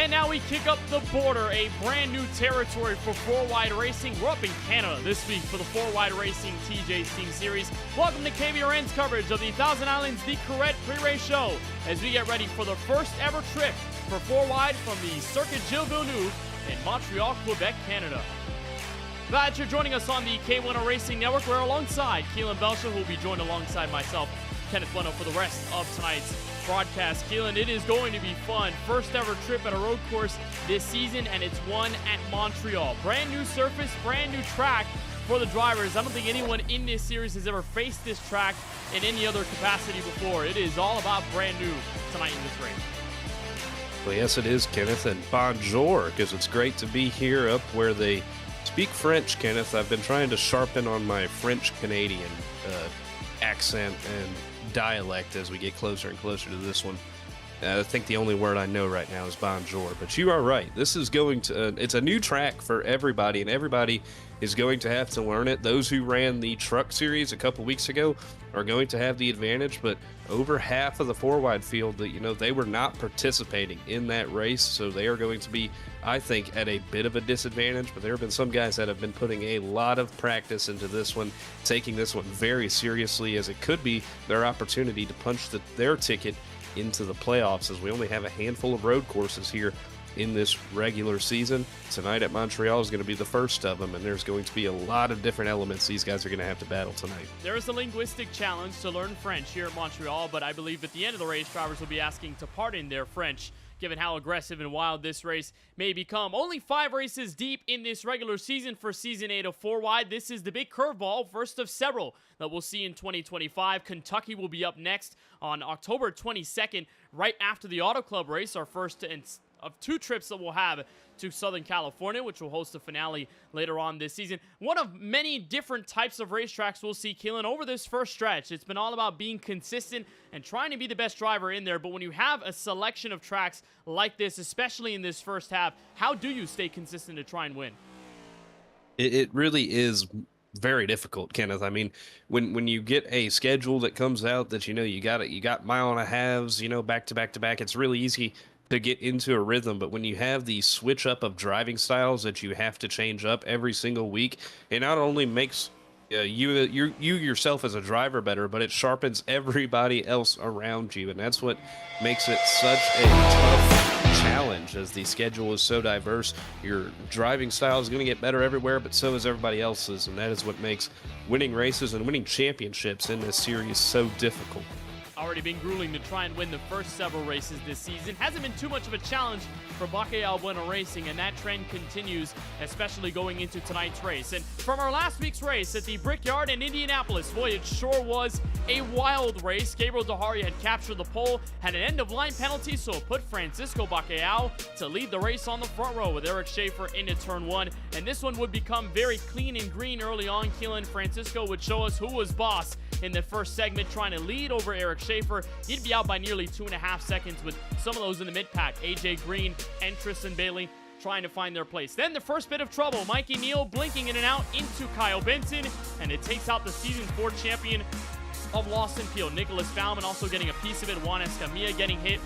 And now we kick up the border, a brand new territory for 4Wide Racing. We're up in Canada this week for the 4Wide Racing TJ Steam Series. Welcome to KBRN's coverage of the Thousand Islands The Corette pre-race show as we get ready for the first ever trip for 4Wide from the Circuit Gilles Villeneuve in Montreal, Quebec, Canada. Glad you're joining us on the KBueno Racing Network. We're alongside Keelan Belsha, who will be joined alongside myself, Kenneth Bueno, for the rest of tonight's broadcast. Keelan, it is going to be fun. First ever trip at a road course this season, and it's one at Montreal. Brand new surface, brand new track for the drivers. I don't think anyone in this series has ever faced this track in any other capacity before. It is all about brand new tonight in this race. Well, yes, it is, Kenneth, and bonjour, because it's great to be here up where they speak French, Kenneth. I've been trying to sharpen on my French-Canadian accent and dialect as we get closer and closer to this one. I think the only word I know right now is bonjour, but you are right. This is going to, it's a new track for everybody, and everybody is going to have to learn it. Those who ran the truck series a couple weeks ago are going to have the advantage, but over half of the 4Wide field, they were not participating in that race, so they are going to be, I think, at a bit of a disadvantage. But there have been some guys that have been putting a lot of practice into this one, taking this one very seriously, as it could be their opportunity to punch their ticket into the playoffs, as we only have a handful of road courses here in this regular season. Tonight at Montreal is going to be the first of them, and there's going to be a lot of different elements these guys are going to have to battle tonight. There is a linguistic challenge to learn French here at Montreal, but I believe at the end of the race, drivers will be asking to pardon their French, given how aggressive and wild this race may become. Only 5 races deep in this regular season for Season 8 of 4Wide. This is the big curveball, first of several that we'll see in 2025. Kentucky will be up next on October 22nd, right after the Auto Club race, our first of 2 trips that we'll have to Southern California, which will host the finale later on this season. One of many different types of racetracks we'll see, Keelan, over this first stretch. It's been all about being consistent and trying to be the best driver in there, but when you have a selection of tracks like this, especially in this first half, how do you stay consistent to try and win? It really is very difficult, Kenneth. I mean, when you get a schedule that comes out that you got mile and a halves, back to back to back, it's really easy to get into a rhythm. But when you have the switch up of driving styles that you have to change up every single week, it not only makes you yourself as a driver better, but it sharpens everybody else around you, and that's what makes it such a tough challenge, as the schedule is so diverse. Your driving style is going to get better everywhere, but so is everybody else's, and that is what makes winning races and winning championships in this series so difficult. Already been grueling to try and win the first several races this season. Hasn't been too much of a challenge for KBueno Racing, and that trend continues, especially going into tonight's race. And from our last week's race at the Brickyard in Indianapolis, boy, it sure was a wild race. Gabriel Dehari had captured the pole, had an end-of-line penalty, so it put Francisco Bacalhau to lead the race on the front row with Eric Schaefer into turn 1. And this one would become very clean and green early on. Keelan, Francisco would show us who was boss in the first segment, trying to lead over Eric Schaefer. He'd be out by nearly 2.5 seconds with some of those in the mid-pack. AJ Green and Tristan Bailey trying to find their place. Then the first bit of trouble. Mikey Neal blinking in and out into Kyle Benson, and it takes out the Season 4 champion of Lawson Peel. Nicholas Bauman also getting a piece of it. Juan Escamilla getting hit.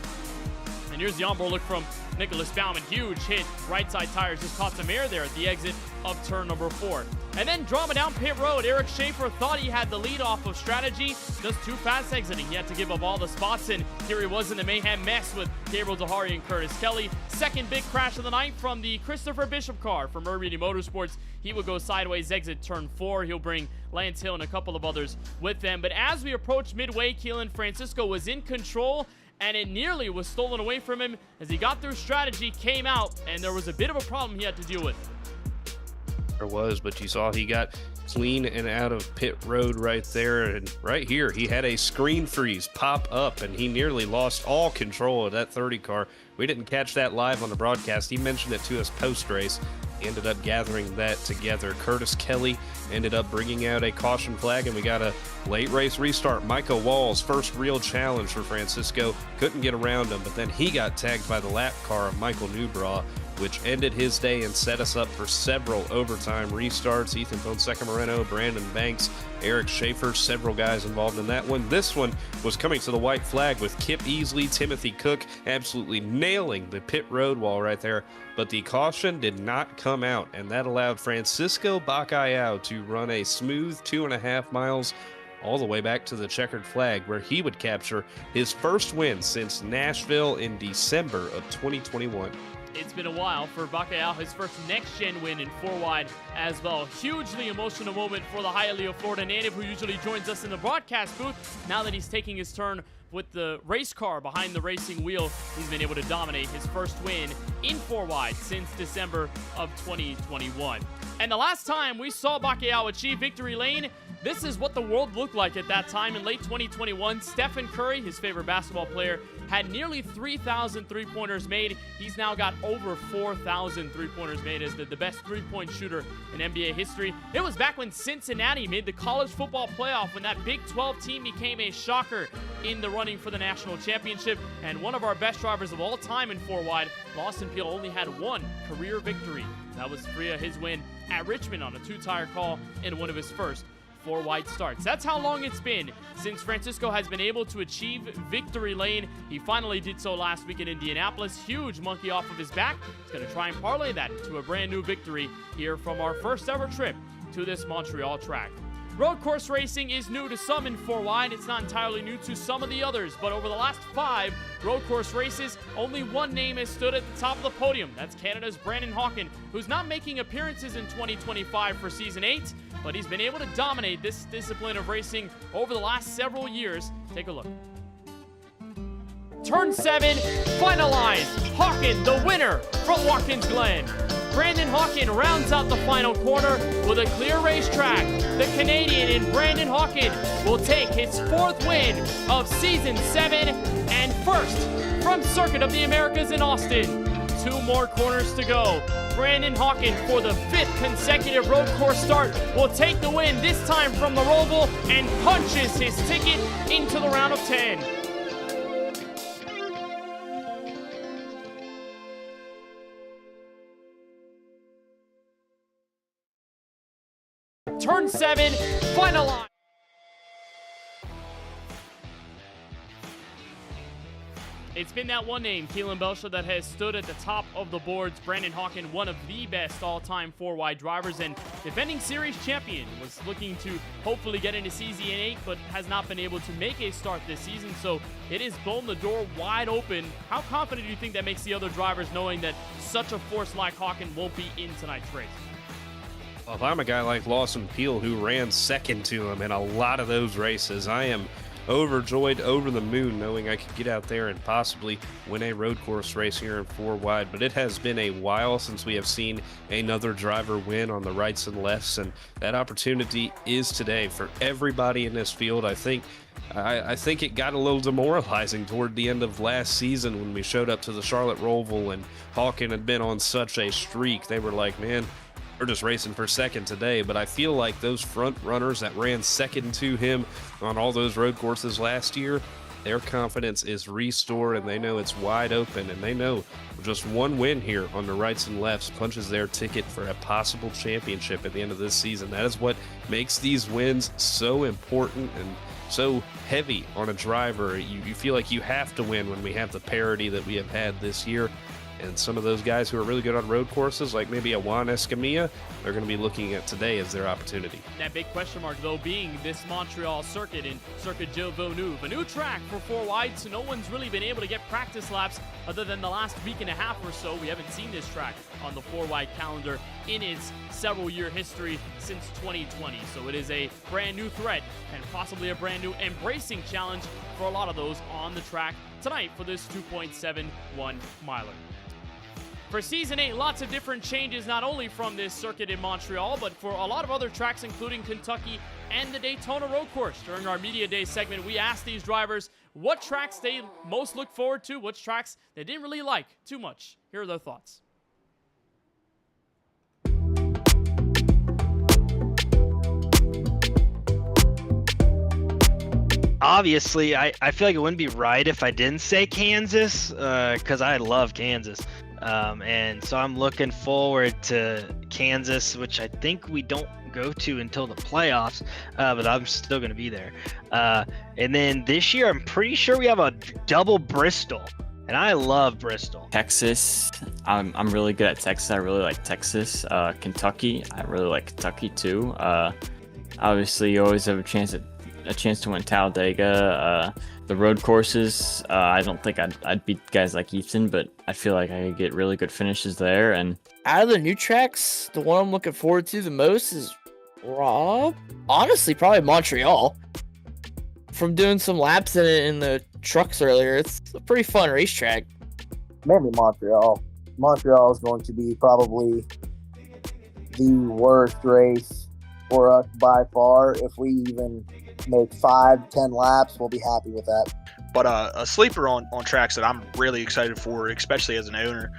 And here's the onboard look from Nicholas Bauman. Huge hit. Right side tires just caught some air there at the exit of turn number 4. And then drama down pit road. Eric Schaefer thought he had the lead off of strategy. Just too fast exiting. He had to give up all the spots, and here he was in the mayhem mess with Gabriel Dehari and Curtis Kelly. Second big crash of the night from the Christopher Bishop car from Urbany Motorsports. He would go sideways, exit turn 4. He'll bring Lance Hill and a couple of others with them. But as we approach midway, Keelan, Francisco was in control, and it nearly was stolen away from him as he got through strategy, came out, and there was a bit of a problem he had to deal with. There was, but you saw he got clean and out of pit road right there, and right here he had a screen freeze pop up, and he nearly lost all control of that 30 car. We didn't catch that live on the broadcast. He mentioned it to us post-race. He ended up gathering that together. Curtis Kelly ended up bringing out a caution flag, and we got a late race restart. Micah Wall's first real challenge for Francisco. Couldn't get around him, but then he got tagged by the lap car of Michael Newbraw which ended his day and set us up for several overtime restarts. Ethan Fonseca-Moreno, Brandon Banks, Eric Schaefer, several guys involved in that one. This one was coming to the white flag with Kip Easley, Timothy Cook absolutely nailing the pit road wall right there, but the caution did not come out, and that allowed Francisco Bacallao to run a smooth 2.5 miles all the way back to the checkered flag, where he would capture his first win since Nashville in December of 2021. It's been a while for Bacallao, his first next-gen win in 4-wide as well. Hugely emotional moment for the Hialeah, Florida native who usually joins us in the broadcast booth. Now that he's taking his turn with the race car behind the racing wheel, he's been able to dominate his first win in 4-wide since December of 2021. And the last time we saw Bacallao achieve victory lane, this is what the world looked like at that time in late 2021. Stephen Curry, his favorite basketball player, had nearly 3,000 three-pointers made. He's now got over 4,000 three-pointers made as the best three-point shooter in NBA history. It was back when Cincinnati made the college football playoff when that Big 12 team became a shocker in the running for the national championship. And one of our best drivers of all time in 4-wide, Lawson Peel, only had one career victory. That was via his win at Richmond on a 2-tire call in one of his first 4-wide starts. That's how long it's been since Francisco has been able to achieve victory lane. He finally did so last week in Indianapolis. Huge monkey off of his back. He's going to try and parlay that into a brand new victory here from our first ever trip to this Montreal track. Road course racing is new to some in 4-wide. It's not entirely new to some of the others, but over the last 5 road course races, only one name has stood at the top of the podium. That's Canada's Brandon Hawken, who's not making appearances in 2025 for Season 8, but he's been able to dominate this discipline of racing over the last several years. Take a look. Turn 7, finalized. Hawken, the winner from Watkins Glen. Brandon Hawken rounds out the final corner with a clear racetrack. The Canadian in Brandon Hawken will take his 4th win of Season 7 and first from Circuit of the Americas in Austin. 2 more corners to go. Brandon Hawken, for the 5th consecutive road course start, will take the win, this time from the Roval, and punches his ticket into the round of 10. Turn 7, final line. It's been that one name, Keelan Belsha, that has stood at the top of the boards. Brandon Hawken, one of the best all-time 4-wide drivers and defending series champion, was looking to hopefully get into Season 8, but has not been able to make a start this season, so it has blown the door wide open. How confident do you think that makes the other drivers knowing that such a force like Hawken won't be in tonight's race? Well, if I'm a guy like Lawson Peel, who ran second to him in a lot of those races, I am overjoyed, over the moon, knowing I could get out there and possibly win a road course race here in 4-wide. But it has been a while since we have seen another driver win on the rights and lefts, and that opportunity is today for everybody in this field. I think it got a little demoralizing toward the end of last season when we showed up to the Charlotte Roval and Hawken had been on such a streak. They were like, man, we're just racing for second today. But I feel like those front runners that ran second to him on all those road courses last year, their confidence is restored and they know it's wide open, and they know just one win here on the rights and lefts punches their ticket for a possible championship at the end of this season. That is what makes these wins so important and so heavy on a driver. You feel like you have to win when we have the parity that we have had this year. And some of those guys who are really good on road courses, like maybe a Juan Escamilla, they're going to be looking at today as their opportunity. That big question mark, though, being this Montreal circuit and Circuit Gilles Villeneuve. A new track for 4-wide, so no one's really been able to get practice laps other than the last week and a half or so. We haven't seen this track on the 4-wide calendar in its several-year history since 2020. So it is a brand new threat and possibly a brand new embracing challenge for a lot of those on the track tonight for this 2.71 miler. For Season 8, lots of different changes, not only from this circuit in Montreal, but for a lot of other tracks, including Kentucky and the Daytona Road Course. During our Media Day segment, we asked these drivers what tracks they most look forward to, which tracks they didn't really like too much. Here are their thoughts. Obviously, I feel like it wouldn't be right if I didn't say Kansas, because I love Kansas. And so I'm looking forward to Kansas, which I think we don't go to until the playoffs, but I'm still going to be there. And then this year, I'm pretty sure we have a double Bristol, and I love Bristol. Texas, I'm really good at Texas. I really like Texas. Kentucky, I really like Kentucky too. Obviously, you always have a chance to win Talladega. The road courses, I don't think I'd beat guys like Ethan, but I feel like I could get really good finishes there. And out of the new tracks, the one I'm looking forward to the most is honestly probably Montreal. From doing some laps in it in the trucks earlier, it's a pretty fun racetrack. Maybe Montreal. Montreal is going to be probably the worst race for us by far. If we even make 5-10 laps, we'll be happy with that. But a sleeper on tracks that I'm really excited for, especially as an owner,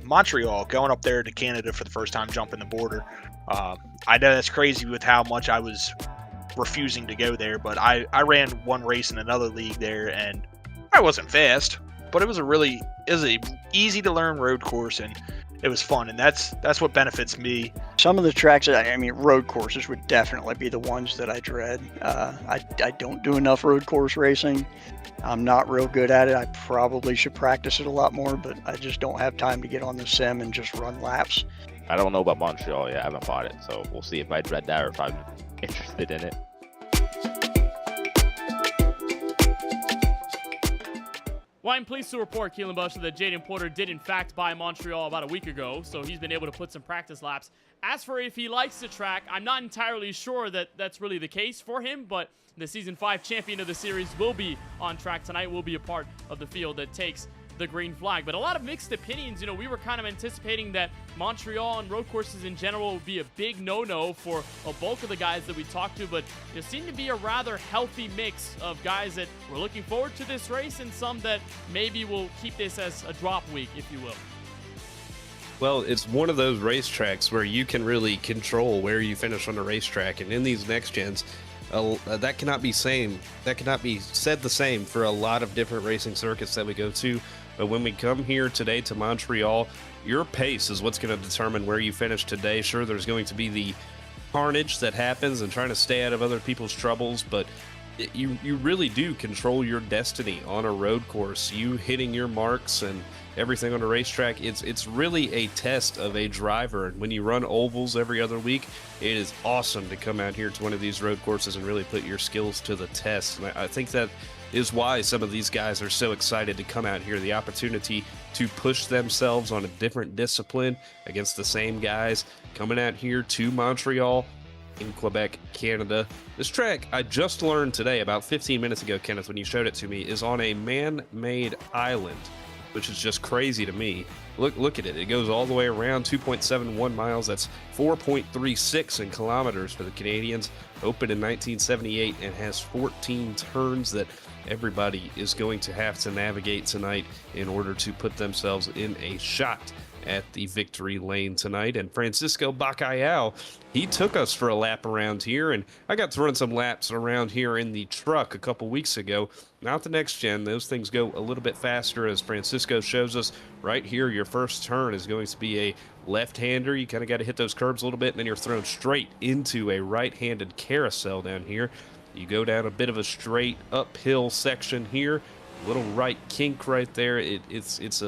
Montreal, going up there to Canada for the first time, jumping the border. I know that's crazy with how much I was refusing to go there, but I ran one race in another league there, and I wasn't fast, but it was a easy to learn road course, and it was fun, and that's what benefits me. Some of the tracks, I mean, road courses would definitely be the ones that I dread. I don't do enough road course racing. I'm not real good at it. I probably should practice it a lot more, but I just don't have time to get on the sim and just run laps. I don't know about Montreal yet. I haven't bought it, so we'll see if I dread that or if I'm interested in it. Well, I'm pleased to report, Keelan Busher, that Jaden Porter did in fact buy Montreal about a week ago, so he's been able to put some practice laps. As for if he likes the track, I'm not entirely sure that that's really the case for him, but the Season 5 champion of the series will be on track tonight, will be a part of the field that takes the green flag. But a lot of mixed opinions. You know, we were kind of anticipating that Montreal and road courses in general would be a big no-no for a bulk of the guys that we talked to, but there seemed to be a rather healthy mix of guys that were looking forward to this race and some that maybe will keep this as a drop week, if you will. Well, it's one of those racetracks where you can really control where you finish on the racetrack, and in these next gens, that cannot be said the same for a lot of different racing circuits that we go to. But when we come here today to Montreal, your pace is what's going to determine where you finish today. Sure, there's going to be the carnage that happens and trying to stay out of other people's troubles, but you really do control your destiny on a road course. You hitting your marks and everything on the racetrack, it's really a test of a driver. And when you run ovals every other week, it is awesome to come out here to one of these road courses and really put your skills to the test. And I think that is why some of these guys are so excited to come out here. The opportunity to push themselves on a different discipline against the same guys coming out here to Montreal in Quebec, Canada. This track, I just learned today, about 15 minutes ago, Kenneth, when you showed it to me, is on a man-made island, which is just crazy to me. Look at it. It goes all the way around, 2.71 miles. That's 4.36 in kilometers for the Canadians. Opened in 1978 and has 14 turns that everybody is going to have to navigate tonight in order to put themselves in a shot at the victory lane tonight. And Francisco Bacalhau, he took us for a lap around here, and I got to run some laps around here in the truck a couple weeks ago. Now at the next gen, those things go a little bit faster, as Francisco shows us right here. Your first turn is going to be a left-hander. You kind of got to hit those curbs a little bit, and then you're thrown straight into a right-handed carousel down here. You go down a bit of a straight uphill section here, little right kink right there. It's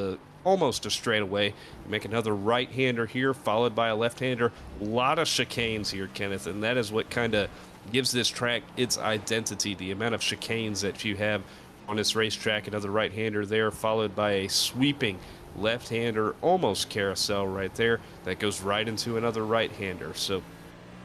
almost a straightaway. You make another right-hander here, followed by a left-hander. A lot of chicanes here, Kenneth, and that is what kind of gives this track its identity, the amount of chicanes that you have on this racetrack. Another right-hander there, followed by a sweeping left-hander, almost carousel right there, that goes right into another right-hander. So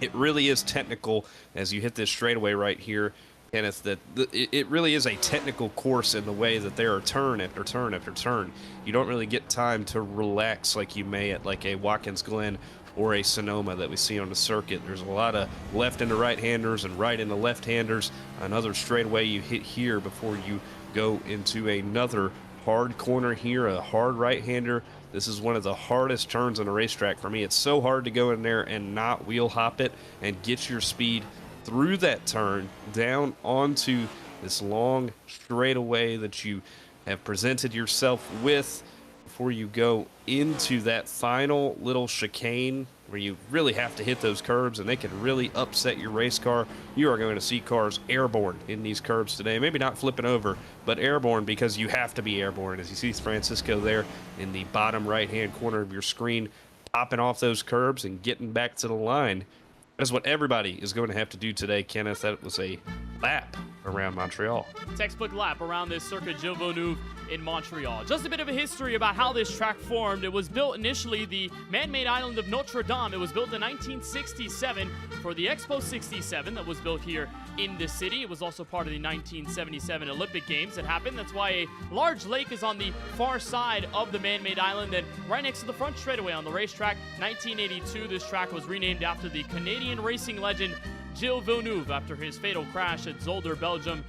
it really is technical as you hit this straightaway right here, Kenneth, that it really is a technical course in the way that there are turn after turn after turn. You don't really get time to relax like you may at like a Watkins Glen or a Sonoma that we see on the circuit. There's a lot of left into right-handers and right into left-handers. Another straightaway you hit here before you go into another hard corner here, a hard right-hander. This is one of the hardest turns on a racetrack for me. It's so hard to go in there and not wheel hop it and get your speed through that turn down onto this long straightaway that you have presented yourself with before you go into that final little chicane where you really have to hit those curbs and they can really upset your race car. You are going to see cars airborne in these curbs today. Maybe not flipping over, but airborne because you have to be airborne. As you see Francisco there in the bottom right-hand corner of your screen, popping off those curbs and getting back to the line. That's what everybody is going to have to do today, Kenneth. That was a lap around Montreal. Textbook lap around this Circuit Gilles Villeneuve in Montreal. Just a bit of a history about how this track formed. It was built initially the man-made island of Notre Dame. It was built in 1967 for the Expo 67 that was built here in the city. It was also part of the 1977 Olympic Games that happened. That's why a large lake is on the far side of the man-made island and right next to the front straightaway on the racetrack. 1982, this track was renamed after the Canadian racing legend Gilles Villeneuve after his fatal crash at Zolder, Belgium,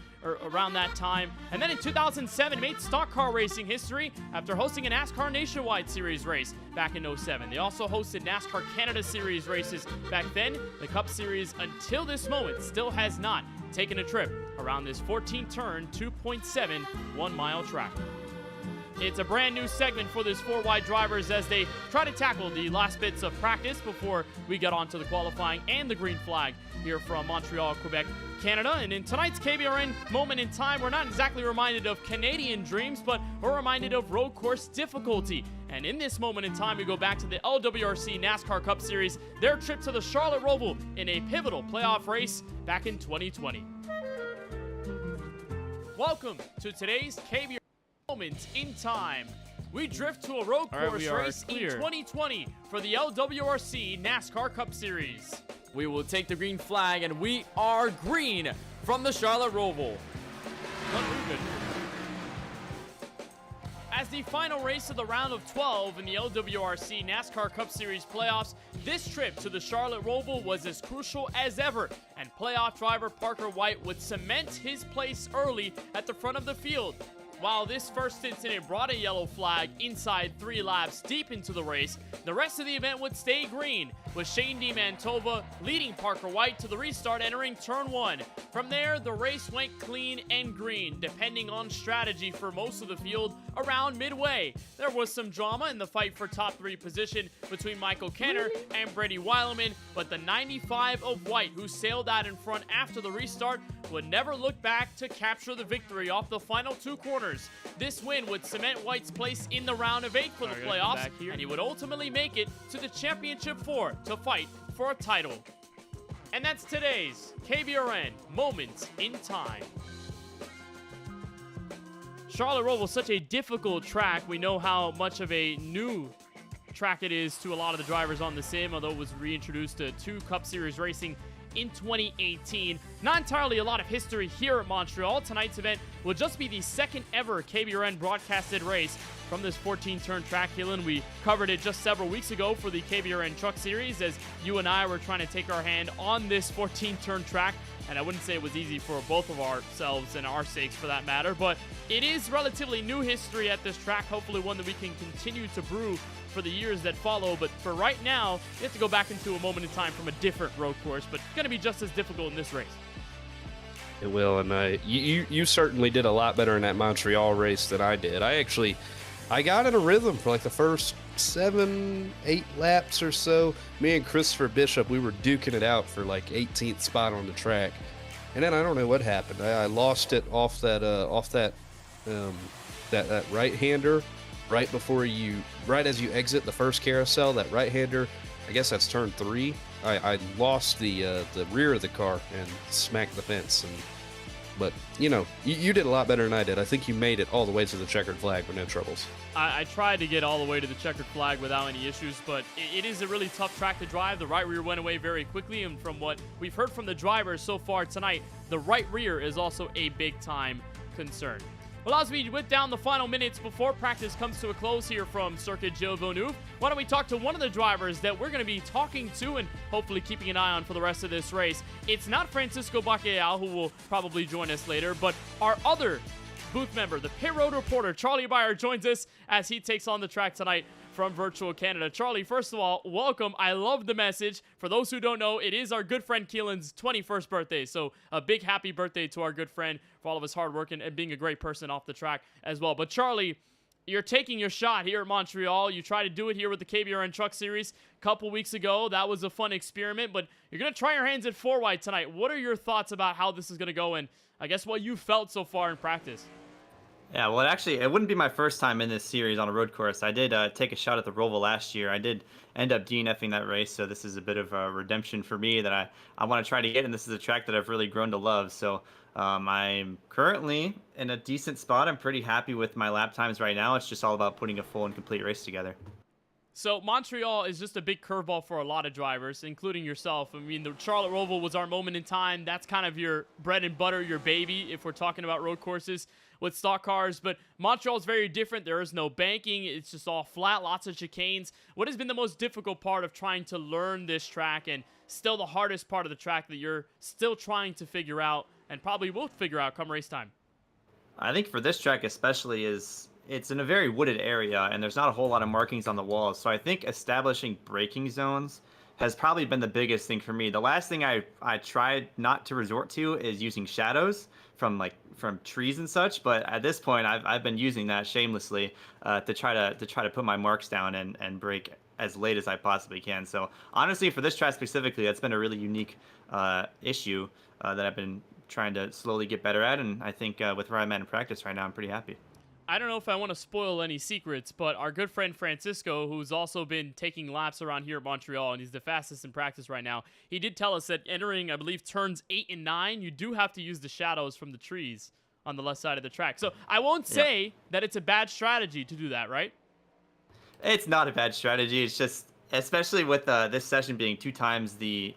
around that time. And then in 2007, made stock car racing history after hosting a NASCAR Nationwide Series race back in 07. They also hosted NASCAR Canada Series races back then. The Cup Series, until this moment, still has not taken a trip around this 14-turn, 2.7 one-mile track. It's a brand new segment for this four-wide drivers as they try to tackle the last bits of practice before we get on to the qualifying and the green flag here from Montreal, Quebec, Canada. And in tonight's KBRN moment in time, we're not exactly reminded of Canadian dreams, but we're reminded of road course difficulty. And in this moment in time, we go back to the LWRC NASCAR Cup Series, their trip to the Charlotte Roval in a pivotal playoff race back in 2020. Welcome to today's KBRN moment in time. We drift to a road course race in 2020 for the LWRC NASCAR Cup Series. We will take the green flag, and we are green from the Charlotte Roval. As the final race of the round of 12 in the LWRC NASCAR Cup Series playoffs, this trip to the Charlotte Roval was as crucial as ever, and playoff driver Parker White would cement his place early at the front of the field. While this first incident brought a yellow flag inside 3 laps deep into the race, the rest of the event would stay green, with Shane DiMantova leading Parker White to the restart entering turn 1. From there, the race went clean and green, depending on strategy for most of the field around midway. There was some drama in the fight for top 3 position between Michael Kenner and Brady Weileman, but the 95 of White, who sailed out in front after the restart, would never look back to capture the victory off the final 2 corners. This win would cement White's place in the round of 8 for the playoffs, and he would ultimately make it to the Championship 4 to fight for a title. And that's today's KBRN Moments in Time. Charlotte Roval, such a difficult track. We know how much of a new track it is to a lot of the drivers on the sim, although it was reintroduced to 2 Cup Series racing in 2018. Not entirely a lot of history here at Montreal. Tonight's event will just be the second ever KBRN broadcasted race from this 14-turn track. Hillen, we covered it just several weeks ago for the KBRN Truck Series as you and I were trying to take our hand on this 14-turn track. And I wouldn't say it was easy for both of ourselves and our sakes for that matter, but it is relatively new history at this track, hopefully one that we can continue to brew for the years that follow. But for right now, we have to go back into a moment in time from a different road course, but it's going to be just as difficult in this race. It will, and you certainly did a lot better in that Montreal race than I did. I got in a rhythm for like the first 7-8 laps or so. Me and Christopher Bishop, we were duking it out for like 18th spot on the track, and then I don't know what happened. I lost it off that right-hander right as you exit the first carousel. That right-hander, I guess that's turn 3. I lost the rear of the car and smacked the fence. But you know, you did a lot better than I did. I think you made it all the way to the checkered flag with no troubles. I tried to get all the way to the checkered flag without any issues, but it is a really tough track to drive. The right rear went away very quickly, and from what we've heard from the drivers so far tonight, the right rear is also a big-time concern. Well, as we whip down the final minutes before practice comes to a close here from Circuit Gilles Villeneuve, why don't we talk to one of the drivers that we're going to be talking to and hopefully keeping an eye on for the rest of this race. It's not Francisco Bacalhau, who will probably join us later, but our other booth member, the pit road reporter, Charlie Beyer, joins us as he takes on the track tonight from Virtual Canada. Charlie, first of all, welcome. I love the message. For those who don't know, it is our good friend Keelan's 21st birthday, so a big happy birthday to our good friend for all of his hard work and being a great person off the track as well. But Charlie, you're taking your shot here at Montreal. You try to do it here with the KBRN Truck Series a couple weeks ago. That was a fun experiment, but you're going to try your hands at 4-wide tonight. What are your thoughts about how this is going to go, and I guess what you felt so far in practice? Yeah, well, actually, it wouldn't be my first time in this series on a road course. I did take a shot at the Roval last year. I did end up DNFing that race, so this is a bit of a redemption for me that I want to try to get, and this is a track that I've really grown to love. So I'm currently in a decent spot. I'm pretty happy with my lap times right now. It's just all about putting a full and complete race together. So Montreal is just a big curveball for a lot of drivers, including yourself. I mean, the Charlotte Roval was our moment in time. That's kind of your bread and butter, your baby, if we're talking about road courses with stock cars. But Montreal is very different. There is no banking. It's just all flat, lots of chicanes. What has been the most difficult part of trying to learn this track, and still the hardest part of the track that you're still trying to figure out and probably will figure out come race time? I think for this track especially is it's in a very wooded area and there's not a whole lot of markings on the walls. So I think establishing braking zones has probably been the biggest thing for me. The last thing I tried not to resort to is using shadows from trees and such, but at this point I've been using that shamelessly to try to put my marks down and brake as late as I possibly can. So honestly, for this track specifically, that's been a really unique issue that I've been trying to slowly get better at, and I think with where I'm at in practice right now, I'm pretty happy. I don't know if I want to spoil any secrets, but our good friend Francisco, who's also been taking laps around here at Montreal, and he's the fastest in practice right now, he did tell us that entering, I believe, turns 8 and 9, you do have to use the shadows from the trees on the left side of the track. So I won't say that it's a bad strategy to do that, right? It's not a bad strategy. It's just, especially with this session being 2 times the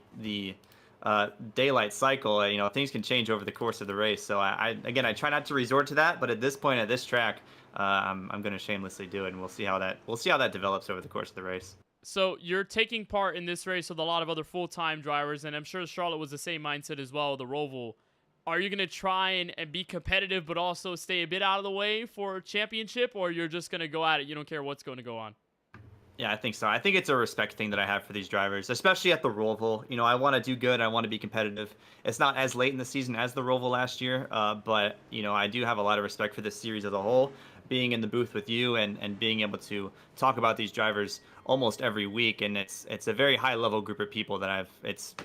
daylight cycle, things can change over the course of the race. So I try not to resort to that, but at this point at this track, I'm going to shamelessly do it, and we'll see how that develops over the course of the race. So you're taking part in this race with a lot of other full-time drivers, and I'm sure Charlotte was the same mindset as well, the Roval. Are you going to try and be competitive but also stay a bit out of the way for a championship, or you're just going to go at it, you don't care what's going to go on? Yeah, I think so. I think it's a respect thing that I have for these drivers, especially at the Roval. I want to do good. I want to be competitive. It's not as late in the season as the Roval last year, but, I do have a lot of respect for this series as a whole. Being in the booth with you and being able to talk about these drivers almost every week, and it's a very high-level group of people that it's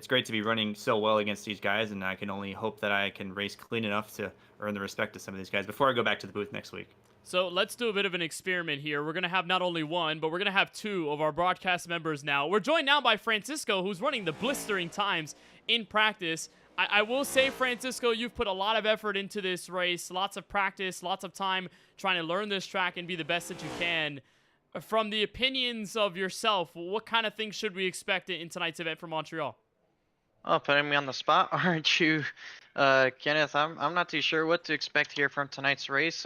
great to be running so well against these guys, and I can only hope that I can race clean enough to earn the respect of some of these guys before I go back to the booth next week. So let's do a bit of an experiment here. We're going to have not only one, but we're going to have 2 of our broadcast members now. We're joined now by Francisco, who's running the blistering times in practice. I will say, Francisco, you've put a lot of effort into this race, lots of practice, lots of time trying to learn this track and be the best that you can. From the opinions of yourself, what kind of things should we expect in tonight's event for Montreal? Oh, putting me on the spot, aren't you, Kenneth? I'm not too sure what to expect here from tonight's race.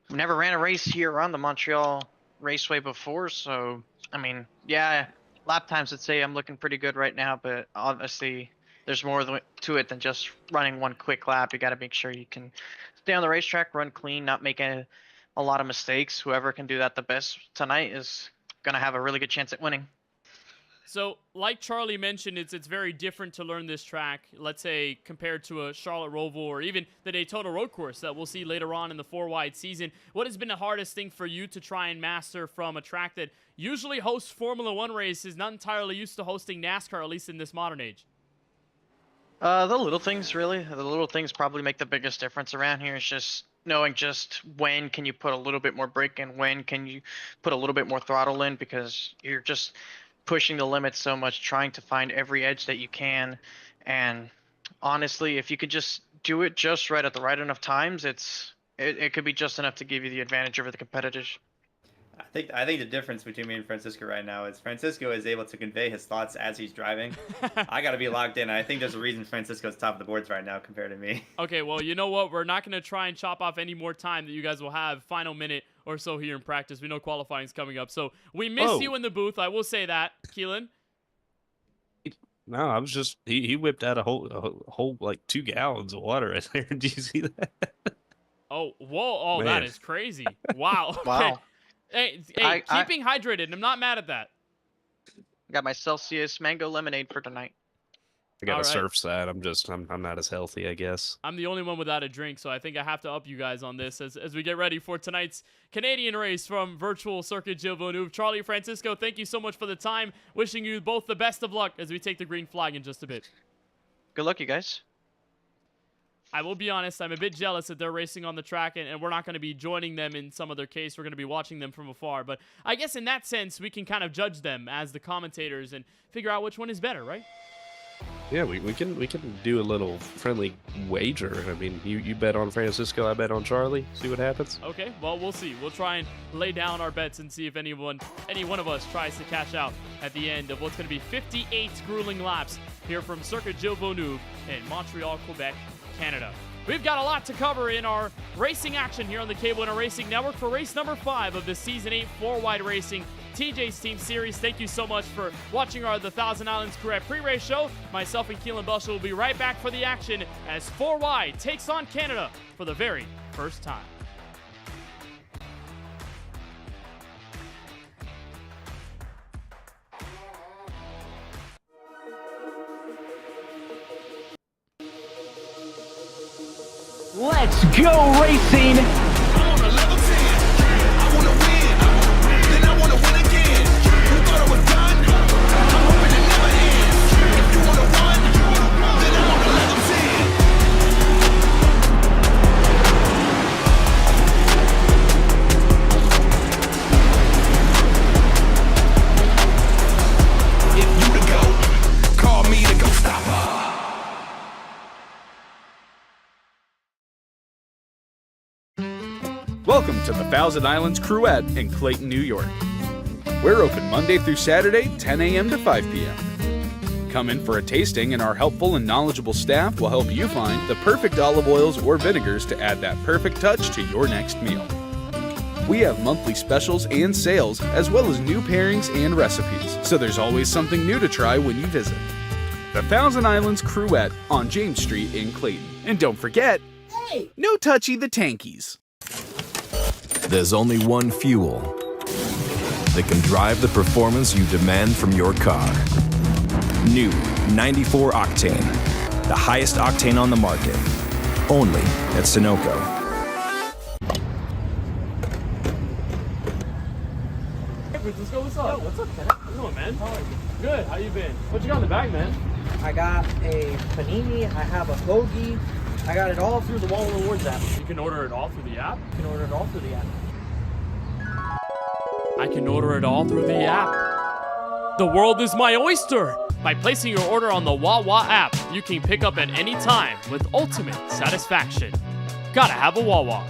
I've never ran a race here around the Montreal Raceway before, so, I mean, yeah, lap times would say I'm looking pretty good right now, but obviously there's more to it than just running one quick lap. You got to make sure you can stay on the racetrack, run clean, not make a lot of mistakes. Whoever can do that the best tonight is going to have a really good chance at winning. So, like Charlie mentioned, it's very different to learn this track, let's say, compared to a Charlotte Roval or even the Daytona Road Course that we'll see later on in the 4-wide season. What has been the hardest thing for you to try and master from a track that usually hosts Formula One races, not entirely used to hosting NASCAR, at least in this modern age? The little things, really. The little things probably make the biggest difference around here. It's just knowing just when can you put a little bit more brake in, when can you put a little bit more throttle in, because you're just pushing the limits so much, trying to find every edge that you can. And honestly, if you could just do it just right at the right enough times, it could be just enough to give you the advantage over the competitors. I think the difference between me and Francisco right now is Francisco is able to convey his thoughts as he's driving. I got to be locked in. I think there's a reason Francisco's top of the boards right now compared to me. Okay, well, you know what? We're not going to try and chop off any more time that you guys will have. Final minute or so here in practice. We know qualifying's coming up, so we miss you in the booth. I will say that, Keelan. No, I was just he whipped out a whole like 2 gallons of water right there. Did you see that? Oh, whoa! Oh, Man. That is crazy! Wow. Wow. Hey, keeping hydrated. I'm not mad at that. Got my Celsius mango lemonade for tonight. I got All a right. surf side. I'm not as healthy, I guess. I'm the only one without a drink, so I think I have to up you guys on this as we get ready for tonight's Canadian race from virtual Circuit Gilles Villeneuve. Charlie, Francisco, thank you so much for the time. Wishing you both the best of luck as we take the green flag in just a bit. Good luck, you guys. I will be honest, I'm a bit jealous that they're racing on the track, and we're not going to be joining them in some other case. We're going to be watching them from afar. But I guess in that sense, we can kind of judge them as the commentators and figure out which one is better, right? Yeah, we can do a little friendly wager. I mean, you bet on Francisco, I bet on Charlie. See what happens. Okay, well, we'll see. We'll try and lay down our bets and see if any one of us tries to cash out at the end of what's going to be 58 grueling laps here from Circuit Gilles Villeneuve in Montreal, Quebec, Canada. We've got a lot to cover in our racing action here on the KBueno Racing Network for race number 5 of the Season 8 4-wide racing TJ's Team Series. Thank you so much for watching our The Thousand Islands Crew pre-race show. Myself and Keelan Belcher will be right back for the action as 4-wide takes on Canada for the very first time. Let's go racing! Welcome to the Thousand Islands Cruette in Clayton, New York. We're open Monday through Saturday, 10 a.m. to 5 p.m. Come in for a tasting and our helpful and knowledgeable staff will help you find the perfect olive oils or vinegars to add that perfect touch to your next meal. We have monthly specials and sales as well as new pairings and recipes, so there's always something new to try when you visit. The Thousand Islands Cruette on James Street in Clayton. And don't forget, no touchy the tankies. There's only one fuel that can drive the performance you demand from your car. New 94 Octane, the highest octane on the market, only at Sunoco. Hey, Francisco, what's up? Yo, what's up, Kenneth? How you doing, man? How are you? Good. How you been? What you got in the bag, man? I got a panini, I have a hoagie, I got it all through the Wall Rewards app. You can order it all through the app? You can order it all through the app. I can order it all through the app. The world is my oyster! By placing your order on the Wawa app, you can pick up at any time with ultimate satisfaction. Gotta have a Wawa.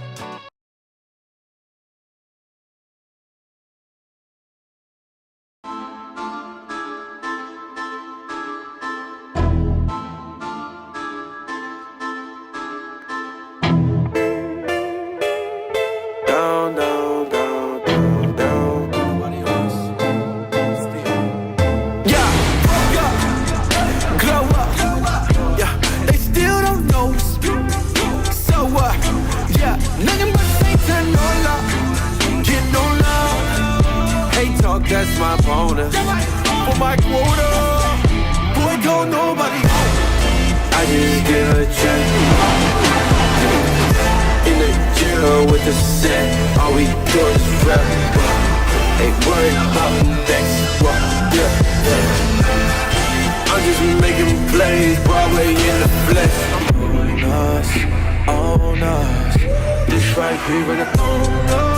That's my bonus for my quota. Boy, don't nobody. I just get a check in the jail with the set. All we do is rap. Ain't worried about next. I'm just making plays, Broadway in the flesh. On us, this right here in the on us.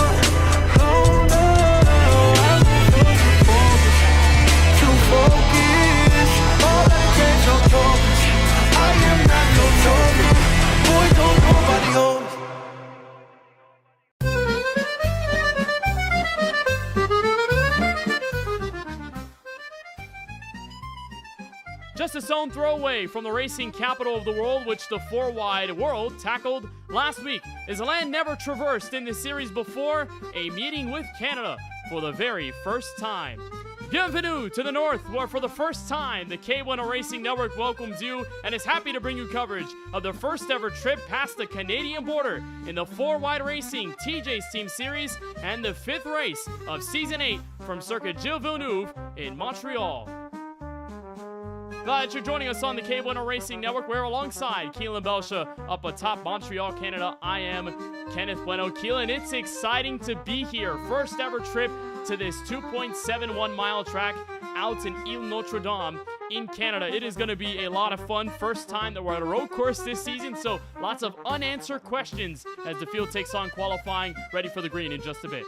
Just a stone throw away from the racing capital of the world, which the 4-wide world tackled last week. Is a land never traversed in this series before, a meeting with Canada for the very first time. Bienvenue to the North, where for the first time, the KBueno Racing Network welcomes you and is happy to bring you coverage of the first ever trip past the Canadian border in the 4-wide racing TJ's Team Series and the 5th race of Season 8 from Circuit Gilles Villeneuve in Montreal. Glad that you're joining us on the KBueno Racing Network. We're alongside Keelan Belsha up atop Montreal, Canada. I am Kenneth Bueno. Keelan, it's exciting to be here. First ever trip to this 2.71 mile track out in Ile Notre Dame in Canada. It is going to be a lot of fun. First time that we're at a road course this season, so lots of unanswered questions as the field takes on qualifying. Ready for the green in just a bit.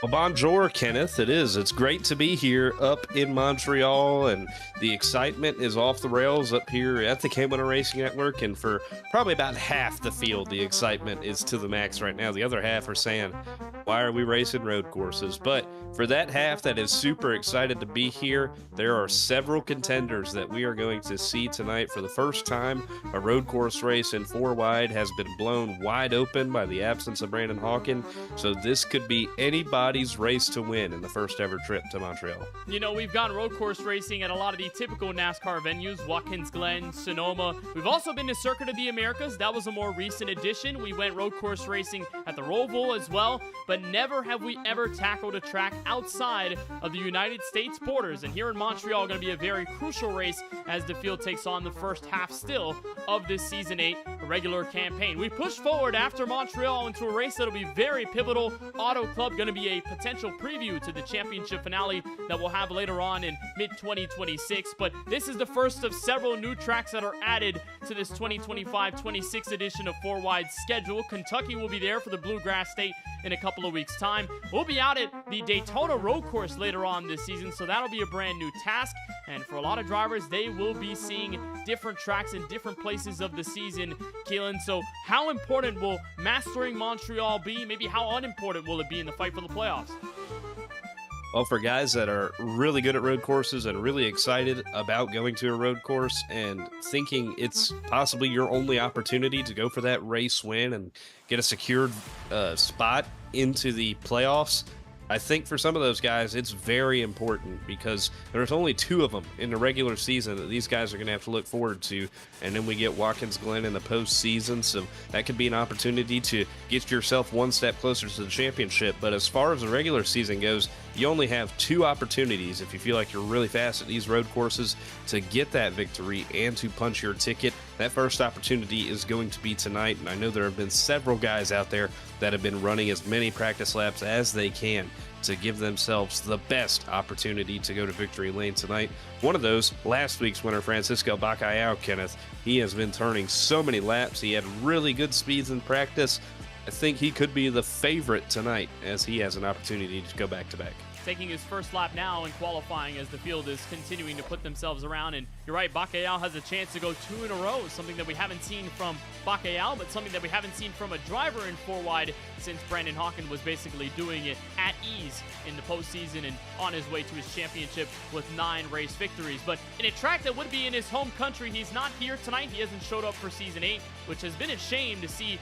Well, bonjour, Kenneth. It is. It's great to be here up in Montreal, and the excitement is off the rails up here at the KBueno Racing Network, and for probably about half the field, the excitement is to the max right now. The other half are saying, why are we racing road courses? But for that half that is super excited to be here, there are several contenders that we are going to see tonight. For the first time, a road course race in 4 wide has been blown wide open by the absence of Brandon Hawken, so this could be anybody's race to win in the first ever trip to Montreal. You know, we've gone road course racing at a lot of the typical NASCAR venues, Watkins Glen, Sonoma. We've also been to Circuit of the Americas. That was a more recent addition. We went road course racing at the Roval as well, but never have we ever tackled a track outside of the United States borders. And here in Montreal, going to be a very crucial race as the field takes on the first half still of this Season 8 regular campaign. We push forward after Montreal into a race that'll be very pivotal. Auto Club going to be a potential preview to the championship finale that we'll have later on in mid-2026. But this is the first of several new tracks that are added to this 2025-26 edition of 4 Wide schedule. Kentucky will be there for the Bluegrass State in a couple of weeks' time. We'll be out at the Daytona Road Course later on this season, so that'll be a brand new task. And for a lot of drivers, they will be seeing different tracks in different places of the season, Keelan. So how important will mastering Montreal be? Maybe how unimportant will it be in the fight for the playoffs? Well, for guys that are really good at road courses and really excited about going to a road course and thinking it's possibly your only opportunity to go for that race win and get a secured spot into the playoffs, I think for some of those guys, it's very important because there's only 2 of them in the regular season that these guys are going to have to look forward to. And then we get Watkins Glen in the postseason, so that could be an opportunity to get yourself one step closer to the championship. But as far as the regular season goes, you only have 2 opportunities if you feel like you're really fast at these road courses to get that victory and to punch your ticket. That first opportunity is going to be tonight, and I know there have been several guys out there that have been running as many practice laps as they can to give themselves the best opportunity to go to victory lane tonight. One of those, last week's winner, Francisco Bacallao, Kenneth. He has been turning so many laps. He had really good speeds in practice. I think he could be the favorite tonight as he has an opportunity to go back-to-back. Taking his first lap now in qualifying as the field is continuing to put themselves around. And you're right, Bacallao has a chance to go 2 in a row, something that we haven't seen from Bacallao, but something that we haven't seen from a driver in 4 wide since Brandon Hawken was basically doing it at ease in the postseason and on his way to his championship with 9 race victories. But in a track that would be in his home country, he's not here tonight. He hasn't showed up for Season 8, which has been a shame to see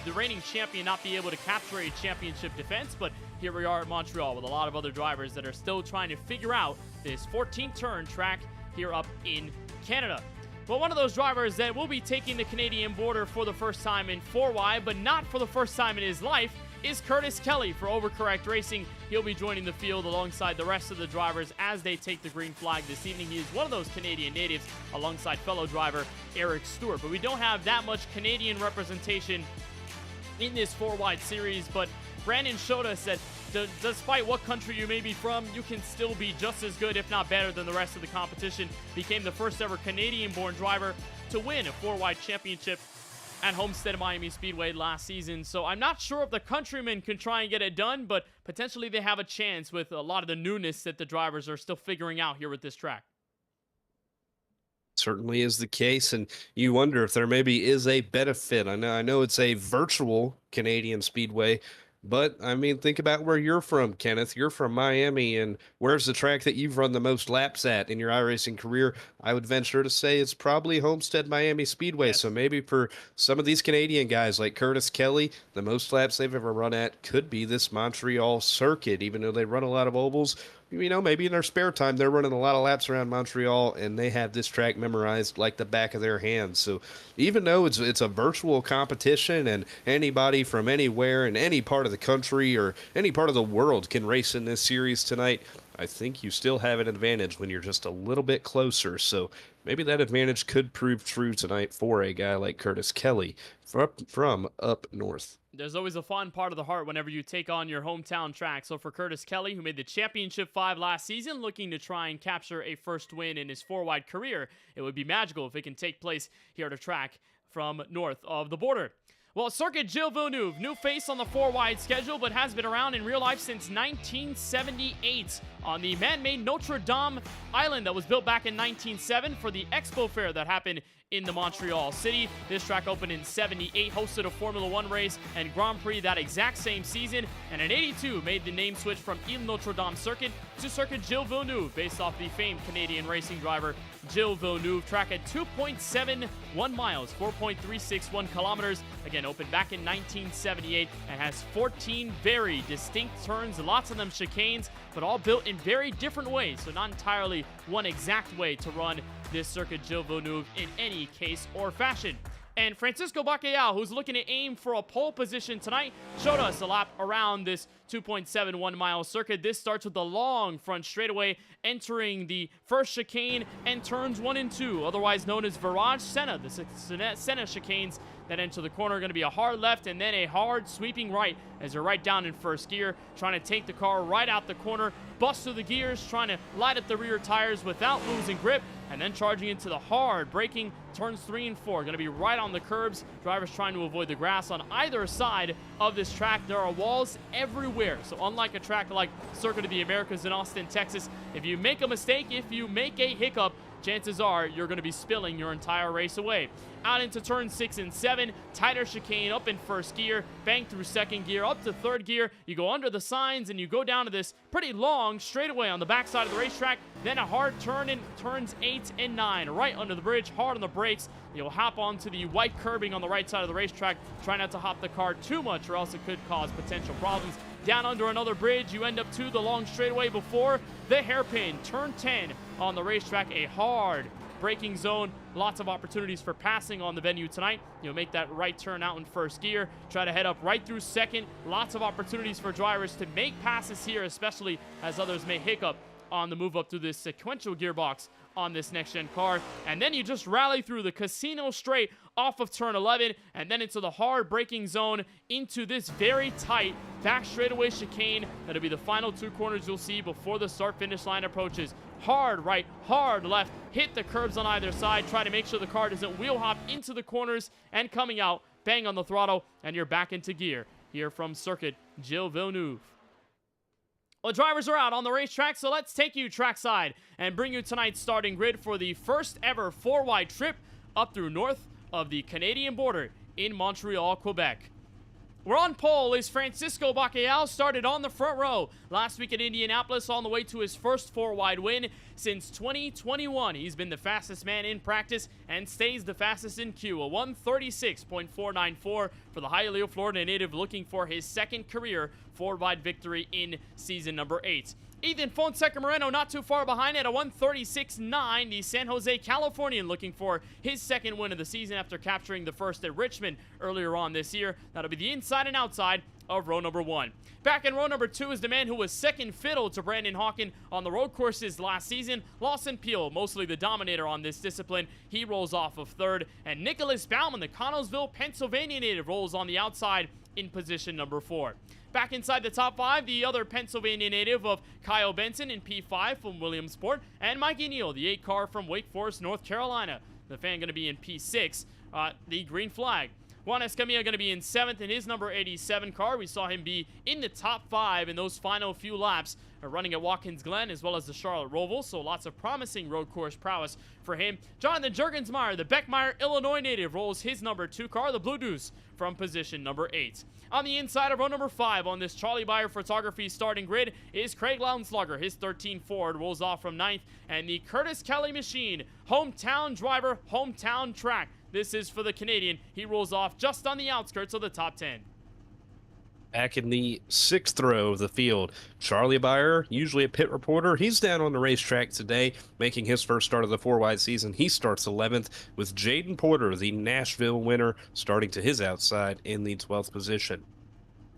the reigning champion not be able to capture a championship defense. But here we are at Montreal with a lot of other drivers that are still trying to figure out this 14th turn track here up in Canada. Well, one of those drivers that will be taking the Canadian border for the first time in 4 wide, but not for the first time in his life, is Curtis Kelly for Overcorrect Racing. He'll be joining the field alongside the rest of the drivers as they take the green flag this evening. He is one of those Canadian natives alongside fellow driver Eric Stewart. But we don't have that much Canadian representation in this 4 wide series, but Brandon showed us that despite what country you may be from, you can still be just as good, if not better, than the rest of the competition. Became the first ever Canadian-born driver to win a 4 wide championship at Homestead Miami Speedway last season. So I'm not sure if the countrymen can try and get it done, but potentially they have a chance with a lot of the newness that the drivers are still figuring out here with this track. Certainly is the case, and you wonder if there maybe is a benefit. I know it's a virtual Canadian Speedway, but I mean, think about where you're from, Kenneth. You're from Miami, and where's the track that you've run the most laps at in your iRacing career? I would venture to say it's probably Homestead Miami Speedway. Yes. So maybe for some of these Canadian guys like Curtis Kelly, the most laps they've ever run at could be this Montreal circuit, even though they run a lot of ovals. You know, maybe in their spare time, they're running a lot of laps around Montreal, and they have this track memorized like the back of their hands. So even though it's a virtual competition and anybody from anywhere in any part of the country or any part of the world can race in this series tonight, I think you still have an advantage when you're just a little bit closer. So maybe that advantage could prove true tonight for a guy like Curtis Kelly from up north. There's always a fun part of the heart whenever you take on your hometown track. So for Curtis Kelly, who made the Championship 5 last season, looking to try and capture a first win in his 4-wide career, it would be magical if it can take place here at a track from north of the border. Well, Circuit Gilles Villeneuve, new face on the 4-wide schedule, but has been around in real life since 1978 on the man-made Notre Dame island that was built back in 1907 for the Expo Fair that happened in the Montreal city. This track opened in 78, hosted a Formula 1 race and Grand Prix that exact same season, and in 82 made the name switch from Ile Notre Dame Circuit to Circuit Gilles Villeneuve, based off the famed Canadian racing driver Gilles Villeneuve. Track at 2.71 miles, 4.361 kilometers. Again, opened back in 1978 and has 14 very distinct turns, lots of them chicanes, but all built in very different ways, so not entirely one exact way to run this Circuit Gilles Villeneuve in any case or fashion. And Francisco Bacalhau, who's looking to aim for a pole position tonight, showed us a lap around this 2.71 mile circuit. This starts with the long front straightaway, entering the first chicane and turns 1 and 2, otherwise known as Virage Senna. The Senna chicanes that enter the corner are going to be a hard left and then a hard sweeping right as you're right down in first gear, trying to take the car right out the corner, bust through the gears, trying to light up the rear tires without losing grip, and then charging into the hard braking turns 3 and 4. Going to be right on the curbs. Drivers trying to avoid the grass on either side of this track. There are walls everywhere. So unlike a track like Circuit of the Americas in Austin, Texas, if you make a mistake, if you make a hiccup, chances are you're going to be spilling your entire race away. Out into turn 6 and 7, tighter chicane up in first gear, bang through second gear, up to third gear. You go under the signs and you go down to this pretty long straightaway on the backside of the racetrack. Then a hard turn in turns 8 and 9, right under the bridge, hard on the brakes. You'll hop onto the white curbing on the right side of the racetrack. Try not to hop the car too much or else it could cause potential problems. Down under another bridge, you end up to the long straightaway before the hairpin. Turn 10 on the racetrack, a hard braking zone. Lots of opportunities for passing on the venue tonight. You'll make that right turn out in first gear. Try to head up right through second. Lots of opportunities for drivers to make passes here, especially as others may hiccup on the move up through this sequential gearbox on this next-gen car. And then you just rally through the Casino Straight off of turn 11 and then into the hard braking zone into this very tight back straightaway chicane. That'll be the final 2 corners you'll see before the start-finish line approaches. Hard right, hard left, hit the curbs on either side, try to make sure the car doesn't wheel hop into the corners, and coming out, bang on the throttle, and you're back into gear here from Circuit Gilles Villeneuve. Well, drivers are out on the racetrack, so let's take you trackside and bring you tonight's starting grid for the first ever 4-wide trip up through north of the Canadian border in Montreal, Quebec. We're on pole as Francisco Bacalhau started on the front row last week at Indianapolis on the way to his first 4-wide win since 2021. He's been the fastest man in practice and stays the fastest in queue, a 136.494 for the Hialeah, Florida native, looking for his second career 4-wide victory in season number 8. Ethan Fonseca Moreno not too far behind at a 136.9. The San Jose Californian looking for his second win of the season after capturing the first at Richmond earlier on this year. That'll be the inside and outside of row number 1. Back in row number 2 is the man who was second fiddle to Brandon Hawken on the road courses last season. Lawson Peel, mostly the dominator on this discipline. He rolls off of third. And Nicholas Bauman, the Connellsville, Pennsylvania native, rolls on the outside in position number 4. Back inside the top 5, the other Pennsylvania native of Kyle Benson in P5 from Williamsport, and Mikey Neal, the 8 car from Wake Forest, North Carolina. The fan going to be in P6, the green flag. Juan Escamilla going to be in 7th in his number 87 car. We saw him be in the top 5 in those final few laps running at Watkins Glen as well as the Charlotte Roval, so lots of promising road course prowess for him. Jonathan Juergensmeyer, the Beckmeyer, Illinois native, rolls his number 2 car, the Blue Deuce, from position number 8. On the inside of row number 5 on this Charlie Beyer Photography starting grid is Craig Lownslugger. His 13 Ford rolls off from 9th, and the Curtis Kelly machine, hometown driver, hometown track. This is for the Canadian. He rolls off just on the outskirts of the top 10. Back in the 6th row of the field, Charlie Beyer, usually a pit reporter. He's down on the racetrack today, making his first start of the 4-wide season. He starts 11th with Jaden Porter, the Nashville winner, starting to his outside in the 12th position.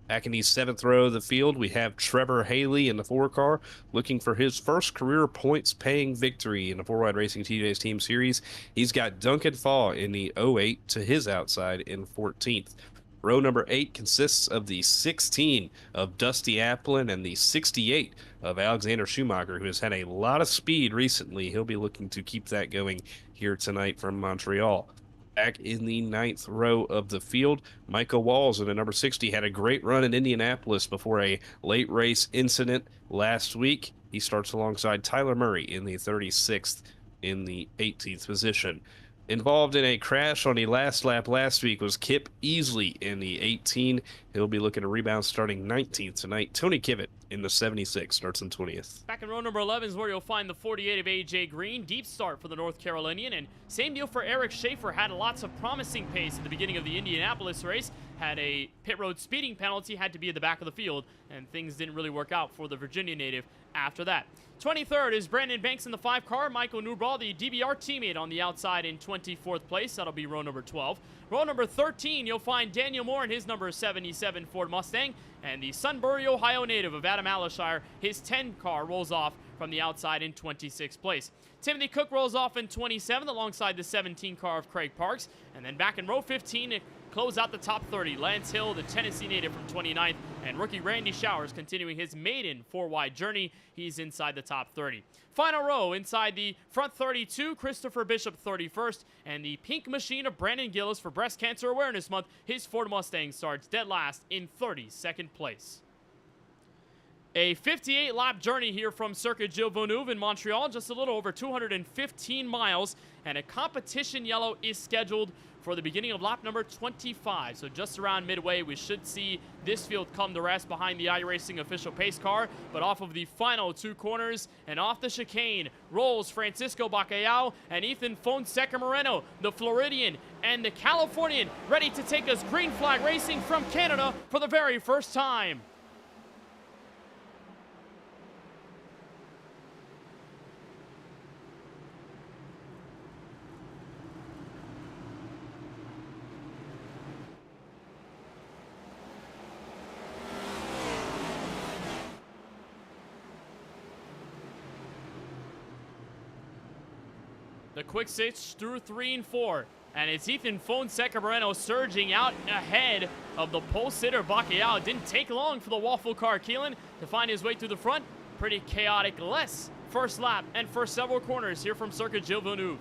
Back in the 7th row of the field, we have Trevor Haley in the 4 car, looking for his first career points-paying victory in the 4-Wide Racing TJ's Team Series. He's got Duncan Faw in the 08 to his outside in 14th. Row number 8 consists of the 16 of Dusty Applin and the 68 of Alexander Schumacher, who has had a lot of speed recently. He'll be looking to keep that going here tonight from Montreal. Back in the 9th row of the field, Michael Walls in the number 60 had a great run in Indianapolis before a late race incident last week. He starts alongside Tyler Murray in the 36th in the 18th position. Involved in a crash on the last lap last week was Kip Easley in the 18. He'll be looking to rebound starting 19th tonight. Tony Kivett in the 76 starts in 20th. Back in row number 11 is where you'll find the 48 of A.J. Green. Deep start for the North Carolinian, and same deal for Eric Schaefer. Had lots of promising pace at the beginning of the Indianapolis race. Had a pit road speeding penalty, had to be at the back of the field, and things didn't really work out for the Virginia native after that. 23rd is Brandon Banks in the 5 car. Michael Newball, the DBR teammate, on the outside in 24th place. That'll be row number 12. Row number 13, you'll find Daniel Moore in his number 77 Ford Mustang. And the Sunbury, Ohio native of Adam Alashire, his 10 car rolls off from the outside in 26th place. Timothy Cook rolls off in 27th alongside the 17 car of Craig Parks. And then back in row 15, close out the top 30. Lance Hill, the Tennessee native from 29th, and rookie Randy Showers continuing his maiden 4-wide journey. He's inside the top 30. Final row, inside the front 32, Christopher Bishop 31st, and the pink machine of Brandon Gillis for Breast Cancer Awareness Month. His Ford Mustang starts dead last in 32nd place. A 58-lap journey here from Circuit Gilles Villeneuve in Montreal, just a little over 215 miles, and a competition yellow is scheduled for the beginning of lap number 25. So just around midway, we should see this field come to rest behind the iRacing official pace car. But off of the final 2 corners and off the chicane rolls Francisco Bacalhau and Ethan Fonseca Moreno, the Floridian and the Californian, ready to take us green flag racing from Canada for the very first time. The quick 6 through 3 and 4. And it's Ethan Fonseca Moreno surging out ahead of the pole sitter Bacalhau. It didn't take long for the waffle car Keelan to find his way through the front. Pretty chaotic first lap and first several corners here from Circuit Gilles Villeneuve.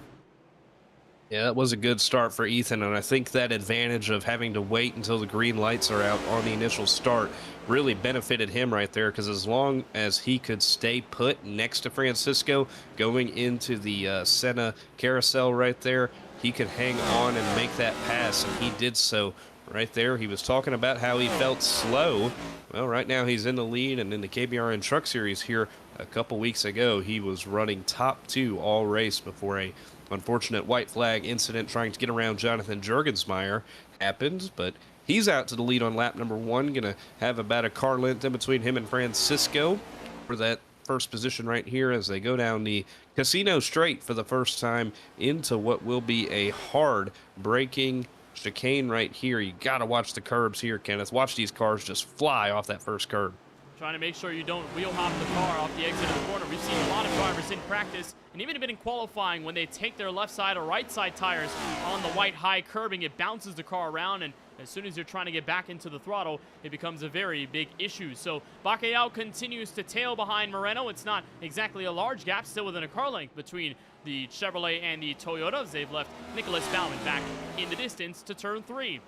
Yeah, that was a good start for Ethan, and I think that advantage of having to wait until the green lights are out on the initial start really benefited him right there, because as long as he could stay put next to Francisco going into the Senna carousel right there, he could hang on and make that pass, and he did so right there. He was talking about how he felt slow. Well, right now he's in the lead, and in the KBRN Truck Series here a couple weeks ago, he was running top 2 all race before a unfortunate white flag incident trying to get around Jonathan Juergensmeyer happened, but he's out to the lead on lap number 1. Going to have about a car length in between him and Francisco for that first position right here as they go down the Casino Straight for the first time into what will be a hard braking chicane right here. You got to watch the curbs here, Kenneth. Watch these cars just fly off that first curb. Trying to make sure you don't wheel hop the car off the exit of the corner. We've seen a lot of drivers in practice and even a bit in qualifying when they take their left side or right side tires on the white high curbing, it bounces the car around, and as soon as you're trying to get back into the throttle, it becomes a very big issue. So Bacalhau continues to tail behind Moreno. It's not exactly a large gap, still within a car length between the Chevrolet and the Toyotas. They've left Nicholas Baumann back in the distance to turn 3.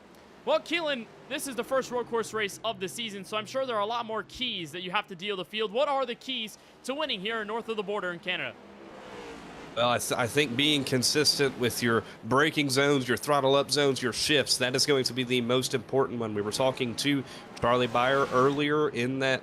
Well, Keelan, this is the first road course race of the season, so I'm sure there are a lot more keys that you have to deal the field. What are the keys to winning here north of the border in Canada? Well, I think being consistent with your braking zones, your throttle up zones, your shifts, that is going to be the most important one. We were talking to Charlie Beyer earlier in that,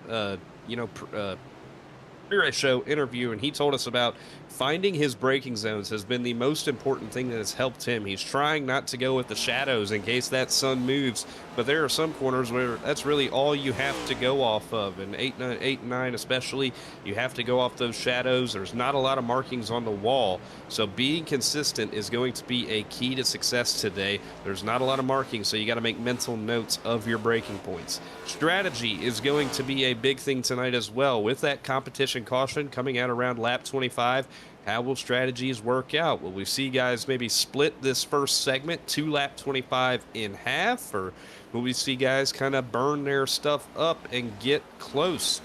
Spirit Show interview, and he told us about finding his braking zones has been the most important thing that has helped him. He's trying not to go with the shadows in case that sun moves, but there are some corners where that's really all you have to go off of. And 8 and 9 especially, you have to go off those shadows. There's not a lot of markings on the wall, so being consistent is going to be a key to success today. There's not a lot of markings, so you got to make mental notes of your braking points. Strategy is going to be a big thing tonight as well. With that competition caution coming out around lap 25, how will strategies work out? Will we see guys maybe split this first segment to lap 25 in half, or will we see guys kind of burn their stuff up and get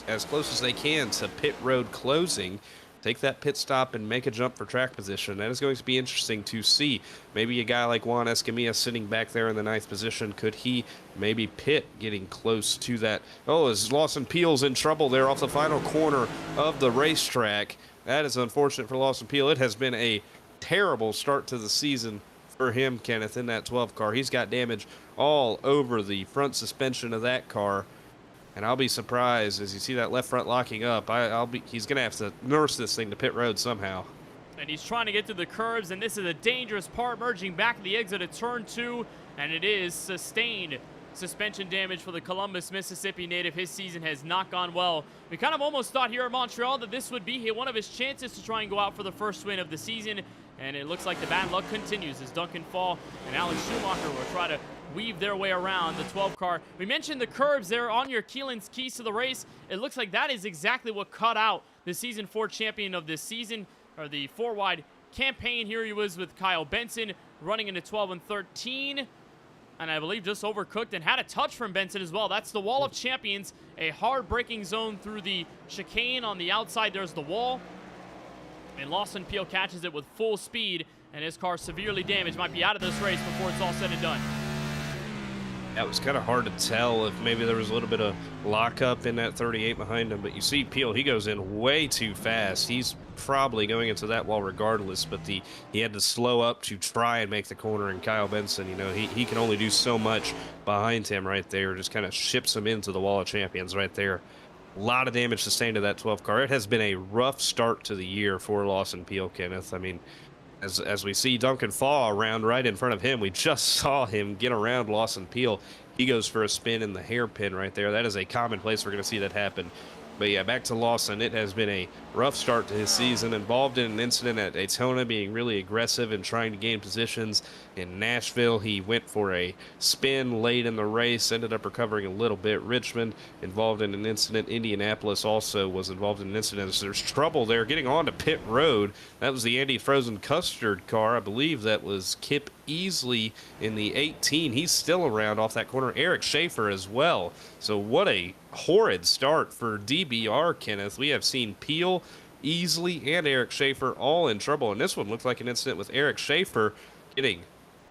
as close as they can to pit road closing, take that pit stop and make a jump for track position? That is going to be interesting to see. Maybe a guy like Juan Escamilla sitting back there in the 9th position, could he maybe pit getting close to that? Oh, is Lawson Peel's in trouble there off the final corner of the racetrack? That is unfortunate for Lawson Peel. It has been a terrible start to the season for him, Kenneth, in that 12 car. He's got damage all over the front suspension of that car. And I'll be surprised as you see that left front locking up. He's going to have to nurse this thing to pit road somehow. And he's trying to get through the curves, and this is a dangerous part, merging back to the exit of turn 2, and it is sustained suspension damage for the Columbus, Mississippi native. His season has not gone well. We kind of almost thought here at Montreal that this would be one of his chances to try and go out for the first win of the season, and it looks like the bad luck continues as Duncan Fall and Alex Schumacher will try to weave their way around the 12 car. We mentioned the curbs there on your Keelan's keys to the race. It looks like that is exactly what cut out the season 4 champion of this season, or the 4-wide campaign. Here he was with Kyle Benson running into 12 and 13. And I believe just overcooked and had a touch from Benson as well. That's the wall of champions, a hard braking zone through the chicane. On the outside, there's the wall. And Lawson Peel catches it with full speed, and his car severely damaged. Might be out of this race before it's all said and done. That was kind of hard to tell if maybe there was a little bit of lockup in that 38 behind him, but you see Peel, he goes in way too fast. He's probably going into that wall regardless, but he had to slow up to try and make the corner, and Kyle Benson, he can only do so much behind him right there, just kind of ships him into the wall of champions right there. A lot of damage sustained to that 12 car. It has been a rough start to the year for Lawson Peel, Kenneth. I mean, as we see Duncan Fall around right in front of him, we just saw him get around Lawson Peel. He goes for a spin in the hairpin right there. That is a common place we're going to see that happen. But yeah, back to Lawson. It has been a rough start to his season, involved in an incident at Daytona, being really aggressive and trying to gain positions. In Nashville, he went for a spin late in the race, ended up recovering a little bit. Richmond, involved in an incident. Indianapolis also was involved in an incident. So there's trouble there getting on to pit road. That was the Andy Frozen Custard car. I believe that was Kip Easley in the 18. He's still around off that corner. Eric Schaefer as well. So what a horrid start for DBR, Kenneth. We have seen Peel, Easley, and Eric Schaefer all in trouble. And this one looked like an incident with Eric Schaefer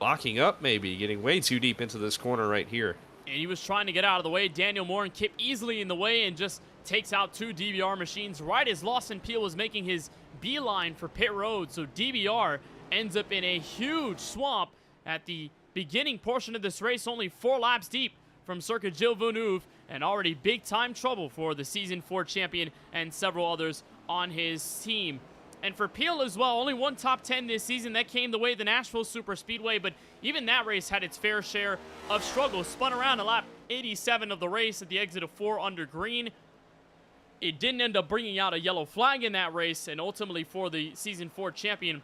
locking up maybe, getting way too deep into this corner right here. And he was trying to get out of the way. Daniel Moore and Kip Easley in the way, and just takes out 2 DBR machines right as Lawson Peel was making his beeline for pit road. So DBR ends up in a huge swamp at the beginning portion of this race, only 4 laps deep from Circuit Gilles Villeneuve, and already big-time trouble for the Season 4 champion and several others on his team. And for Peel as well, only 1 top 10 this season. That came the way of the Nashville Super Speedway, but even that race had its fair share of struggles. Spun around at lap 87 of the race at the exit of 4 under green. It didn't end up bringing out a yellow flag in that race, and ultimately for the Season 4 champion,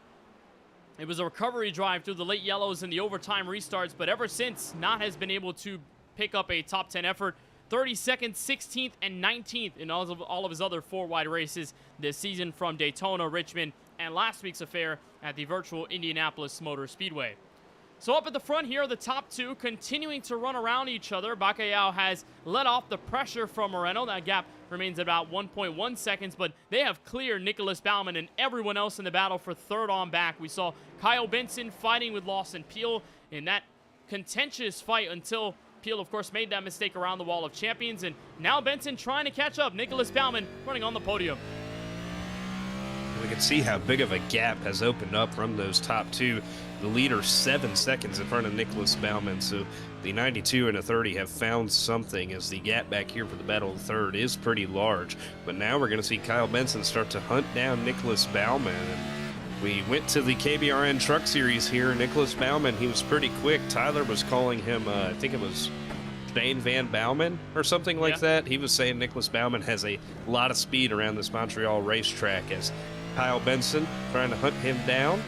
it was a recovery drive through the late yellows and the overtime restarts, but ever since, not has been able to pick up a top 10 effort. 32nd, 16th, and 19th in all of his other 4-wide races this season, from Daytona, Richmond, and last week's affair at the virtual Indianapolis Motor Speedway. So up at the front here are the top 2, continuing to run around each other. Bacalhau has let off the pressure from Moreno. That gap remains at about 1.1 seconds, but they have cleared Nicholas Baumann and everyone else in the battle for third on back. We saw Kyle Benson fighting with Lawson Peel in that contentious fight until Peel, of course, made that mistake around the wall of champions, and now Benson trying to catch up. Nicholas Baumann running on the podium. We can see how big of a gap has opened up from those top 2. the leader 7 seconds in front of Nicholas Baumann. So the 92 and a 30 have found something, as the gap back here for the battle of the third is pretty large. But now we're going to see Kyle Benson start to hunt down Nicholas Baumann. And we went to the KBRN Truck Series here. Nicholas Baumann, he was pretty quick. Tyler was calling him, I think it was Shane Van Baumann or something like that. He was saying Nicholas Baumann has a lot of speed around this Montreal racetrack, as Kyle Benson trying to hunt him down.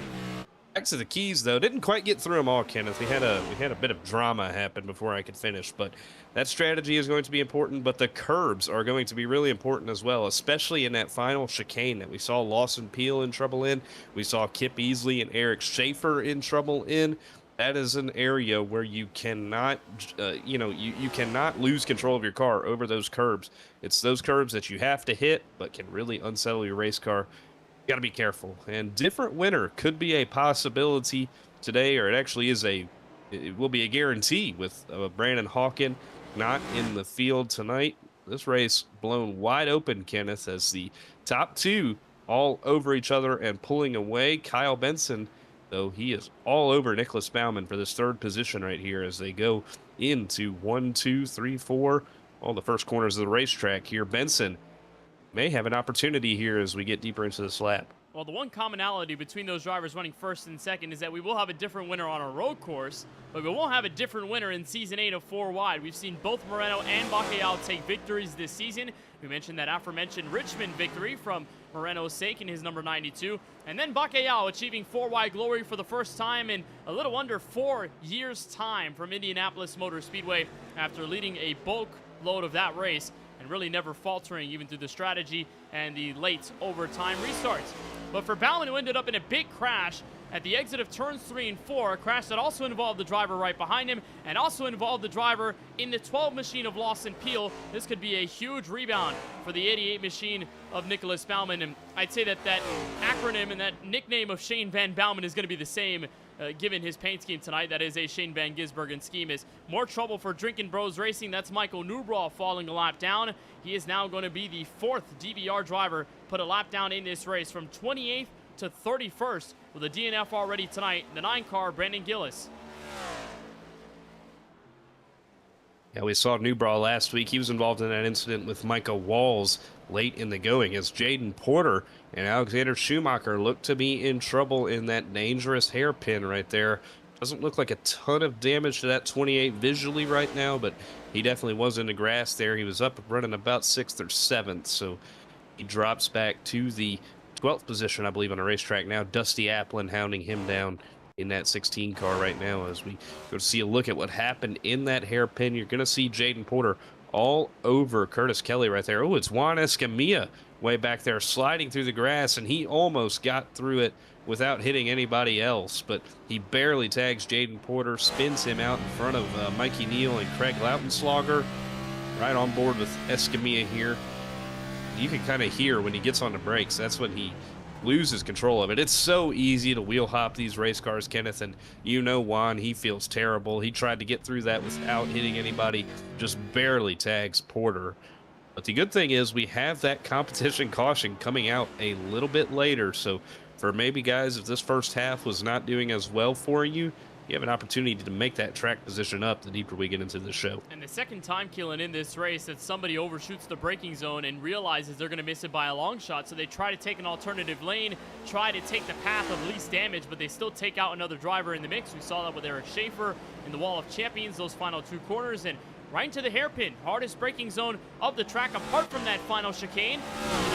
Back to the keys, though. Didn't quite get through them all, Kenneth. We had a bit of drama happen before I could finish, but that strategy is going to be important. But the curbs are going to be really important as well, especially in that final chicane that we saw Lawson Peel in trouble in. We saw Kip Easley and Eric Schaefer in trouble in. That is an area where you cannot, you cannot lose control of your car over those curbs. It's those curbs that you have to hit, but can really unsettle your race car. You got to be careful. And different winner could be a possibility today, or it actually is it will be a guarantee with Brandon Hawken not in the field tonight. This race blown wide open, Kenneth, as the top two all over each other and pulling away. Kyle Benson, though, he is all over Nicholas Baumann for this third position right here as they go into 1, 2, 3, 4, all the first corners of the racetrack here. Benson may have an opportunity here as we get deeper into this lap. Well, the one commonality between those drivers running first and second is that we will have a different winner on a road course, but we won't have a different winner in Season 8 of 4 Wide. We've seen both Moreno and Bacalhau take victories this season. We mentioned that aforementioned Richmond victory from Moreno's sake in his number 92, and then Bacalhau achieving 4 Wide glory for the first time in a little under 4 years' time from Indianapolis Motor Speedway after leading a bulk load of that race and really never faltering even through the strategy and the late overtime restarts. But for Baumann, who ended up in a big crash at the exit of turns 3 and 4, a crash that also involved the driver right behind him and also involved the driver in the 12 machine of Lawson Peel. This could be a huge rebound for the 88 machine of Nicholas Baumann. And I'd say that that acronym and that nickname of Shane Van Baumann is going to be the same given his paint scheme tonight. That is a Shane Van Gisbergen scheme. Is more trouble for Drinkin' Bros Racing. That's Michael Newbraw falling a lap down. He is now going to be the 4th DBR driver put a lap down in this race from 28th to 31st with a DNF already tonight. The 9 car, Brandon Gillis. Yeah, we saw Newbraw last week. He was involved in that incident with Micah Walls late in the going as Jaden Porter and Alexander Schumacher look to be in trouble in that dangerous hairpin right there. Doesn't look like a ton of damage to that 28 visually right now, but he definitely was in the grass there. He was up running about 6th or 7th, so he drops back to the 12th position, I believe, on a racetrack now. Dusty Applin hounding him down in that 16 car right now as we go to see a look at what happened in that hairpin. You're going to see Jaden Porter all over Curtis Kelly right there. Oh, it's Juan Escamilla way back there sliding through the grass, and he almost got through it without hitting anybody else, but he barely tags Jaden Porter, spins him out in front of Mikey Neal and Craig Lautenslager. Right on board with Escamilla here. You can kind of hear when he gets on the brakes, that's when he loses control of it. It's so easy to wheel hop these race cars, Kenneth, and you know Juan, he feels terrible. He tried to get through that without hitting anybody, just barely tags Porter. But the good thing is we have that competition caution coming out a little bit later, so for maybe guys, if this first half was not doing as well for you, you have an opportunity to make that track position up the deeper we get into the show. And the second time, Keelan, in this race that somebody overshoots the braking zone and realizes they're going to miss it by a long shot, so they try to take an alternative lane, try to take the path of least damage, but they still take out another driver in the mix. We saw that with Eric Schaefer in the Wall of Champions, those final 2 corners, and right into the hairpin, hardest braking zone of the track apart from that final chicane,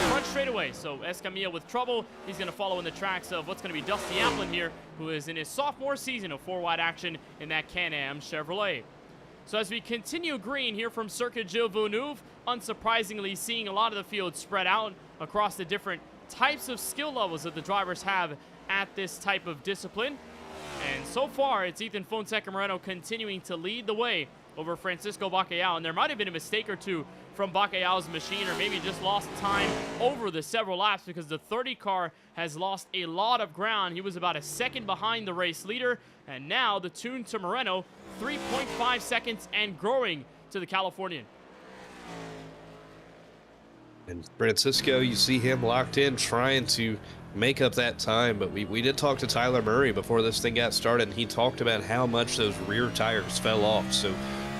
front straightaway. So Escamilla with trouble. He's going to follow in the tracks of what's going to be Dusty Applin here, who is in his sophomore season of 4 Wide action in that Can-Am Chevrolet. So as we continue green here from Circuit Gilles Villeneuve, unsurprisingly seeing a lot of the field spread out across the different types of skill levels that the drivers have at this type of discipline. And so far, it's Ethan Fonseca Moreno continuing to lead the way over Francisco Bacalhau, and there might have been a mistake or two from Bacalhau's machine, or maybe just lost time over the several laps, because the 30 car has lost a lot of ground. He was about a second behind the race leader, and now the tune to Moreno, 3.5 seconds and growing to the Californian. And Francisco, you see him locked in, trying to make up that time. But we did talk to Tyler Murray before this thing got started, and he talked about how much those rear tires fell off. So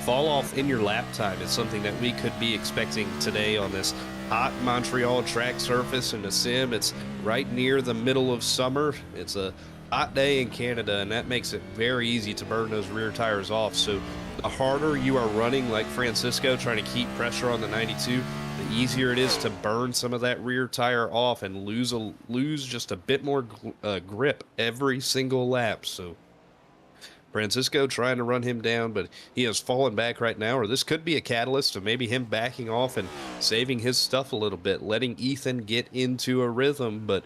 fall off in your lap time is something that we could be expecting today on this hot Montreal track surface in the sim. It's right near the middle of summer. It's a hot day in Canada, and that makes it very easy to burn those rear tires off. So the harder you are running like Francisco, trying to keep pressure on the 92, the easier it is to burn some of that rear tire off and lose just a bit more grip every single lap. So Francisco trying to run him down, but he has fallen back right now, or this could be a catalyst of maybe him backing off and saving his stuff a little bit, letting Ethan get into a rhythm. But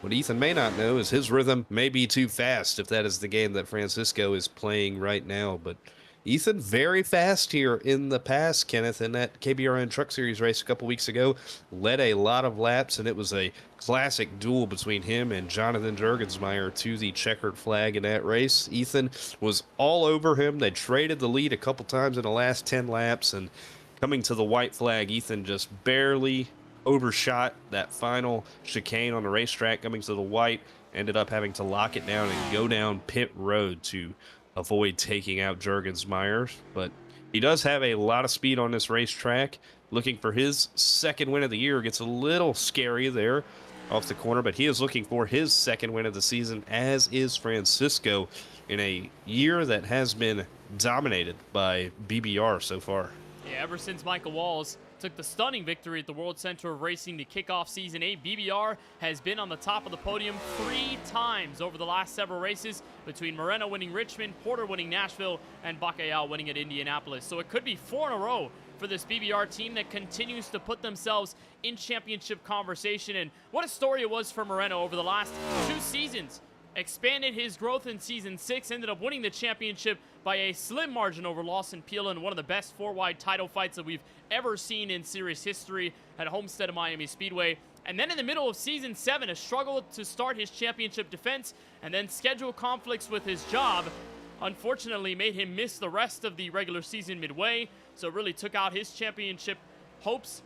what Ethan may not know is his rhythm may be too fast if that is the game that Francisco is playing right now. But Ethan very fast here in the past, Kenneth, in that KBRN Truck Series race a couple weeks ago, led a lot of laps, and it was a classic duel between him and Jonathan Jurgensmeyer to the checkered flag in that race. Ethan was all over him. They traded the lead a couple times in the last 10 laps, and coming to the white flag, Ethan just barely overshot that final chicane on the racetrack. Coming to the white, ended up having to lock it down and go down pit road to avoid taking out Jurgensmeyer. But he does have a lot of speed on this racetrack. Looking for his second win of the year. Gets a little scary there off the corner, but he is looking for his second win of the season, as is Francisco, in a year that has been dominated by BBR so far. Yeah, ever since Michael Walls took the stunning victory at the World Center of Racing to kick off Season 8, BBR has been on the top of the podium 3 times over the last several races, between Moreno winning Richmond, Porter winning Nashville, and Bacalhau winning at Indianapolis. So it could be 4 in a row for this BBR team that continues to put themselves in championship conversation. And what a story it was for Moreno over the last 2 seasons. Expanded his growth in Season 6, ended up winning the championship by a slim margin over Lawson Peel in one of the best 4-wide title fights that we've ever seen in series history at Homestead of Miami Speedway. And then in the middle of Season 7, a struggle to start his championship defense, and then schedule conflicts with his job unfortunately made him miss the rest of the regular season midway, so it really took out his championship hopes.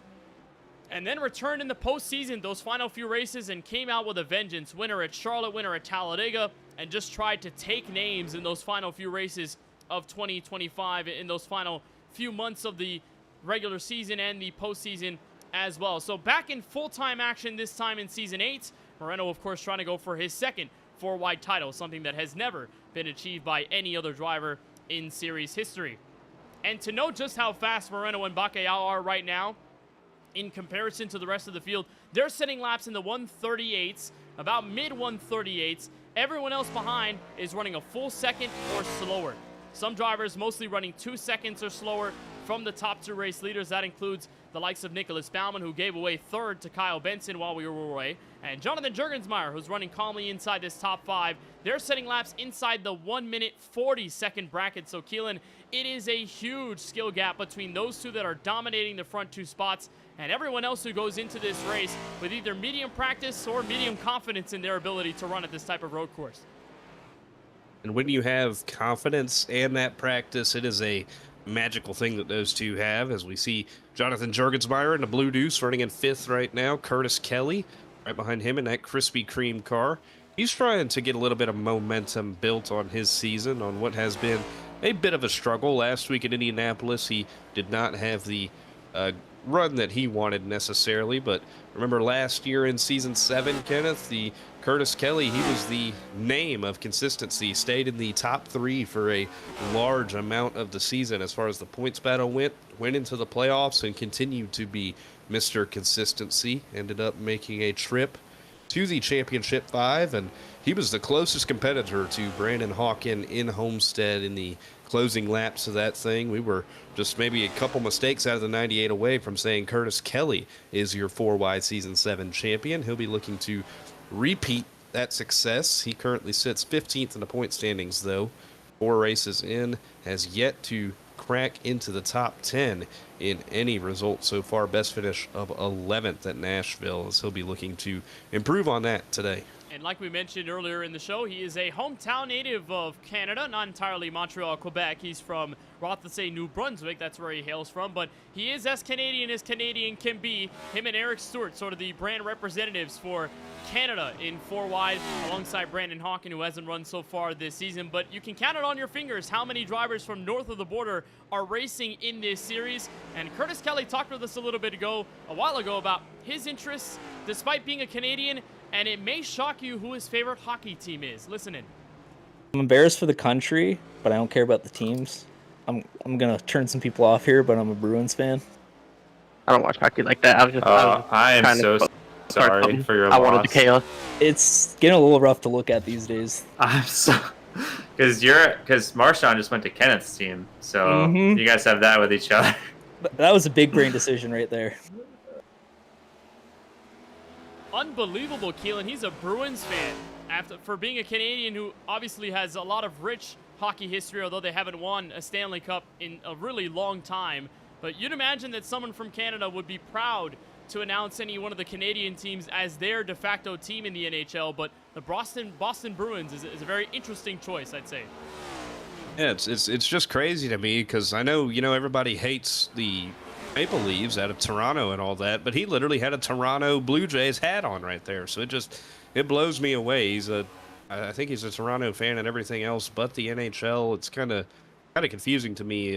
And then returned in the postseason, those final few races, and came out with a vengeance. Winner at Charlotte, winner at Talladega, and just tried to take names in those final few races of 2025, in those final few months of the regular season and the postseason as well. So back in full-time action this time in Season 8. Moreno, of course, trying to go for his second 4-wide title, something that has never been achieved by any other driver in series history. And to know just how fast Moreno and Bacalhau are right now, in comparison to the rest of the field, they're setting laps in the 138s, about mid-138s. Everyone else behind is running a full second or slower. Some drivers mostly running 2 seconds or slower from the top 2 race leaders. That includes the likes of Nicholas Baumann, who gave away 3rd to Kyle Benson while we were away, and Jonathan Jurgensmeyer, who's running calmly inside this top 5. They're setting laps inside the 1-minute 40-second bracket. So Keelan, it is a huge skill gap between those two that are dominating the front 2 spots and everyone else who goes into this race with either medium practice or medium confidence in their ability to run at this type of road course. And when you have confidence and that practice, it is a magical thing that those two have, as we see Jonathan Jurgensmeyer in the Blue Deuce running in 5th right now. Curtis Kelly right behind him in that Krispy Kreme car. He's trying to get a little bit of momentum built on his season on what has been a bit of a struggle. Last week in Indianapolis, he did not have the run that he wanted necessarily, but remember last year in Season 7, Kenneth, the Curtis Kelly, he was the name of consistency, stayed in the top 3 for a large amount of the season as far as the points battle went into the playoffs and continued to be Mr. Consistency. Ended up making a trip to the Championship 5, and he was the closest competitor to Brandon Hawken in Homestead in the closing laps of that thing. We were just maybe a couple mistakes out of the 98 away from saying Curtis Kelly is your 4-wide Season 7 champion. He'll be looking to repeat that success. He currently sits 15th in the point standings, though. 4 races in, has yet to crack into the top 10 in any result so far. Best finish of 11th at Nashville, as he'll be looking to improve on that today. And like we mentioned earlier in the show, he is a hometown native of Canada, not entirely Montreal, Quebec. He's from Rothesay, New Brunswick. That's where he hails from. But he is as Canadian can be. Him and Eric Stewart, sort of the brand representatives for Canada in 4-wide, alongside Brandon Hawken, who hasn't run so far this season. But you can count it on your fingers how many drivers from north of the border are racing in this series. And Curtis Kelly talked with us a while ago, about his interests, despite being a Canadian. And it may shock you who his favorite hockey team is. Listen in. I'm embarrassed for the country, but I don't care about the teams. I'm gonna turn some people off here, but I'm a Bruins fan. I don't watch hockey like that. I am so sorry for your loss. I wanted the chaos. It's getting a little rough to look at these days. I'm so because Marshawn just went to Kenneth's team, so you guys have that with each other. That was a big brain decision right there. Unbelievable, Keelan. He's a Bruins fan for being a Canadian who obviously has a lot of rich hockey history, although they haven't won a Stanley Cup in a really long time. But you'd imagine that someone from Canada would be proud to announce any one of the Canadian teams as their de facto team in the NHL. But the Boston Bruins is a very interesting choice, I'd say. Yeah, it's just crazy to me because I know, everybody hates the Maple Leafs out of Toronto and all that, but he literally had a Toronto Blue Jays hat on right there. So it blows me away. I think he's a Toronto fan and everything else but the NHL. It's kind of confusing to me.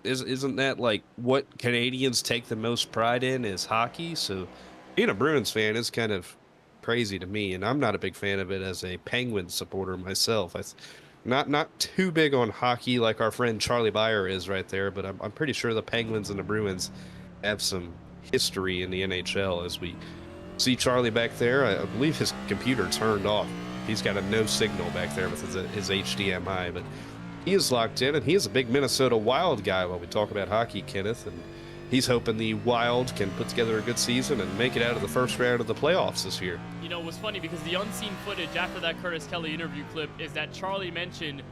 Isn't that like what Canadians take the most pride in is hockey? So being a Bruins fan is kind of crazy to me, and I'm not a big fan of it as a Penguins supporter myself. Not too big on hockey like our friend Charlie Byer is right there, but I'm pretty sure the Penguins and the Bruins have some history in the NHL. As we see Charlie back there, I believe his computer turned off. He's got a no signal back there with his HDMI, but he is locked in, and he is a big Minnesota Wild guy while we talk about hockey, Kenneth, and he's hoping the Wild can put together a good season and make it out of the first round of the playoffs this year. It was funny because the unseen footage after that Curtis Kelly interview clip is that Charlie mentioned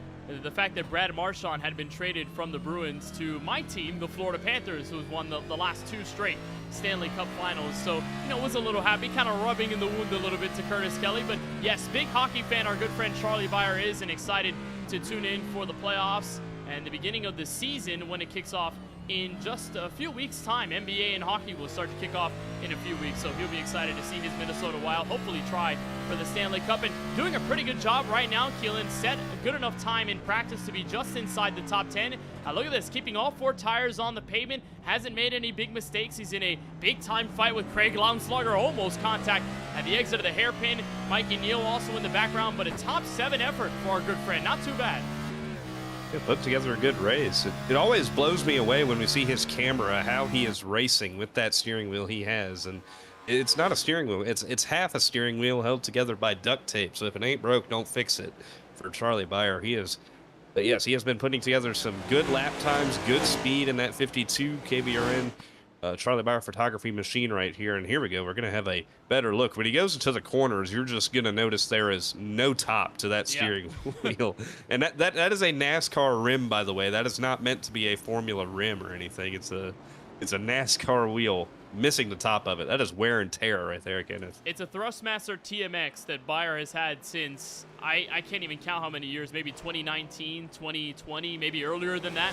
the fact that Brad Marchand had been traded from the Bruins to my team, the Florida Panthers, who's won the last 2 straight Stanley Cup finals. So, was a little happy, kind of rubbing in the wound a little bit to Curtis Kelly. But yes, big hockey fan, our good friend Charlie Byer is, and excited to tune in for the playoffs and the beginning of the season when it kicks off in just a few weeks' time. NBA and hockey will start to kick off in a few weeks, so he'll be excited to see his Minnesota Wild hopefully try for the Stanley Cup, and doing a pretty good job right now. Keelan set a good enough time in practice to be just inside the top 10. Look at this, keeping all 4 tires on the pavement, hasn't made any big mistakes. He's in a big-time fight with Craig Launslugger, almost contact at the exit of the hairpin. Mikey Neal also in the background, but a top 7 effort for our good friend, not too bad. Yeah, put together a good race. It always blows me away when we see his camera, how he is racing with that steering wheel he has. And it's not a steering wheel. It's half a steering wheel held together by duct tape. So if it ain't broke, don't fix it. For Charlie Byer, he has been putting together some good lap times, good speed in that 52 KBRN Charlie Byer photography machine right here. And here we go. We're going to have a better look. When he goes into the corners, you're just going to notice there is no top to that steering wheel. And that is a NASCAR rim, by the way. That is not meant to be a Formula rim or anything. It's a NASCAR wheel missing the top of it. That is wear and tear right there, Kenneth. It's a Thrustmaster TMX that Byer has had since, I can't even count how many years, maybe 2019, 2020, maybe earlier than that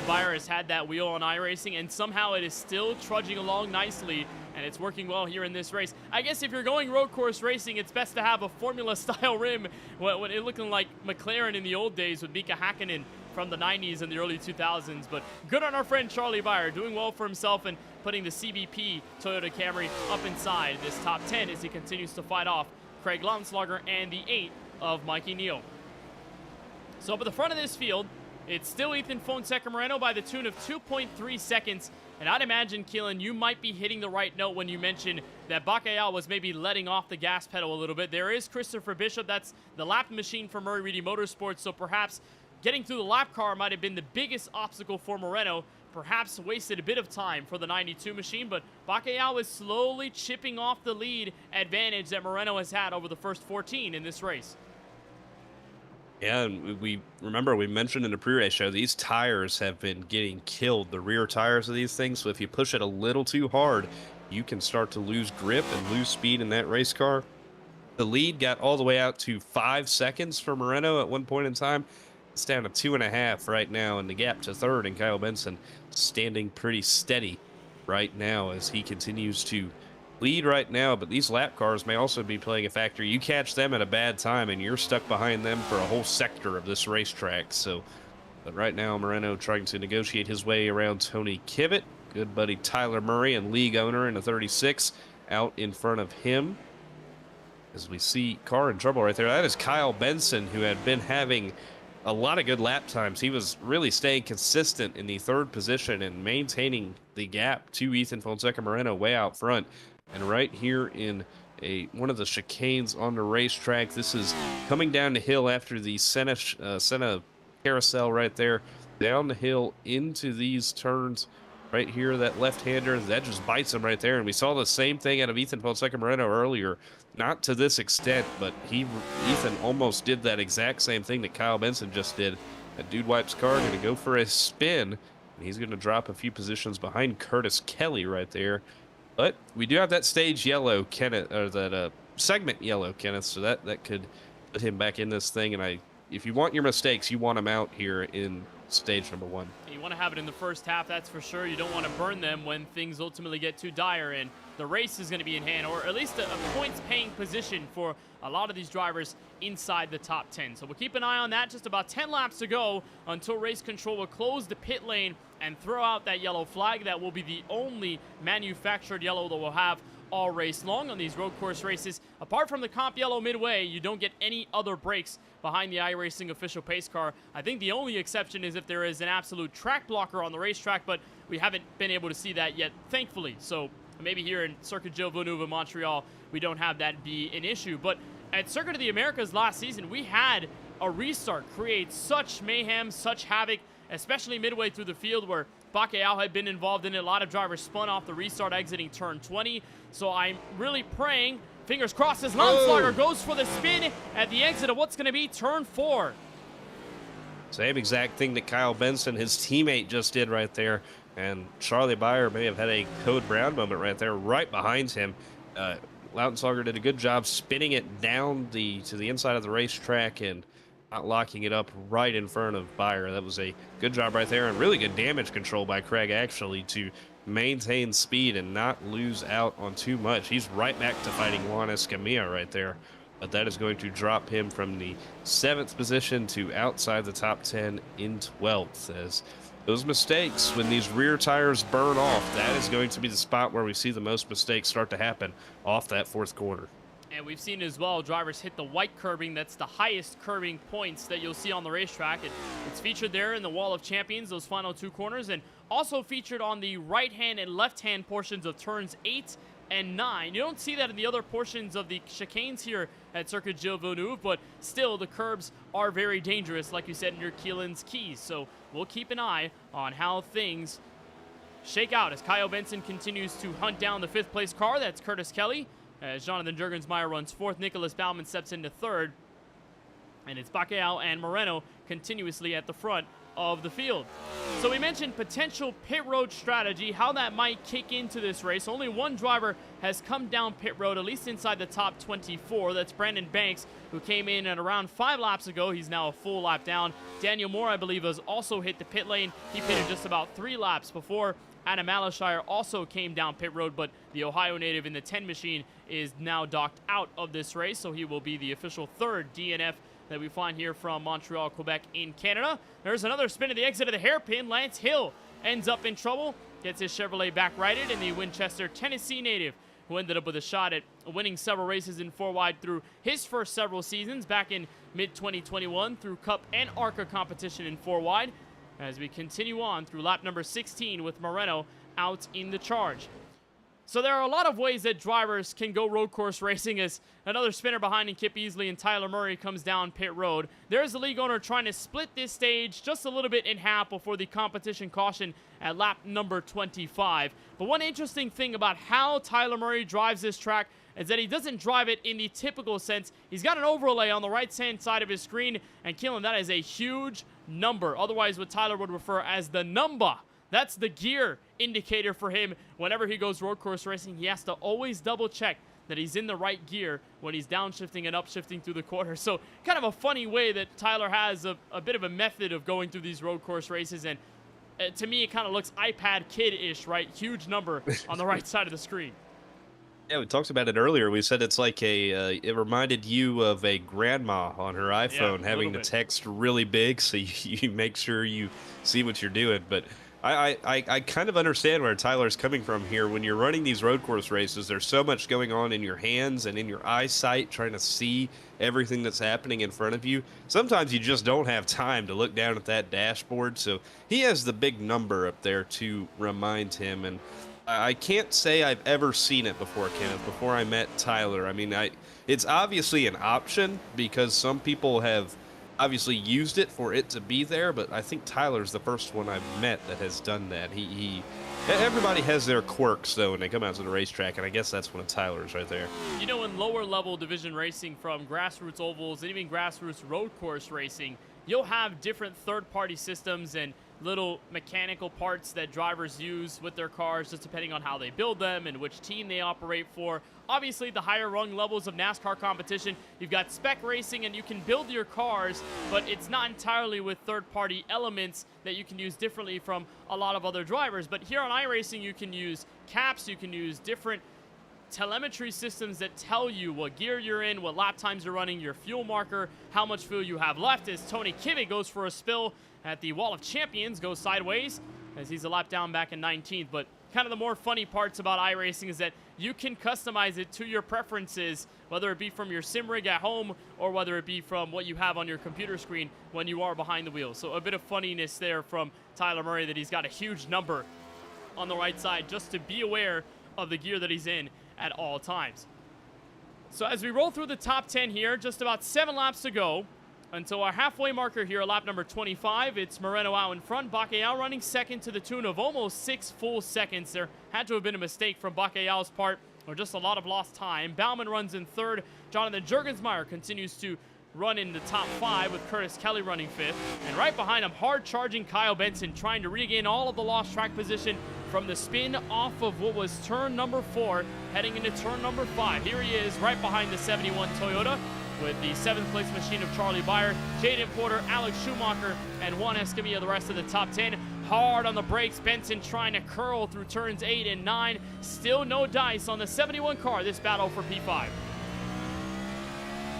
Byer has had that wheel on iRacing, and somehow it is still trudging along nicely, and it's working well here in this race. I guess if you're going road course racing, it's best to have a Formula-style rim, when it looking like McLaren in the old days with Mika Hakkinen from the 90s and the early 2000s. But good on our friend Charlie Byer, doing well for himself and putting the CBP Toyota Camry up inside this top 10 as he continues to fight off Craig Launslugger and the 8 of Mikey Neal. So up at the front of this field, it's still Ethan Fonseca Moreno by the tune of 2.3 seconds. And I'd imagine, Keelan, you might be hitting the right note when you mention that Bakayal was maybe letting off the gas pedal a little bit. There is Christopher Bishop. That's the lap machine for Murray Reedy Motorsports. So perhaps getting through the lap car might have been the biggest obstacle for Moreno. Perhaps wasted a bit of time for the 92 machine, but Bakayal is slowly chipping off the lead advantage that Moreno has had over the first 14 in this race. Yeah, and we mentioned in the pre-race show, these tires have been getting killed, the rear tires of these things. So if you push it a little too hard, you can start to lose grip and lose speed in that race car. The lead got all the way out to 5 seconds for Moreno at one point in time. It's down to 2.5 right now, and the gap to third, and Kyle Benson standing pretty steady right now as he continues to lead right now. But these lap cars may also be playing a factor. You catch them at a bad time, and you're stuck behind them for a whole sector of this racetrack. So, but right now, Moreno trying to negotiate his way around Tony Kivett. Good buddy Tyler Murray and league owner in a 36 out in front of him. As we see car in trouble right there. That is Kyle Benson, who had been having a lot of good lap times. He was really staying consistent in the third position and maintaining the gap to Ethan Fonseca Moreno way out front. And right here in one of the chicanes on the racetrack, this is coming down the hill after the Senna carousel right there. Down the hill into these turns right here. That left-hander, that just bites him right there. And we saw the same thing out of Ethan Fonseca Moreno earlier. Not to this extent, but Ethan almost did that exact same thing that Kyle Benson just did. That dude wipes car, going to go for a spin, and he's going to drop a few positions behind Curtis Kelly right there. But we do have that stage yellow, Kenneth, or that segment yellow, Kenneth, so that could put him back in this thing. And if you want your mistakes, you want them out here in stage number 1. You want to have it in the first half, that's for sure. You don't want to burn them when things ultimately get too dire, and the race is going to be in hand, or at least a points-paying position for a lot of these drivers inside the top 10. So we'll keep an eye on that. Just about 10 laps to go until race control will close the pit lane and throw out that yellow flag. That will be the only manufactured yellow that we'll have all race long on these road course races. Apart from the comp yellow midway, you don't get any other breaks behind the iRacing official pace car. I think the only exception is if there is an absolute track blocker on the racetrack, but we haven't been able to see that yet, thankfully. So maybe here in Circuit Gilles Villeneuve in Montreal, we don't have that be an issue. But at Circuit of the Americas last season, we had a restart create such mayhem, such havoc, especially midway through the field where Bacalhau had been involved in it. A lot of drivers spun off the restart exiting turn 20. So I'm really praying, fingers crossed, as Landslager goes for the spin at the exit of what's going to be turn 4. Same exact thing that Kyle Benson, his teammate, just did right there. And Charlie Beyer may have had a Code Brown moment right there, right behind him. Lautenslager did a good job spinning it down to the inside of the racetrack and not locking it up right in front of Beyer. That was a good job right there, and really good damage control by Craig, actually, to maintain speed and not lose out on too much. He's right back to fighting Juan Escamilla right there, but that is going to drop him from the 7th position to outside the top 10 in 12th. As those mistakes, when these rear tires burn off, that is going to be the spot where we see the most mistakes start to happen off that 4th corner. And we've seen as well, drivers hit the white curbing. That's the highest curbing points that you'll see on the racetrack. It's featured there in the Wall of Champions, those final 2 corners, and also featured on the right-hand and left-hand portions of turns 8 and 9. You don't see that in the other portions of the chicanes here at Circuit Gilles Villeneuve, but still the curbs are very dangerous, like you said, near Keelan's Keys. So we'll keep an eye on how things shake out as Kyle Benson continues to hunt down the 5th place car. That's Curtis Kelly. As Jonathan Jurgensmeyer runs 4th, Nicholas Baumann steps into 3rd. And it's Bacalhau and Moreno continuously at the front of the field. So we mentioned potential pit road strategy, how that might kick into this race. Only one driver has come down pit road, at least inside the top 24. That's Brandon Banks, who came in at around 5 laps ago. He's now a full lap down. Daniel Moore, I believe, has also hit the pit lane. He pitted just about 3 laps before. Adam Alashire also came down pit road, but the Ohio native in the 10 machine is now docked out of this race, so he will be the official 3rd DNF that we find here from Montreal, Quebec in Canada. There's another spin at the exit of the hairpin. Lance Hill ends up in trouble, gets his Chevrolet back righted, and the Winchester, Tennessee native, who ended up with a shot at winning several races in 4-wide through his first several seasons back in mid-2021 through Cup and ARCA competition in 4-wide, as we continue on through lap number 16 with Moreno out in the charge. So there are a lot of ways that drivers can go road course racing as another spinner behind in Kip Easley and Tyler Murray comes down pit road. There's the league owner trying to split this stage just a little bit in half before the competition caution at lap number 25. But one interesting thing about how Tyler Murray drives this track is that he doesn't drive it in the typical sense. He's got an overlay on the right-hand side of his screen, and Keelan, that is a huge number. Otherwise, what Tyler would refer as the number. That's the gear indicator for him. Whenever he goes road course racing, he has to always double check that he's in the right gear when he's downshifting and upshifting through the corner. So kind of a funny way that Tyler has a bit of a method of going through these road course races. And to me, it kind of looks iPad kid-ish, right? Huge number on the right side of the screen. Yeah, we talked about it earlier. We said it's like it reminded you of a grandma on her iPhone having to text really big so you make sure you see what you're doing. But I kind of understand where Tyler's coming from here. When you're running these road course races, there's so much going on in your hands and in your eyesight, trying to see everything that's happening in front of you. Sometimes you just don't have time to look down at that dashboard. So he has the big number up there to remind him. And I can't say I've ever seen it before, Kenneth, before I met Tyler. I mean, it's obviously an option because some people have obviously used it for it to be there, but I think Tyler's the first one I've met that has done that. Everybody has their quirks, though, when they come out to the racetrack, and I guess that's one of Tyler's right there. You know, in lower-level division racing from grassroots ovals and even grassroots road course racing, you'll have different third-party systems and little mechanical parts that drivers use with their cars, just depending on how they build them and which team they operate for. Obviously, the higher rung levels of NASCAR competition, you've got spec racing and you can build your cars, but it's not entirely with third-party elements that you can use differently from a lot of other drivers. But here on iRacing, you can use caps, you can use different telemetry systems that tell you what gear you're in, what lap times you're running, your fuel marker, how much fuel you have left. As Tony Kivett goes for a spill at the Wall of Champions, goes sideways as he's a lap down back in 19th. But kind of the more funny parts about iRacing is that you can customize it to your preferences, whether it be from your sim rig at home or whether it be from what you have on your computer screen when you are behind the wheel. So a bit of funniness there from Tyler Murray that he's got a huge number on the right side just to be aware of the gear that he's in at all times. So as we roll through the top 10 here, just about 7 laps to go until our halfway marker here, lap number 25. It's Moreno out in front, Bacalhau running second to the tune of almost 6 full seconds. There had to have been a mistake from Bacalhau's part, or just a lot of lost time. Bauman runs in third. Jonathan Juergensmeyer continues to run in the top 5 with Curtis Kelly running 5th. And right behind him, hard-charging Kyle Benson, trying to regain all of the lost track position from the spin off of what was turn number 4, heading into turn number 5. Here he is, right behind the 71 Toyota, with the 7th place machine of Charlie Beyer, Jaden Porter, Alex Schumacher, and Juan Escamilla, the rest of the top 10. Hard on the brakes, Benson trying to curl through turns 8 and 9. Still no dice on the 71 car, this battle for P5.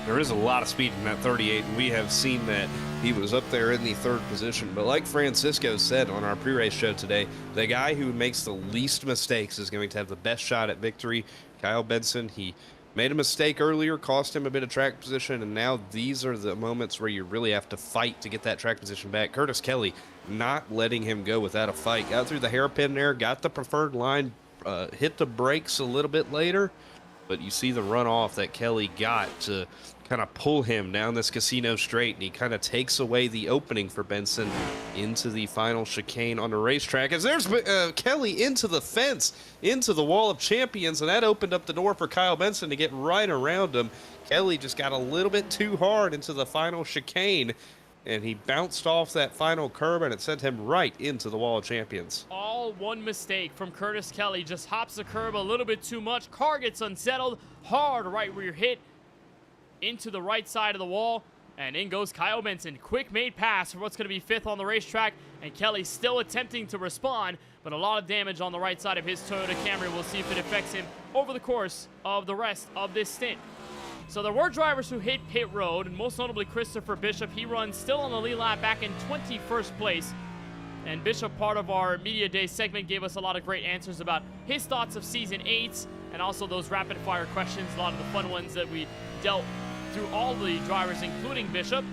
There is a lot of speed in that 38, and we have seen that. He was up there in the 3rd position. But like Francisco said on our pre-race show today, the guy who makes the least mistakes is going to have the best shot at victory. Kyle Benson, he made a mistake earlier, cost him a bit of track position, and now these are the moments where you really have to fight to get that track position back. Curtis Kelly not letting him go without a fight. Got through the hairpin there, got the preferred line, hit the brakes a little bit later, but you see the runoff that Kelly got to kind of pull him down this casino straight, and he kind of takes away the opening for Benson into the final chicane on the racetrack. As there's Kelly into the fence, into the Wall of Champions, and that opened up the door for Kyle Benson to get right around him. Kelly just got a little bit too hard into the final chicane, and he bounced off that final curb, and it sent him right into the Wall of Champions. All one mistake from Curtis Kelly. Just hops the curb a little bit too much. Car gets unsettled hard right where you're hit, into the right side of the wall, and in goes Kyle Benson. Quick made pass for what's going to be 5th on the racetrack, and Kelly still attempting to respond, but a lot of damage on the right side of his Toyota Camry. We'll see if it affects him over the course of the rest of this stint. So there were drivers who hit pit road, and most notably Christopher Bishop. He runs still on the lead lap back in 21st place. And Bishop, part of our Media Day segment, gave us a lot of great answers about his thoughts of Season 8 and also those rapid-fire questions, a lot of the fun ones that we dealt through all the drivers, including Bishop,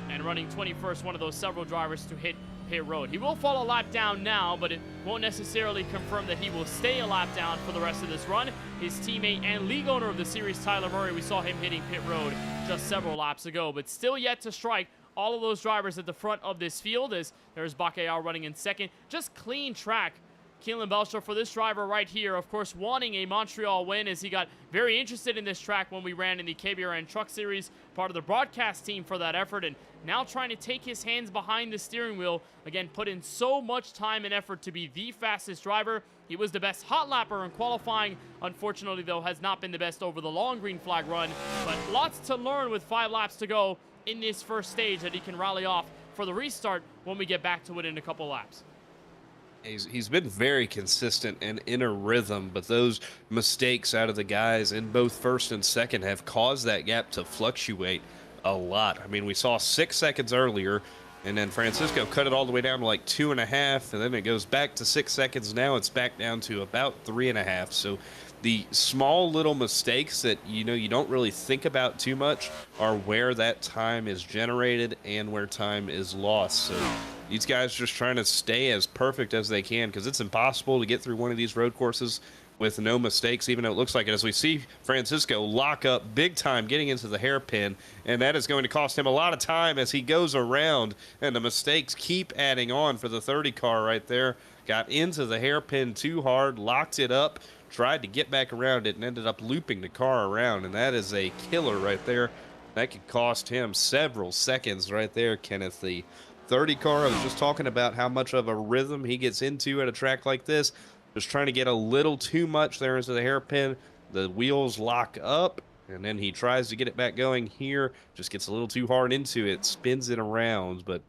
and running 21st, one of those several drivers to hit pit road. He will fall a lap down now, but it won't necessarily confirm that he will stay a lap down for the rest of this run. His teammate and league owner of the series, Tyler Murray, we saw him hitting pit road just several laps ago, but still yet to strike all of those drivers at the front of this field, as there's Bacalhau running in second. Just clean track Keelan Belcher, for this driver right here, of course, wanting a Montreal win as he got very interested in this track when we ran in the KBRN Truck Series, part of the broadcast team for that effort, and now trying to take his hands behind the steering wheel. Again, put in so much time and effort to be the fastest driver. He was the best hot lapper in qualifying. Unfortunately, though, has not been the best over the long green flag run, but lots to learn with 5 laps to go in this first stage that he can rally off for the restart when we get back to it in a couple laps. He's been very consistent and in a rhythm, but those mistakes out of the guys in both first and second have caused that gap to fluctuate a lot. I mean, we saw 6 seconds earlier, and then Francisco cut it all the way down to like 2.5, and then it goes back to 6 seconds. Now it's back down to about 3.5. So the small little mistakes that you don't really think about too much are where that time is generated and where time is lost. So these guys just trying to stay as perfect as they can, because it's impossible to get through one of these road courses with no mistakes, even though it looks like it. As we see Francisco lock up big time getting into the hairpin, and that is going to cost him a lot of time as he goes around, and the mistakes keep adding on for the 30 car right there. Got into the hairpin too hard, locked it up, tried to get back around it, and ended up looping the car around, and that is a killer right there. That could cost him several seconds right there, Kenneth. The 30 car, I was just talking about how much of a rhythm he gets into at a track like this. Just trying to get a little too much there into the hairpin. The wheels lock up, and then he tries to get it back going here. Just gets a little too hard into it, spins it around. But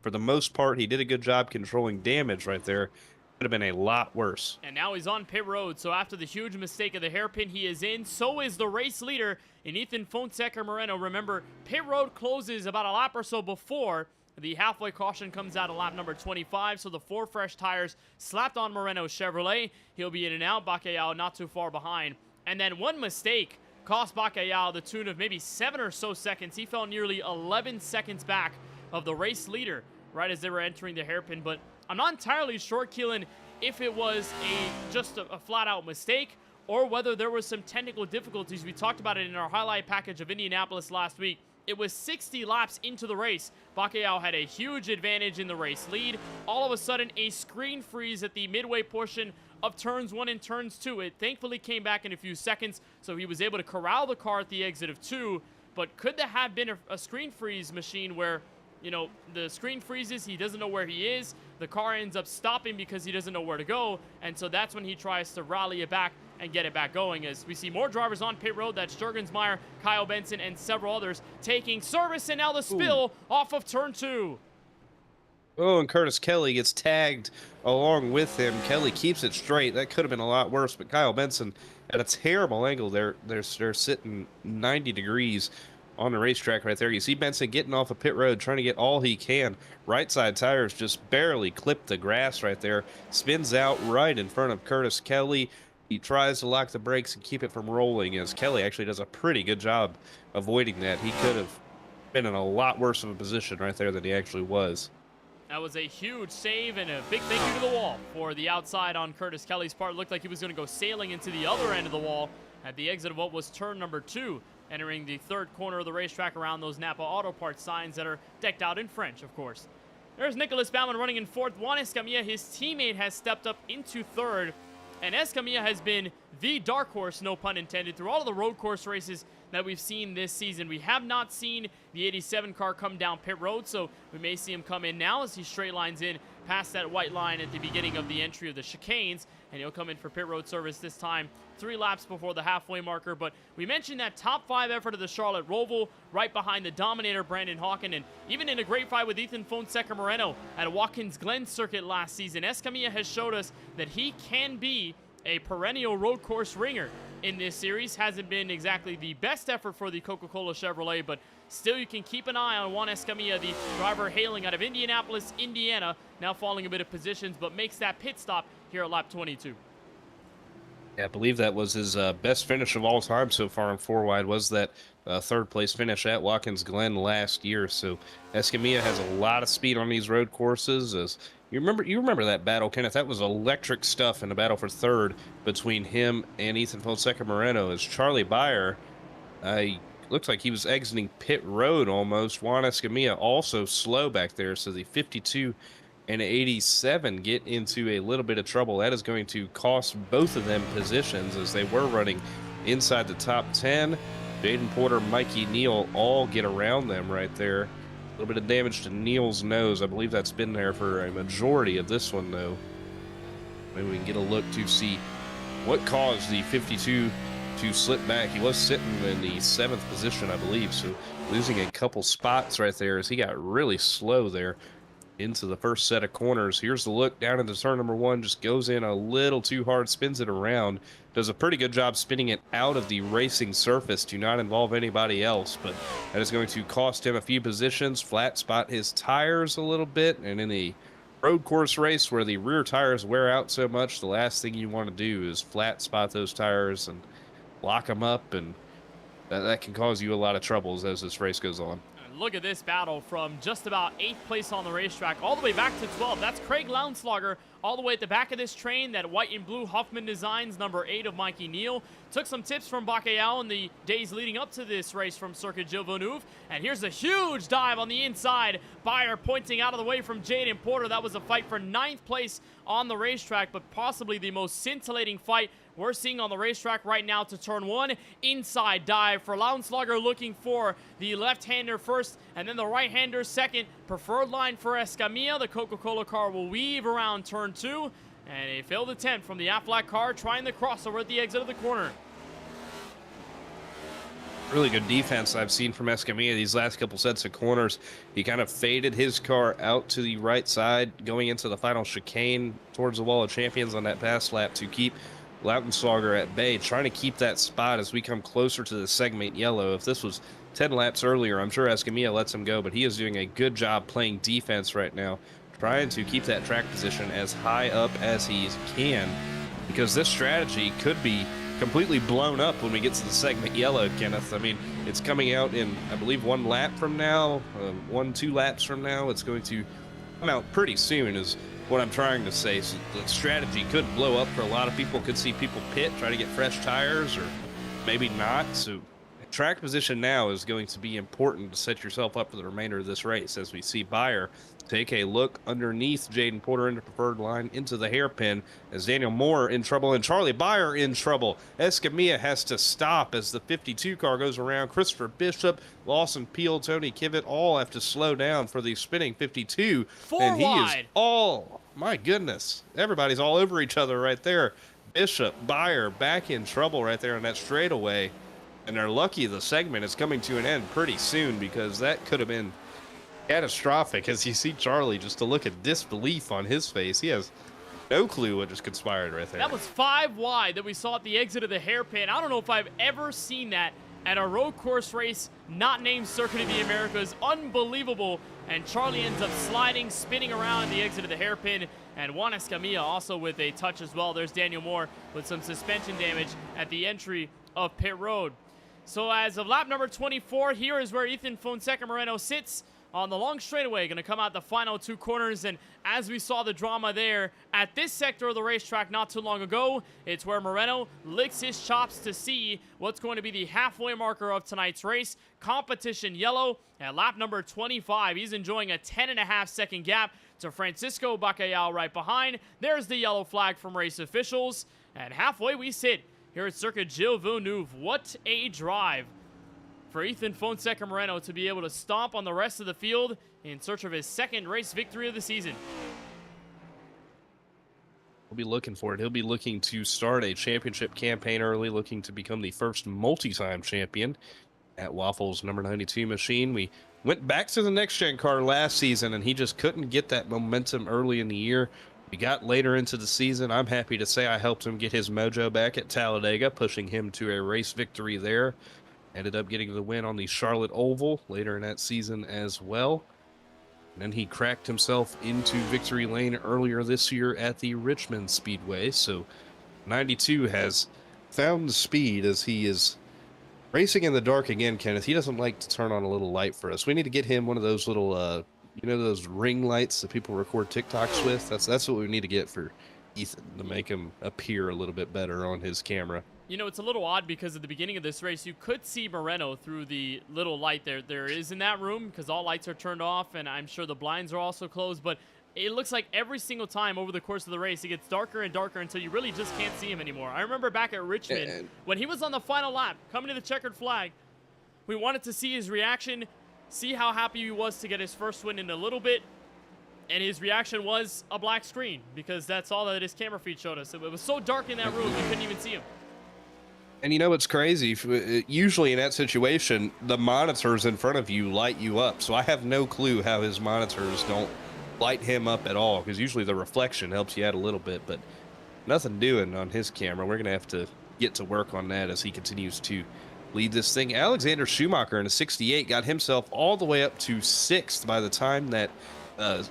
for the most part, he did a good job controlling damage right there. Could have been a lot worse. And now he's on pit road, so after the huge mistake of the hairpin he is in, so is the race leader in Ethan Fonseca Moreno. Remember, pit road closes about a lap or so before the halfway caution comes out at lap number 25, so the 4 fresh tires slapped on Moreno's Chevrolet. He'll be in and out. Bacalhau not too far behind. And then one mistake cost Bacalhau the tune of maybe 7 or so seconds. He fell nearly 11 seconds back of the race leader right as they were entering the hairpin. But I'm not entirely sure, Keelan, if it was just a flat-out mistake or whether there was some technical difficulties. We talked about it in our highlight package of Indianapolis last week. It was 60 laps into the race. Bacalhau had a huge advantage in the race lead. All of a sudden, a screen freeze at the midway portion of turns 1 and turns 2. It thankfully came back in a few seconds, so he was able to corral the car at the exit of 2. But could there have been a screen freeze machine where, the screen freezes, he doesn't know where he is, the car ends up stopping because he doesn't know where to go, and so that's when he tries to rally it back and get it back going. As we see more drivers on pit road, that's Jurgensmeyer, Kyle Benson, and several others taking service, and now the spill off of turn 2. Oh, and Curtis Kelly gets tagged along with him. Kelly keeps it straight. That could have been a lot worse, but Kyle Benson at a terrible angle. They're sitting 90 degrees on the racetrack right there. You see Benson getting off of pit road, trying to get all he can. Right side tires just barely clip the grass right there. Spins out right in front of Curtis Kelly. He tries to lock the brakes and keep it from rolling, as Kelly actually does a pretty good job avoiding that. He could have been in a lot worse of a position right there than he actually was. That was a huge save and a big thank you to the wall for the outside on Curtis Kelly's part. It looked like he was going to go sailing into the other end of the wall at the exit of what was turn number 2, entering the 3rd corner of the racetrack around those Napa Auto Parts signs that are decked out in French, of course. There's Nicholas Baumann running in 4th. Juan Escamilla, his teammate, has stepped up into 3rd. And Escamilla has been the dark horse, no pun intended, through all of the road course races that we've seen this season. We have not seen the 87 car come down pit road, so we may see him come in now as he straight lines in past that white line at the beginning of the entry of the chicanes, and he'll come in for pit road service this time 3 laps before the halfway marker. But we mentioned that top 5 effort of the Charlotte Roval, right behind the dominator Brandon Hawken, and even in a great fight with Ethan Fonseca Moreno at a Watkins Glen circuit last season, Escamilla has showed us that he can be a perennial road course ringer in this series. Hasn't been exactly the best effort for the Coca-Cola Chevrolet, but still you can keep an eye on Juan Escamilla, the driver hailing out of Indianapolis, Indiana, now falling a bit of positions, but makes that pit stop here at lap 22. Yeah, I believe that was his best finish of all time so far in 4-wide, was that 3rd place finish at Watkins Glen last year. So Escamilla has a lot of speed on these road courses. As you remember that battle, Kenneth. That was electric stuff in the battle for 3rd between him and Ethan Fonseca Moreno, as Charlie Beyer, looks like he was exiting pit road almost. Juan Escamilla also slow back there, so the 52 and 87 get into a little bit of trouble. That is going to cost both of them positions as they were running inside the top 10. Jaden Porter, Mikey Neal all get around them right there. A little bit of damage to Neal's nose. I believe that's been there for a majority of this one, though. Maybe we can get a look to see what caused the 52 to slip back. He was sitting in the 7th position, I believe, so losing a couple spots right there as he got really slow there into the first set of corners. Here's the look down into turn number 1, just goes in a little too hard, spins it around, does a pretty good job spinning it out of the racing surface to not involve anybody else, but that is going to cost him a few positions, flat spot his tires a little bit, and in the road course race where the rear tires wear out so much, the last thing you want to do is flat spot those tires and lock them up, and that can cause you a lot of troubles as this race goes on. Look at this battle from just about 8th place on the racetrack all the way back to 12. That's Craig Lounslager all the way at the back of this train. That white and blue Huffman Designs number 8 of Mikey Neal. Took some tips from Bacalhau in the days leading up to this race from Circuit Gilles Villeneuve. And here's a huge dive on the inside. Bayer pointing out of the way from Jaden Porter. That was a fight for 9th place on the racetrack, but possibly the most scintillating fight we're seeing on the racetrack right now to turn 1. Inside dive for Lounslager, looking for the left-hander first and then the right-hander second. Preferred line for Escamilla. The Coca-Cola car will weave around turn 2. And a failed attempt from the Aflac car trying the crossover at the exit of the corner. Really good defense I've seen from Escamilla these last couple sets of corners. He kind of faded his car out to the right side going into the final chicane towards the wall of champions on that pass lap to keep Lautenschlager at bay, trying to keep that spot as we come closer to the segment yellow. If this was 10 laps earlier, I'm sure Escamilla lets him go, but he is doing a good job playing defense right now, trying to keep that track position as high up as he can, because this strategy could be completely blown up when we get to the segment yellow, Kenneth. I mean, it's coming out in, I believe, 1 lap from now, 2 laps from now. It's going to come out pretty soon is what I'm trying to say. So the strategy could blow up for a lot of people. Could see people pit, try to get fresh tires, or maybe not. So track position now is going to be important to set yourself up for the remainder of this race as we see Bayer take a look underneath Jaden Porter into preferred line into the hairpin as Daniel Moore in trouble and Charlie Bayer in trouble. Escamilla has to stop as the 52 car goes around. Christopher Bishop, Lawson Peel, Tony Kivet all have to slow down for the spinning 52. And he is all, my goodness, everybody's all over each other right there. Bishop, Bayer back in trouble right there on that straightaway. And they're lucky the segment is coming to an end pretty soon, because that could have been catastrophic as you see Charlie just a look at disbelief on his face. He has no clue what just conspired right there. That was 5 wide that we saw at the exit of the hairpin. I don't know if I've ever seen that at a road course race not named Circuit of the Americas. Unbelievable. And Charlie ends up sliding, spinning around at the exit of the hairpin. And Juan Escamilla also with a touch as well. There's Daniel Moore with some suspension damage at the entry of pit road. So as of lap number 24, here is where Ethan Fonseca Moreno sits on the long straightaway, going to come out the final 2 corners. And as we saw the drama there at this sector of the racetrack not too long ago, it's where Moreno licks his chops to see what's going to be the halfway marker of tonight's race. Competition yellow at lap number 25. He's enjoying a 10.5-second gap to Francisco Bacalhau right behind. There's the yellow flag from race officials. And halfway we sit here at Circuit Gilles Villeneuve. What a drive for Ethan Fonseca Moreno to be able to stomp on the rest of the field in search of his 2nd race victory of the season. He'll be looking for it. He'll be looking to start a championship campaign early, looking to become the first multi-time champion at Waffles number 92 machine. We went back to the next-gen car last season, and he just couldn't get that momentum early in the year. We got later into the season. I'm happy to say I helped him get his mojo back at Talladega, pushing him to a race victory there. Ended up getting the win on the Charlotte Oval later in that season as well. And then he cracked himself into victory lane earlier this year at the Richmond Speedway. So 92 has found the speed as he is racing in the dark again, Kenneth. He doesn't like to turn on a little light for us. We need to get him one of those little, you know, those ring lights that people record TikToks with. That's what we need to get for Ethan to make him appear a little bit better on his camera. You know, it's a little odd because at the beginning of this race, you could see Moreno through the little light there is in that room because all lights are turned off, and I'm sure the blinds are also closed. But it looks like every single time over the course of the race, it gets darker and darker until you really just can't see him anymore. I remember back at Richmond, when he was on the final lap, coming to the checkered flag, we wanted to see his reaction, see how happy he was to get his first win in a little bit, and his reaction was a black screen, because that's all that his camera feed showed us. It was so dark in that room, you couldn't even see him. And you know what's crazy? Usually in that situation, the monitors in front of you light you up. So I have no clue how his monitors don't light him up at all, because usually the reflection helps you out a little bit, but nothing doing on his camera. We're going to have to get to work on that as he continues to lead this thing. Alexander Schumacher in a 68 got himself all the way up to 6th by the time that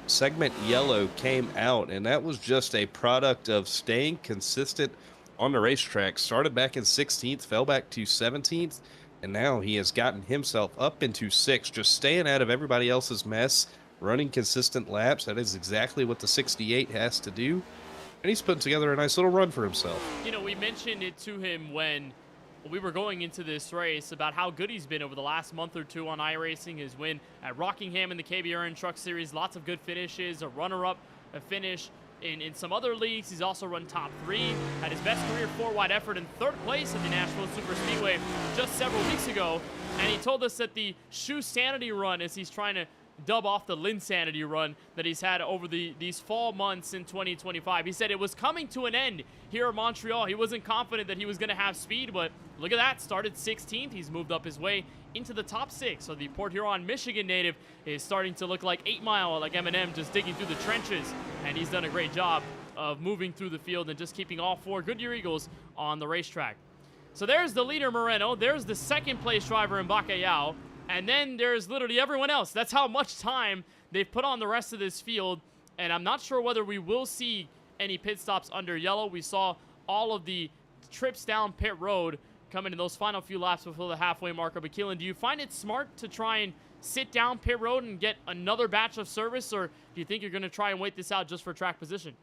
segment yellow came out, and that was just a product of staying consistent on the racetrack. Started back in 16th, fell back to 17th, and now he has gotten himself up into 6th, just staying out of everybody else's mess, running consistent laps. That is exactly what the 68 has to do, and he's putting together a nice little run for himself. You know, we mentioned it to him when we were going into this race about how good he's been over the last month or two on iRacing. His win at Rockingham in the KBueno Truck Series, lots of good finishes, a runner-up, a finish in some other leagues. He's also run top 3, had his best career 4-wide effort in 3rd place at the Nashville Super Speedway just several weeks ago, and he told us that the shoe sanity run, as he's trying to dub off the Linsanity run that he's had over these fall months in 2025. He said it was coming to an end here at Montreal. He wasn't confident that he was going to have speed, but look at that. Started 16th. He's moved up his way into the top 6. So the Port Huron, Michigan native is starting to look like 8 Mile, like Eminem, just digging through the trenches. And he's done a great job of moving through the field and just keeping all 4 Goodyear Eagles on the racetrack. So there's the leader, Moreno. There's the 2nd place driver in Bacalhau. And then there's literally everyone else. That's how much time they've put on the rest of this field. And I'm not sure whether we will see any pit stops under yellow. We saw all of the trips down pit road coming in those final few laps before the halfway marker. But Keelan, do you find it smart to try and sit down pit road and get another batch of service? Or do you think you're going to try and wait this out just for track position?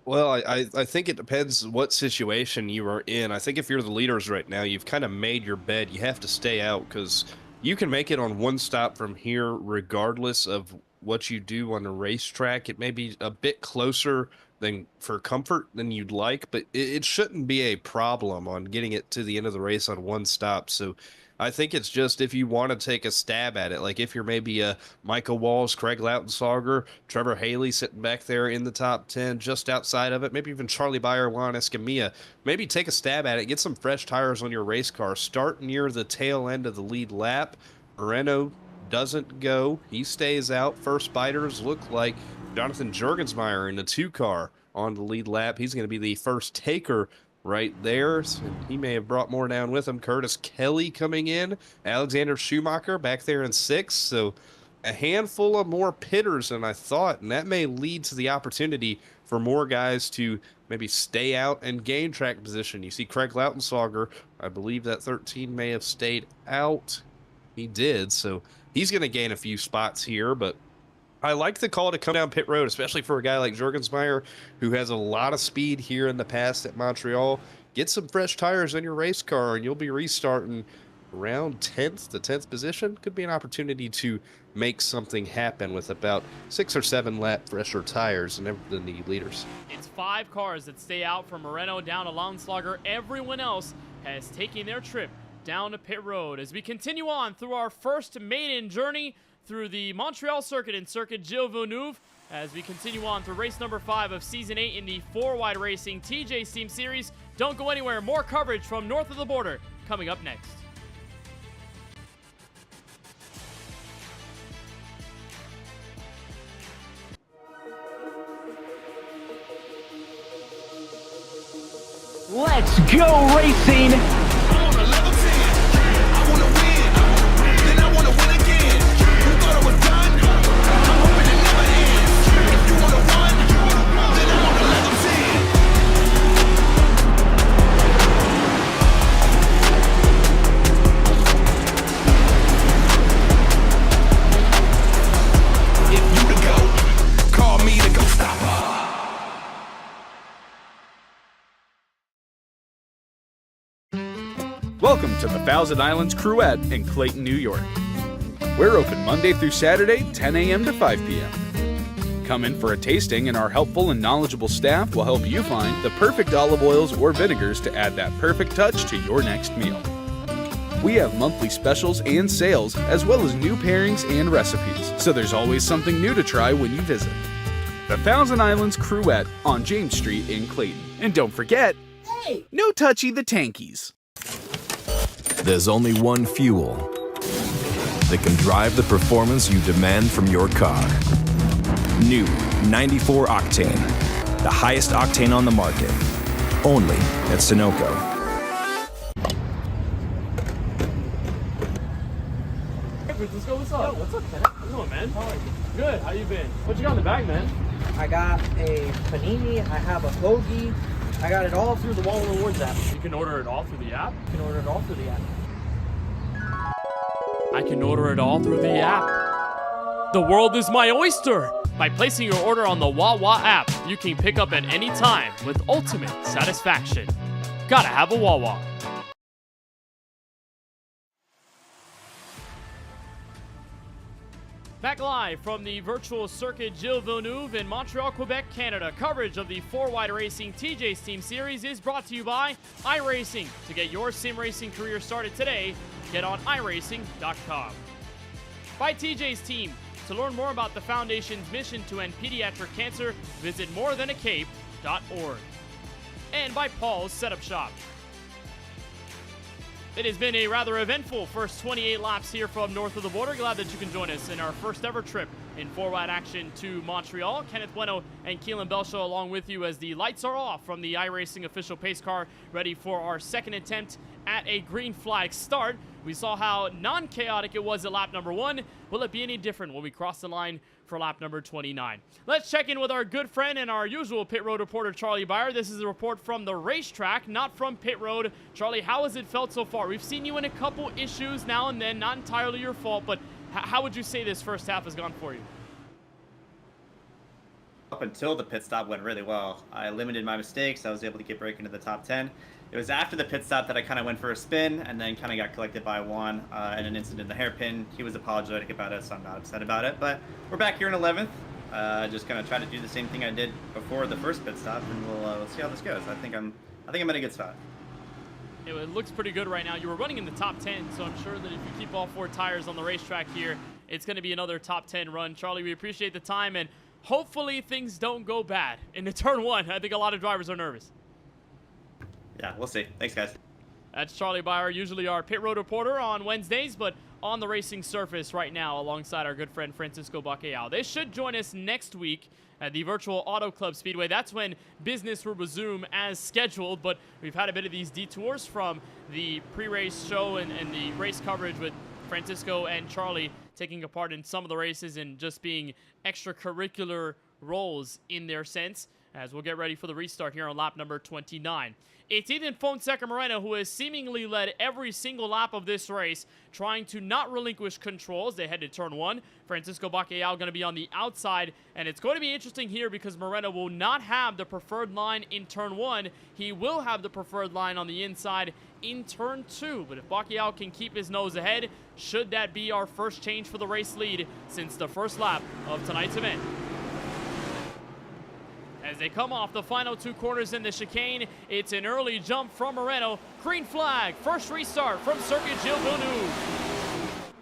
Well, I think it depends what situation you are in. I think if you're the leaders right now, you've kind of made your bed. You have to stay out, because you can make it on one stop from here regardless of what you do on the racetrack. It may be a bit closer than for comfort than you'd like, but it shouldn't be a problem on getting it to the end of the race on one stop. So I think it's just if you want to take a stab at it, like if you're maybe a Michael Walls, Craig Lautensager, Trevor Haley sitting back there in the top 10, just outside of it, maybe even Charlie Beyer, Juan Escamilla, maybe take a stab at it, get some fresh tires on your race car, start near the tail end of the lead lap. Moreno doesn't go, he stays out. First biters look like Jonathan Juergensmeyer in the 2 car on the lead lap. He's going to be the first taker right there. And he may have brought more down with him. Curtis Kelly coming in. Alexander Schumacher back there in 6th. So a handful of more pitters than I thought, and that may lead to the opportunity for more guys to maybe stay out and gain track position. You see Craig Lautensager, I believe that 13 may have stayed out. He did, so he's going to gain a few spots here, but I like the call to come down pit road, especially for a guy like Juergensmeyer, who has a lot of speed here in the past at Montreal. Get some fresh tires on your race car, and you'll be restarting around 10th to 10th position. Could be an opportunity to make something happen with about 6 or 7 lap fresher tires than the leaders. It's 5 cars that stay out from Moreno down to Lautensager. Everyone else has taken their trip down to pit road as we continue on through our first maiden journey through the Montreal circuit and Circuit Gilles Villeneuve as we continue on through race number 5 of season 8 in the 4-wide racing TJ Steam Series. Don't go anywhere. More coverage from north of the border coming up next. Let's go racing! Welcome to the Thousand Islands Cruette in Clayton, New York. We're open Monday through Saturday, 10 a.m. to 5 p.m. Come in for a tasting, and our helpful and knowledgeable staff will help you find the perfect olive oils or vinegars to add that perfect touch to your next meal. We have monthly specials and sales, as well as new pairings and recipes, so there's always something new to try when you visit. The Thousand Islands Cruette on James Street in Clayton. And don't forget, hey, no touchy the tankies. There's only one fuel that can drive the performance you demand from your car. New 94 Octane, the highest octane on the market, only at Sunoco. Hey, let's go. What's up? What's up, Kenneth? How's it going, man? How are you? Good. How you been? What you got in the bag, man? I got a panini. I have a hoagie. I got it all through the Wall of Awards app. You can order it all through the app? You can order it all through the app. I can order it all through the app. The world is my oyster! By placing your order on the Wawa app, you can pick up at any time with ultimate satisfaction. Gotta have a Wawa. Back live from the virtual circuit Gilles Villeneuve in Montreal, Quebec, Canada. Coverage of the 4-Wide Racing TJ's Team Series is brought to you by iRacing. To get your sim racing career started today, get on iRacing.com. By TJ's Team. To learn more about the Foundation's mission to end pediatric cancer, visit morethanacape.org. And by Paul's Setup Shop. It has been a rather eventful first 28 laps here from north of the border. Glad that you can join us in our first ever trip in 4-wide action to Montreal. Kenneth Bueno and Keelan Belshaw along with you as the lights are off from the iRacing official pace car, ready for our second attempt at a green flag start. We saw how non-chaotic it was at lap number 1. Will it be any different when we cross the line for lap number 29? Let's check in with our good friend and our usual pit road reporter, Charlie Byer. This is a report from the racetrack, not from pit road. Charlie, how has it felt so far? We've seen you in a couple issues now and then, not entirely your fault, but how would you say this first half has gone for you? Up until the pit stop went really well. I limited my mistakes. I was able to get break into the top 10. It was after the pit stop that I kind of went for a spin and then kind of got collected by Juan in an incident in the hairpin. He was apologetic about it, so I'm not upset about it. But we're back here in 11th. Just gonna try to do the same thing I did before the first pit stop, and we'll see how this goes. I think I'm in a good spot. It looks pretty good right now. You were running in the top 10, so I'm sure that if you keep all 4 tires on the racetrack here, it's going to be another top 10 run. Charlie, we appreciate the time, and hopefully things don't go bad. In the turn 1, I think a lot of drivers are nervous. Yeah, we'll see. Thanks, guys. That's Charlie Byer, usually our pit road reporter on Wednesdays, but on the racing surface right now alongside our good friend Francisco Bacallao. They should join us next week at the virtual Auto Club Speedway. That's when business will resume as scheduled, but we've had a bit of these detours from the pre-race show and the race coverage with Francisco and Charlie taking a part in some of the races and just being extracurricular roles in their sense, as we'll get ready for the restart here on lap number 29. It's Ethan Fonseca Moreno who has seemingly led every single lap of this race, trying to not relinquish control as they head to turn 1. Francisco Bacallao going to be on the outside, and it's going to be interesting here because Moreno will not have the preferred line in turn 1. He will have the preferred line on the inside in turn 2. But if Bacallao can keep his nose ahead, should that be our first change for the race lead since the first lap of tonight's event. As they come off the final 2 corners in the chicane, it's an early jump from Moreno. Green flag, first restart from Circuit Gilles Villeneuve.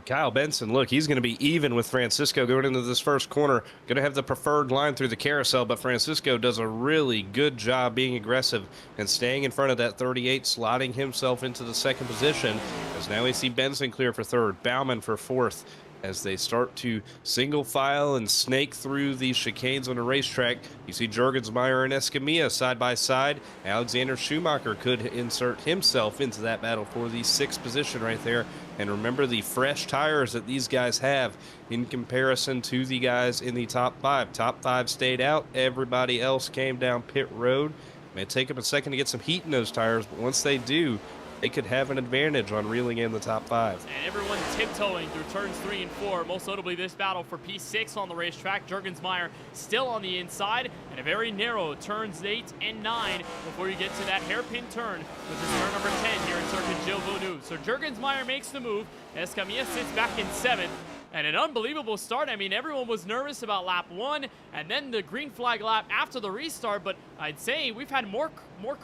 Kyle Benson, look, he's going to be even with Francisco going into this first corner. Going to have the preferred line through the carousel, but Francisco does a really good job being aggressive and staying in front of that 38, slotting himself into the second position. As now we see Benson clear for third, Bauman for fourth. As they start to single file and snake through these chicanes on the racetrack, you see Jurgensmeyer and Escamilla side by side. Alexander Schumacher could insert himself into that battle for the 6th position right there. And remember the fresh tires that these guys have in comparison to the guys in the top 5. Top 5 stayed out. Everybody else came down pit road. It may take them a second to get some heat in those tires, but once they do, they could have an advantage on reeling in the top 5. And everyone tiptoeing through turns 3 and 4. Most notably this battle for P6 on the racetrack. Jurgensmeyer still on the inside, and a very narrow turns 8 and 9 before you get to that hairpin turn, which is turn number 10 here in Circuit Gilles Villeneuve. So Jurgensmeyer makes the move. Escamilla sits back in 7th. and an unbelievable start. I mean, everyone was nervous about lap 1 and then the green flag lap after the restart, but I'd say we've had more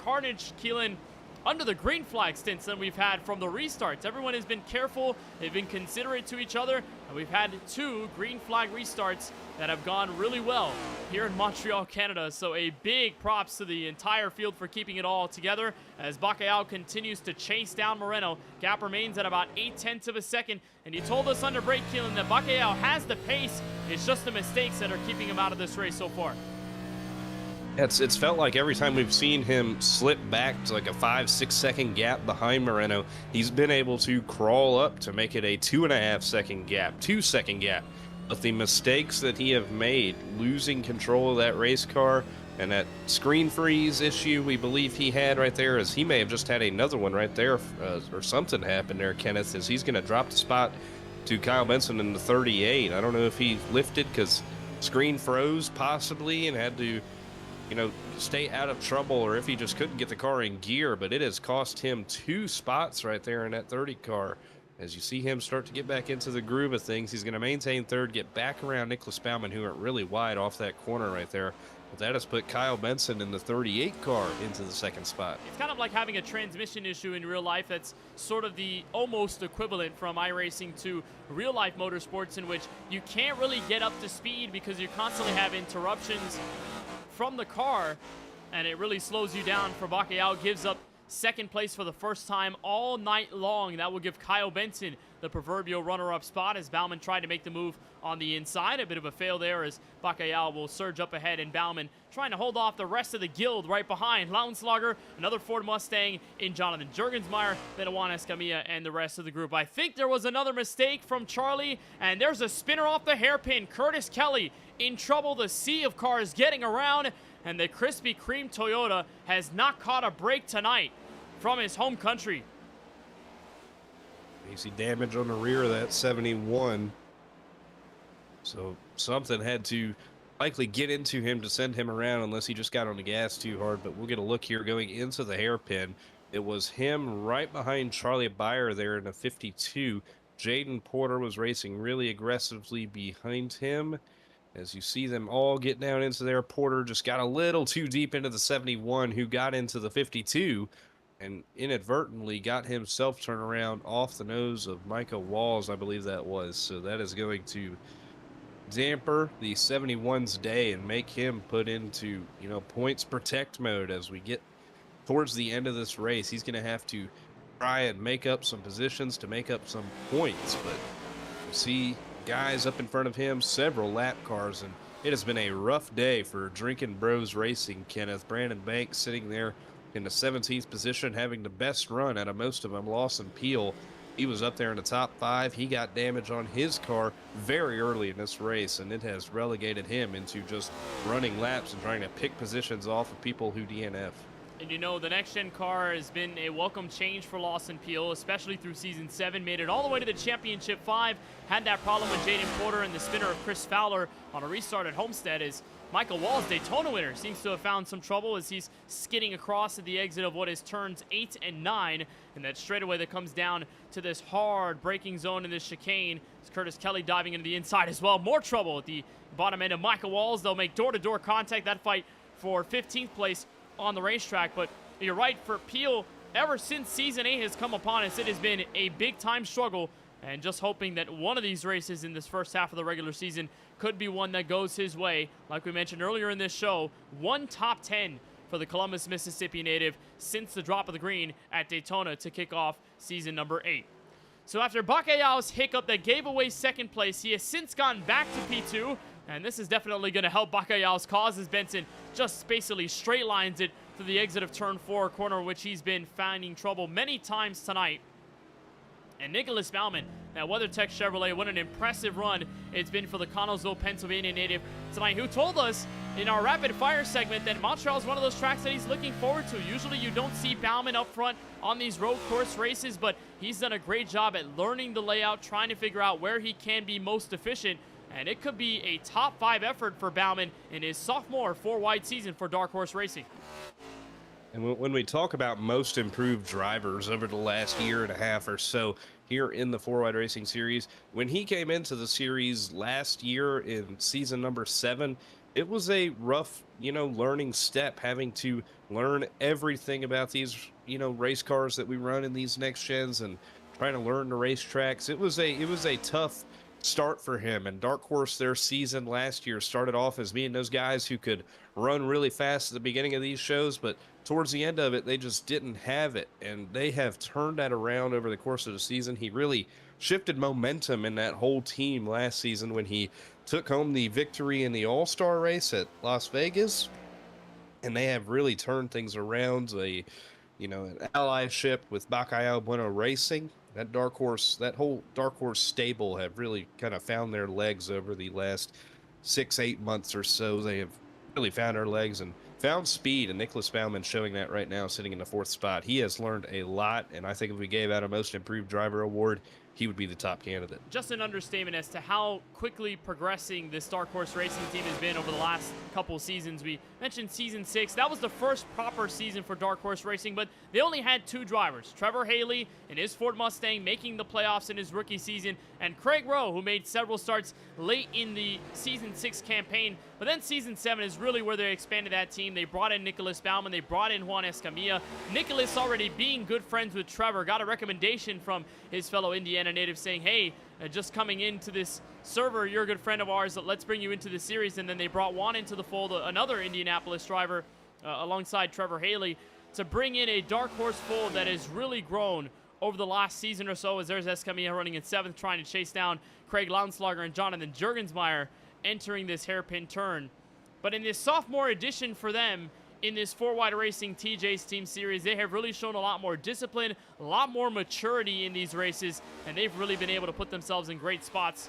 carnage, Keelan, under the green flag stints than we've had from the restarts. Everyone has been careful, they've been considerate to each other, and we've had 2 green flag restarts that have gone really well here in Montreal, Canada. So a big props to the entire field for keeping it all together as Bacalhau continues to chase down Moreno. Gap remains at about 0.8 of a second, and you told us under break, Keelan, that Bacalhau has the pace. It's just the mistakes that are keeping him out of this race so far. It's felt like every time we've seen him slip back to like a 5-6 second gap behind Moreno, he's been able to crawl up to make it a 2.5 second gap, 2 second gap. But the mistakes that he have made, losing control of that race car and that screen freeze issue we believe he had right there, as he may have just had another one right there, or something happened there, Kenneth, as he's going to drop the spot to Kyle Benson in the 38. I don't know if he lifted because screen froze possibly and had to, stay out of trouble, or if he just couldn't get the car in gear, but it has cost him 2 spots right there in that 30 car. As you see him start to get back into the groove of things, he's going to maintain third, get back around Nicholas Baumann, who went really wide off that corner right there. But that has put Kyle Benson in the 38 car into the second spot. It's kind of like having a transmission issue in real life. That's sort of the almost equivalent from iRacing to real-life motorsports, in which you can't really get up to speed because you constantly have interruptions from the car, and it really slows you down. For Bacalhau, gives up second place for the first time all night long. That will give Kyle Benson the proverbial runner-up spot as Baumann tried to make the move on the inside. A bit of a fail there as Bacalhau will surge up ahead, and Baumann trying to hold off the rest of the guild right behind. Lauenslager, another Ford Mustang in Jonathan Jurgensmeyer, then Juan Escamilla and the rest of the group. I think there was another mistake from Charlie, and there's a spinner off the hairpin. Curtis Kelly in trouble. The sea of cars getting around, and the Krispy Kreme Toyota has not caught a break tonight from his home country. You see damage on the rear of that 71. So something had to likely get into him to send him around, unless he just got on the gas too hard. But we'll get a look here going into the hairpin. It was him right behind Charlie Beyer there in a 52. Jaden Porter was racing really aggressively behind him. As you see them all get down into there, Porter just got a little too deep into the 71, who got into the 52 and inadvertently got himself turned around off the nose of Micah Walls, I believe that was. So that is going to damper the 71's day and make him put into, points protect mode as we get towards the end of this race. He's going to have to try and make up some positions to make up some points, but you see guys up in front of him, several lap cars, and it has been a rough day for Drinking Bros Racing, Kenneth. Brandon Banks sitting there in the 17th position, having the best run out of most of them. Lawson Peel, he was up there in the top 5. He got damage on his car very early in this race, and it has relegated him into just running laps and trying to pick positions off of people who DNF. And the next-gen car has been a welcome change for Lawson Peel, especially through Season 7. Made it all the way to the Championship 5. Had that problem with Jaden Porter and the spinner of Chris Fowler on a restart at Homestead, as Michael Walls, Daytona winner, seems to have found some trouble as he's skidding across at the exit of what is turns 8 and 9. And that straightaway that comes down to this hard braking zone in this chicane. It's Curtis Kelly diving into the inside as well. More trouble at the bottom end of Michael Walls. They'll make door-to-door contact. That fight for 15th place on the racetrack. But you're right, for Peel, ever since Season 8 has come upon us, it has been a big-time struggle, and just hoping that one of these races in this first half of the regular season could be one that goes his way. Like we mentioned earlier in this show, 1 top 10 for the Columbus, Mississippi native since the drop of the green at Daytona to kick off season number 8. So after Bacalhau's hiccup that gave away second place, he has since gotten back to P2, and this is definitely going to help Bacalhau's cause as Benson just basically straight lines it to the exit of turn 4, corner which he's been finding trouble many times tonight. And Nicholas Baumann, that WeatherTech Chevrolet, what an impressive run it's been for the Connellsville, Pennsylvania native tonight, who told us in our rapid fire segment that Montreal is one of those tracks that he's looking forward to. Usually you don't see Baumann up front on these road course races, but he's done a great job at learning the layout, trying to figure out where he can be most efficient. And it could be a top 5 effort for Baumann in his sophomore 4-wide season for Dark Horse Racing. And when we talk about most improved drivers over the last year and a half or so here in the 4 Wide Racing Series, when he came into the series last year in season number 7, it was a rough, learning step, having to learn everything about these, race cars that we run in these next gens and trying to learn the racetracks. It was a tough start for him, and Dark Horse, their season last year started off as being those guys who could run really fast at the beginning of these shows, but towards the end of it, they just didn't have it, and they have turned that around over the course of the season. He really shifted momentum in that whole team last season when he took home the victory in the All-Star race at Las Vegas, and they have really turned things around. An allyship with KBueno Racing. That whole Dark Horse stable have really kind of found their legs over the last 6-8 months or so. They have really found their legs and found speed, and Nicholas Baumann showing that right now, sitting in the 4th spot. He has learned a lot, and I think if we gave out a Most Improved Driver award, he would be the top candidate. Just an understatement as to how quickly progressing this Dark Horse Racing team has been over the last couple seasons. We mentioned season 6. That was the first proper season for Dark Horse Racing, but they only had 2 drivers. Trevor Haley in his Ford Mustang making the playoffs in his rookie season, and Craig Rowe, who made several starts late in the season 6 campaign. But then season 7 is really where they expanded that team. They brought in Nicholas Baumann. They brought in Juan Escamilla. Nicholas, already being good friends with Trevor, got a recommendation from his fellow Indiana native saying, hey, just coming into this server, you're a good friend of ours. Let's bring you into the series. And then they brought Juan into the fold, another Indianapolis driver alongside Trevor Haley, to bring in a Dark Horse fold that has really grown over the last season or so, as there's Escamilla running in 7th, trying to chase down Craig Launslager and Jonathan Juergensmeyer entering this hairpin turn. But in this sophomore edition for them, in this 4 Wide Racing TJ's Team Series, they have really shown a lot more discipline, a lot more maturity in these races, and they've really been able to put themselves in great spots.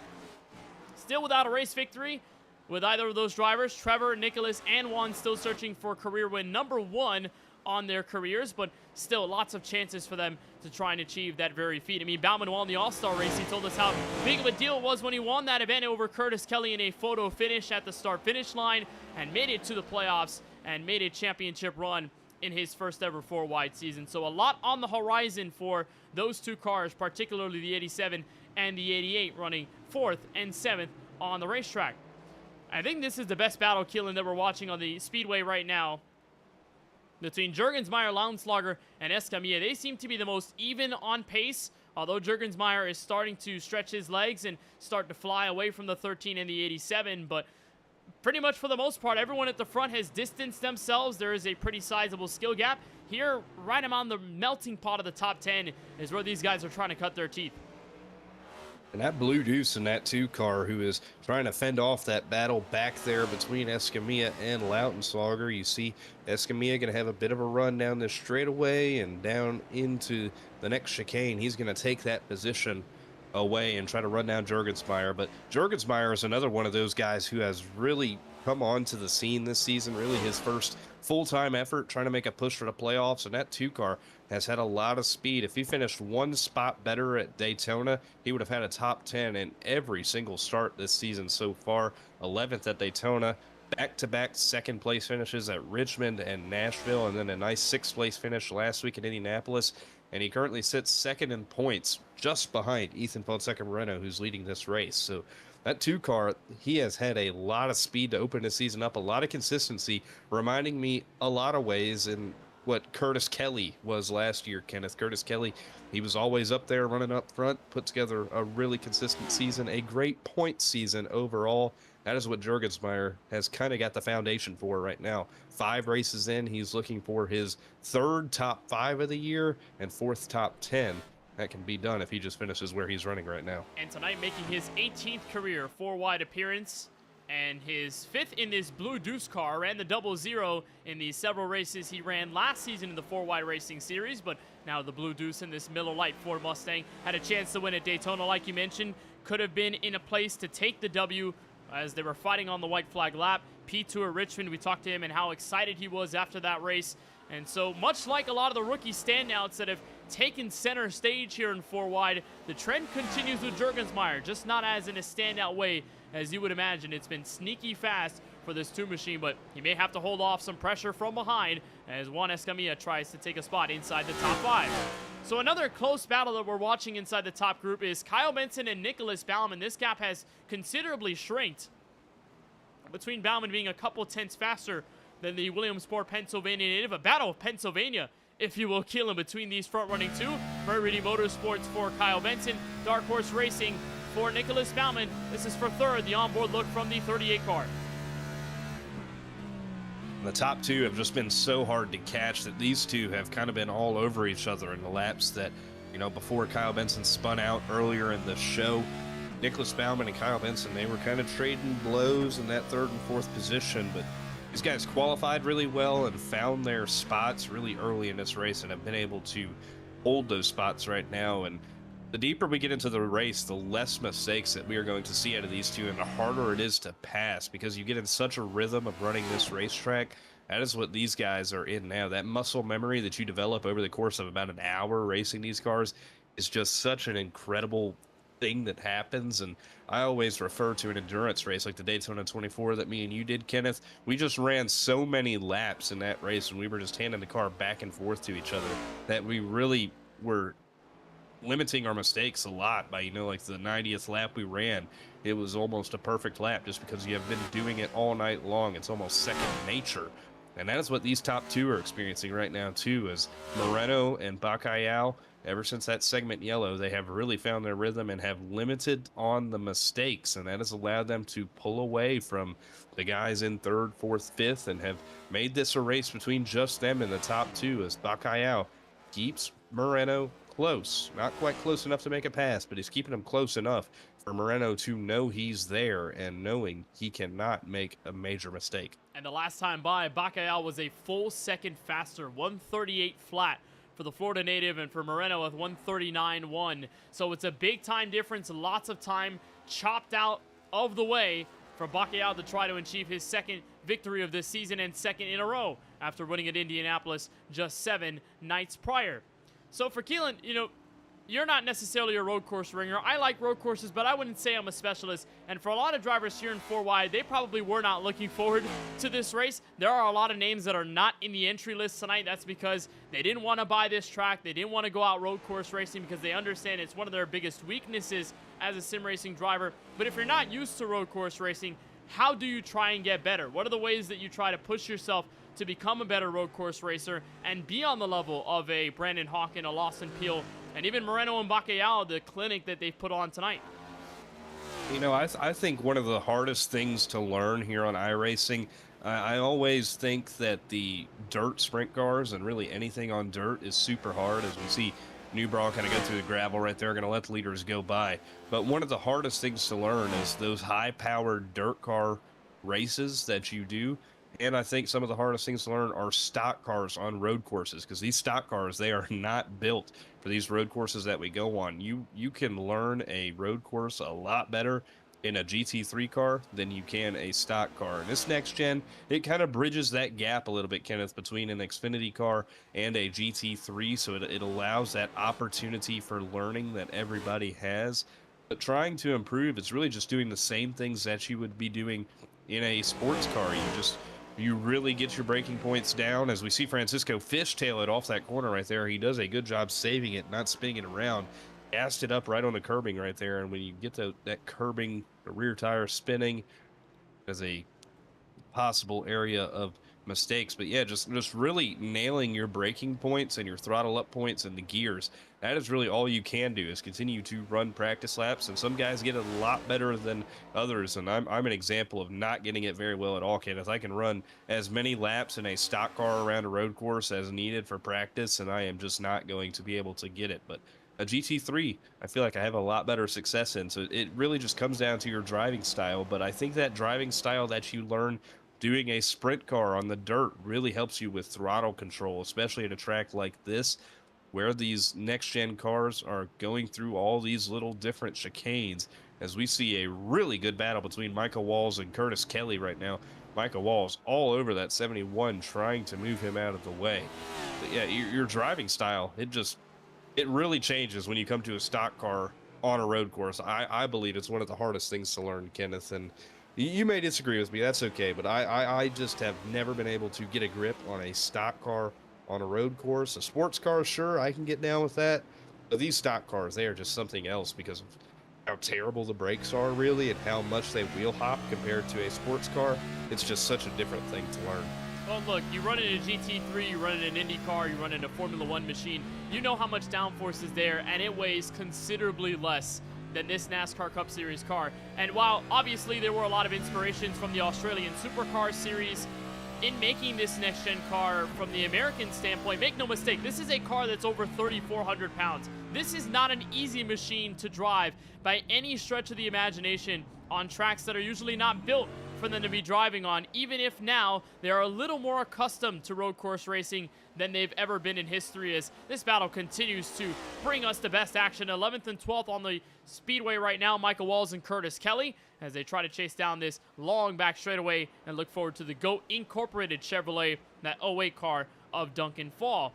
Still without a race victory with either of those drivers, Trevor, Nicholas, and Juan still searching for career win number 1 on their careers, but still lots of chances for them to try and achieve that very feat. I mean, Baumann won the All-Star race. He told us how big of a deal it was when he won that event over Curtis Kelly in a photo finish at the start-finish line and made it to the playoffs and made a championship run in his first ever 4-wide season. So a lot on the horizon for those 2 cars, particularly the 87 and the 88, running 4th and 7th on the racetrack. I think this is the best battle, Keelan, that we're watching on the Speedway right now. Between Juergensmeyer, Launslager, and Escamilla, they seem to be the most even on pace, although Juergensmeyer is starting to stretch his legs and start to fly away from the 13 and the 87, but pretty much for the most part, everyone at the front has distanced themselves. There is a pretty sizable skill gap. Here, right around the melting pot of the top 10 is where these guys are trying to cut their teeth. And that Blue Deuce in that 2 car, who is trying to fend off that battle back there between Escamilla and Lautenslager. You see Escamilla going to have a bit of a run down this straightaway and down into the next chicane. He's going to take that position away and try to run down Juergensmeyer. But Juergensmeyer is another one of those guys who has really come onto the scene this season, really his first full-time effort trying to make a push for the playoffs, and that 2 car has had a lot of speed. If he finished 1 spot better at Daytona, he would have had a top 10 in every single start this season so far. 11th at Daytona, back-to-back second-place finishes at Richmond and Nashville, and then a nice 6th-place finish last week in Indianapolis. And he currently sits 2nd in points, just behind Ethan Fonseca-Moreno, who's leading this race. So that 2 car, he has had a lot of speed to open the season up, a lot of consistency, reminding me a lot of ways in what Curtis Kelly was last year, Kenneth. Curtis Kelly, he was always up there running up front, put together a really consistent season, a great point season overall. That is what Juergensmeyer has kind of got the foundation for right now. 5 races in, he's looking for his 3rd top 5 of the year and 4th top 10. That can be done if he just finishes where he's running right now. And tonight making his 18th career 4-wide appearance and his 5th in this Blue Deuce car. Ran the 00 in the several races he ran last season in the 4-wide racing series, but now the Blue Deuce in this Miller Lite Ford Mustang had a chance to win at Daytona, like you mentioned. Could have been in a place to take the W as they were fighting on the white flag lap. P2 at Richmond, we talked to him and how excited he was after that race. And so much like a lot of the rookie standouts that have taken center stage here in 4-wide, the trend continues with Juergensmeyer, just not as in a standout way as you would imagine. It's been sneaky fast for this 2 machine, but he may have to hold off some pressure from behind as Juan Escamilla tries to take a spot inside the top 5. So another close battle that we're watching inside the top group is Kyle Benson and Nicholas Baumann. This gap has considerably shrinked, between Baumann being a couple tenths faster than the Williamsport, Pennsylvania native. A battle of Pennsylvania, if you will, Keelan, between these front-running 2. Murray Motorsports for Kyle Benson, Dark Horse Racing for Nicholas Baumann. This is for 3rd, the onboard look from the 38 car. The top 2 have just been so hard to catch that these 2 have kind of been all over each other in the laps that, before Kyle Benson spun out earlier in the show. Nicholas Baumann and Kyle Benson, they were kind of trading blows in that 3rd and 4th position, but these guys qualified really well and found their spots really early in this race and have been able to hold those spots right now. And the deeper we get into the race, the less mistakes that we are going to see out of these 2 and the harder it is to pass, because you get in such a rhythm of running this racetrack. That is what these guys are in now. That muscle memory that you develop over the course of about an hour racing these cars is just such an incredible thing that happens. And I always refer to an endurance race like the Daytona 24 that me and you did, Kenneth. We just ran so many laps in that race and we were just handing the car back and forth to each other that we really were limiting our mistakes a lot by, like the 90th lap we ran. It was almost a perfect lap just because you have been doing it all night long. It's almost second nature. And that is what these top 2 are experiencing right now too, as Moreno and Bacalhau, ever since that segment yellow, they have really found their rhythm and have limited on the mistakes, and that has allowed them to pull away from the guys in 3rd, 4th, 5th, and have made this a race between just them and the top 2, as Bacalhau keeps Moreno close. Not quite close enough to make a pass, but he's keeping him close enough for Moreno to know he's there and knowing he cannot make a major mistake. And the last time by, Bacalhau was a full second faster, 138 flat for the Florida native, and for Moreno with 139.1. So it's a big time difference, lots of time chopped out of the way for Bacalhau to try to achieve his 2nd victory of this season and 2nd in a row after winning at Indianapolis just 7 nights prior. So for Keelan, you're not necessarily a road course ringer. I like road courses, but I wouldn't say I'm a specialist. And for a lot of drivers here in 4Y, they probably were not looking forward to this race. There are a lot of names that are not in the entry list tonight. That's because they didn't want to buy this track. They didn't want to go out road course racing because they understand it's one of their biggest weaknesses as a sim racing driver. But if you're not used to road course racing, how do you try and get better? What are the ways that you try to push yourself to become a better road course racer and be on the level of a Brandon Hawken, a Lawson Peel, and even Moreno and Bacalhau, the clinic that they've put on tonight? I think one of the hardest things to learn here on iRacing, I always think that the dirt sprint cars and really anything on dirt is super hard, as we see Newbraw kind of go through the gravel right there, going to let the leaders go by. But one of the hardest things to learn is those high-powered dirt car races that you do. And I think some of the hardest things to learn are stock cars on road courses, because these stock cars, they are not built for these road courses that we go on. You can learn a road course a lot better in a GT3 car than you can a stock car. And this next gen, it kind of bridges that gap a little bit, Kenneth, between an Xfinity car and a GT3, so it allows that opportunity for learning that everybody has. But trying to improve, it's really just doing the same things that you would be doing in a sports car. You really get your braking points down, as we see Francisco fishtail it off that corner right there. He does a good job saving it, not spinning it around. Gassed it up right on the curbing right there, and when you get that curbing, the rear tire spinning as a possible area of mistakes. But yeah, just really nailing your braking points and your throttle up points and the gears. That is really all you can do, is continue to run practice laps. And some guys get it a lot better than others, and I'm an example of not getting it very well at all, Kenneth. I can run as many laps in a stock car around a road course as needed for practice, and I am just not going to be able to get it. But a GT3, I feel like I have a lot better success in. So it really just comes down to your driving style. But I think that driving style that you learn doing a sprint car on the dirt really helps you with throttle control, especially at a track like this, where these next-gen cars are going through all these little different chicanes, as we see a really good battle between Michael Walls and Curtis Kelly right now. Michael Walls all over that 71, trying to move him out of the way. But yeah, your driving style, it really changes when you come to a stock car on a road course. I believe it's one of the hardest things to learn, Kenneth, and You may disagree with me. That's okay. But I just have never been able to get a grip on a stock car on a road course. A sports car, sure, I can get down with that. But these stock cars, they are just something else because of how terrible the brakes are, really, and how much they wheel hop compared to a sports car. It's just such a different thing to learn. Well, look, you run in a GT3, you run in an Indy car, you run in a Formula One machine. You know how much downforce is there, and it weighs considerably less than this NASCAR Cup Series car. And while obviously there were a lot of inspirations from the Australian Supercar Series in making this next-gen car from the American standpoint, make no mistake, this is a car that's over 3,400 pounds. This is not an easy machine to drive by any stretch of the imagination on tracks that are usually not built for them to be driving on, even if now they are a little more accustomed to road course racing than they've ever been in history, as this battle continues to bring us the best action. 11th and 12th on the speedway right now, Michael Walls and Curtis Kelly, as they try to chase down this long back straightaway and look forward to the GOAT Incorporated Chevrolet, that 08 car of Duncan Fall.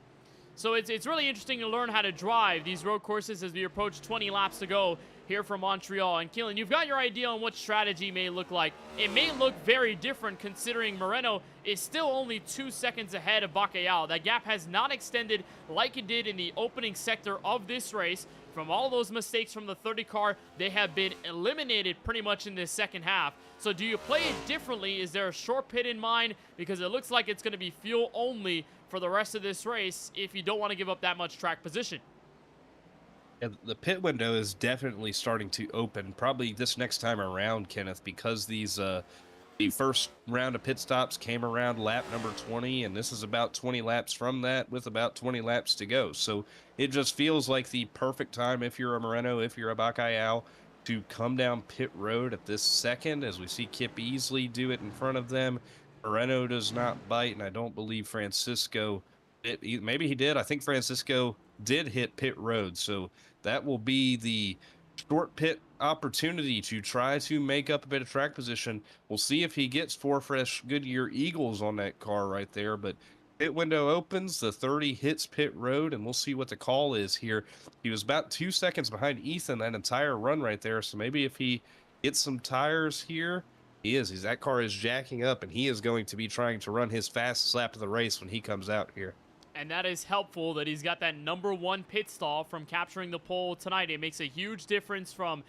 So it's really interesting to learn how to drive these road courses as we approach 20 laps to go here from Montreal. And Keelan, you've got your idea on what strategy may look like. It may look very different considering Moreno is still only 2 seconds ahead of Bacalhau. That gap has not extended like it did in the opening sector of this race. From all those mistakes from the 30 car, they have been eliminated pretty much in this second half. So do you play it differently? Is there a short pit in mind? Because it looks like it's going to be fuel only for the rest of this race if you don't want to give up that much track position. Yeah, the pit window is definitely starting to open, probably this next time around, Kenneth, because these the first round of pit stops came around lap number 20, and this is about 20 laps from that with about 20 laps to go. So it just feels like the perfect time if you're a Moreno, if you're a Bacalhau, to come down pit road at this second, as we see Kip Easley do it in front of them. Moreno does not bite, and I don't believe Francisco maybe he did. I think Francisco did hit pit road, so that will be the short pit opportunity to try to make up a bit of track position. We'll see if he gets 4 fresh Goodyear Eagles on that car right there, but pit window opens, the 30 hits pit road, and we'll see what the call is here. He was about 2 seconds behind Ethan that entire run right there, so maybe if he gets some tires here, that car is jacking up, and he is going to be trying to run his fastest lap of the race when he comes out here. And that is helpful that he's got that #1 pit stall from capturing the pole tonight. It makes a huge difference from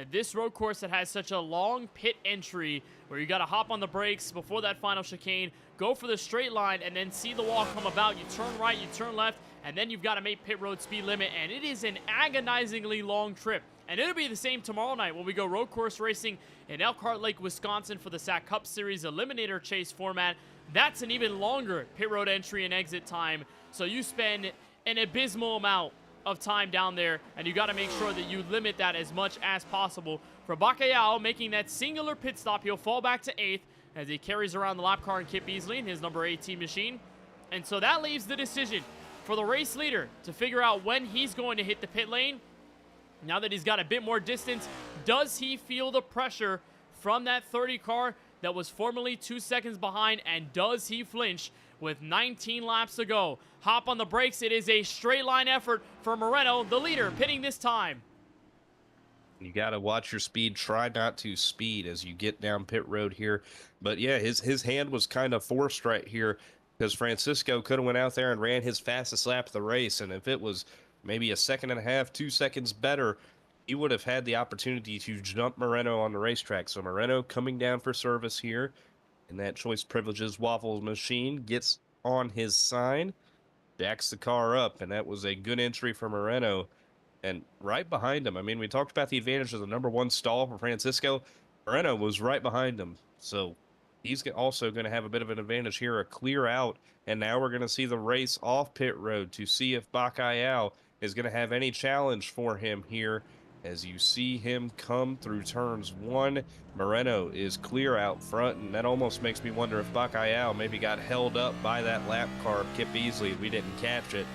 this road course that has such a long pit entry where you got to hop on the brakes before that final chicane, go for the straight line, and then see the wall come about. You turn right, you turn left, and then you've got to make pit road speed limit, and it is an agonizingly long trip. And it'll be the same tomorrow night when we go road course racing in Elkhart Lake, Wisconsin for the SAC Cup Series Eliminator Chase format. That's an even longer pit road entry and exit time. So you spend an abysmal amount of time down there, and you got to make sure that you limit that as much as possible. For Bacalhau, making that singular pit stop, he'll fall back to 8th as he carries around the lap car and Kip Easley in his number 18 machine. And so that leaves the decision for the race leader to figure out when he's going to hit the pit lane. Now that he's got a bit more distance, does he feel the pressure from that 30 car that was formerly 2 seconds behind, and does he flinch with 19 laps to go? Hop on the brakes. It is a straight line effort for Moreno, the leader, pitting this time. You got to watch your speed. Try not to speed as you get down pit road here. But yeah, his hand was kind of forced right here because Francisco could have went out there and ran his fastest lap of the race, and if it was maybe a second and a half, 2 seconds better, he would have had the opportunity to jump Moreno on the racetrack. So Moreno coming down for service here, and that Choice Privileges Waffles machine gets on his sign, jacks the car up, and that was a good entry for Moreno. And right behind him, I mean, we talked about the advantage of the #1 stall for Francisco. Moreno was right behind him, so he's also going to have a bit of an advantage here, a clear out, and now we're going to see the race off pit road to see if Bacalhau is going to have any challenge for him here. As you see him come through turns 1, Moreno is clear out front, and that almost makes me wonder if Bacalhau maybe got held up by that lap car, Kip Easley, we didn't catch it,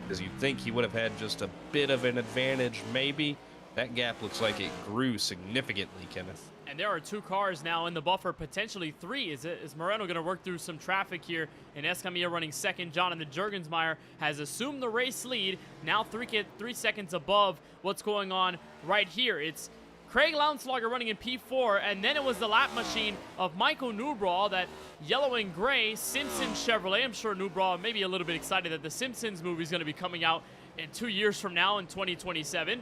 because you'd think he would have had just a bit of an advantage, maybe. That gap looks like it grew significantly, Kenneth. And there are 2 cars now in the buffer, potentially 3. Is Moreno going to work through some traffic here? And Escamilla running second. Jonathan Jurgensmeyer has assumed the race lead, now 3 seconds above what's going on right here. It's Craig Lounslogger running in P4, and then it was the lap machine of Michael Newbraw, that yellow and gray Simpsons Chevrolet. I'm sure Newbraw may be a little bit excited that the Simpsons movie is going to be coming out in 2 years from now in 2027.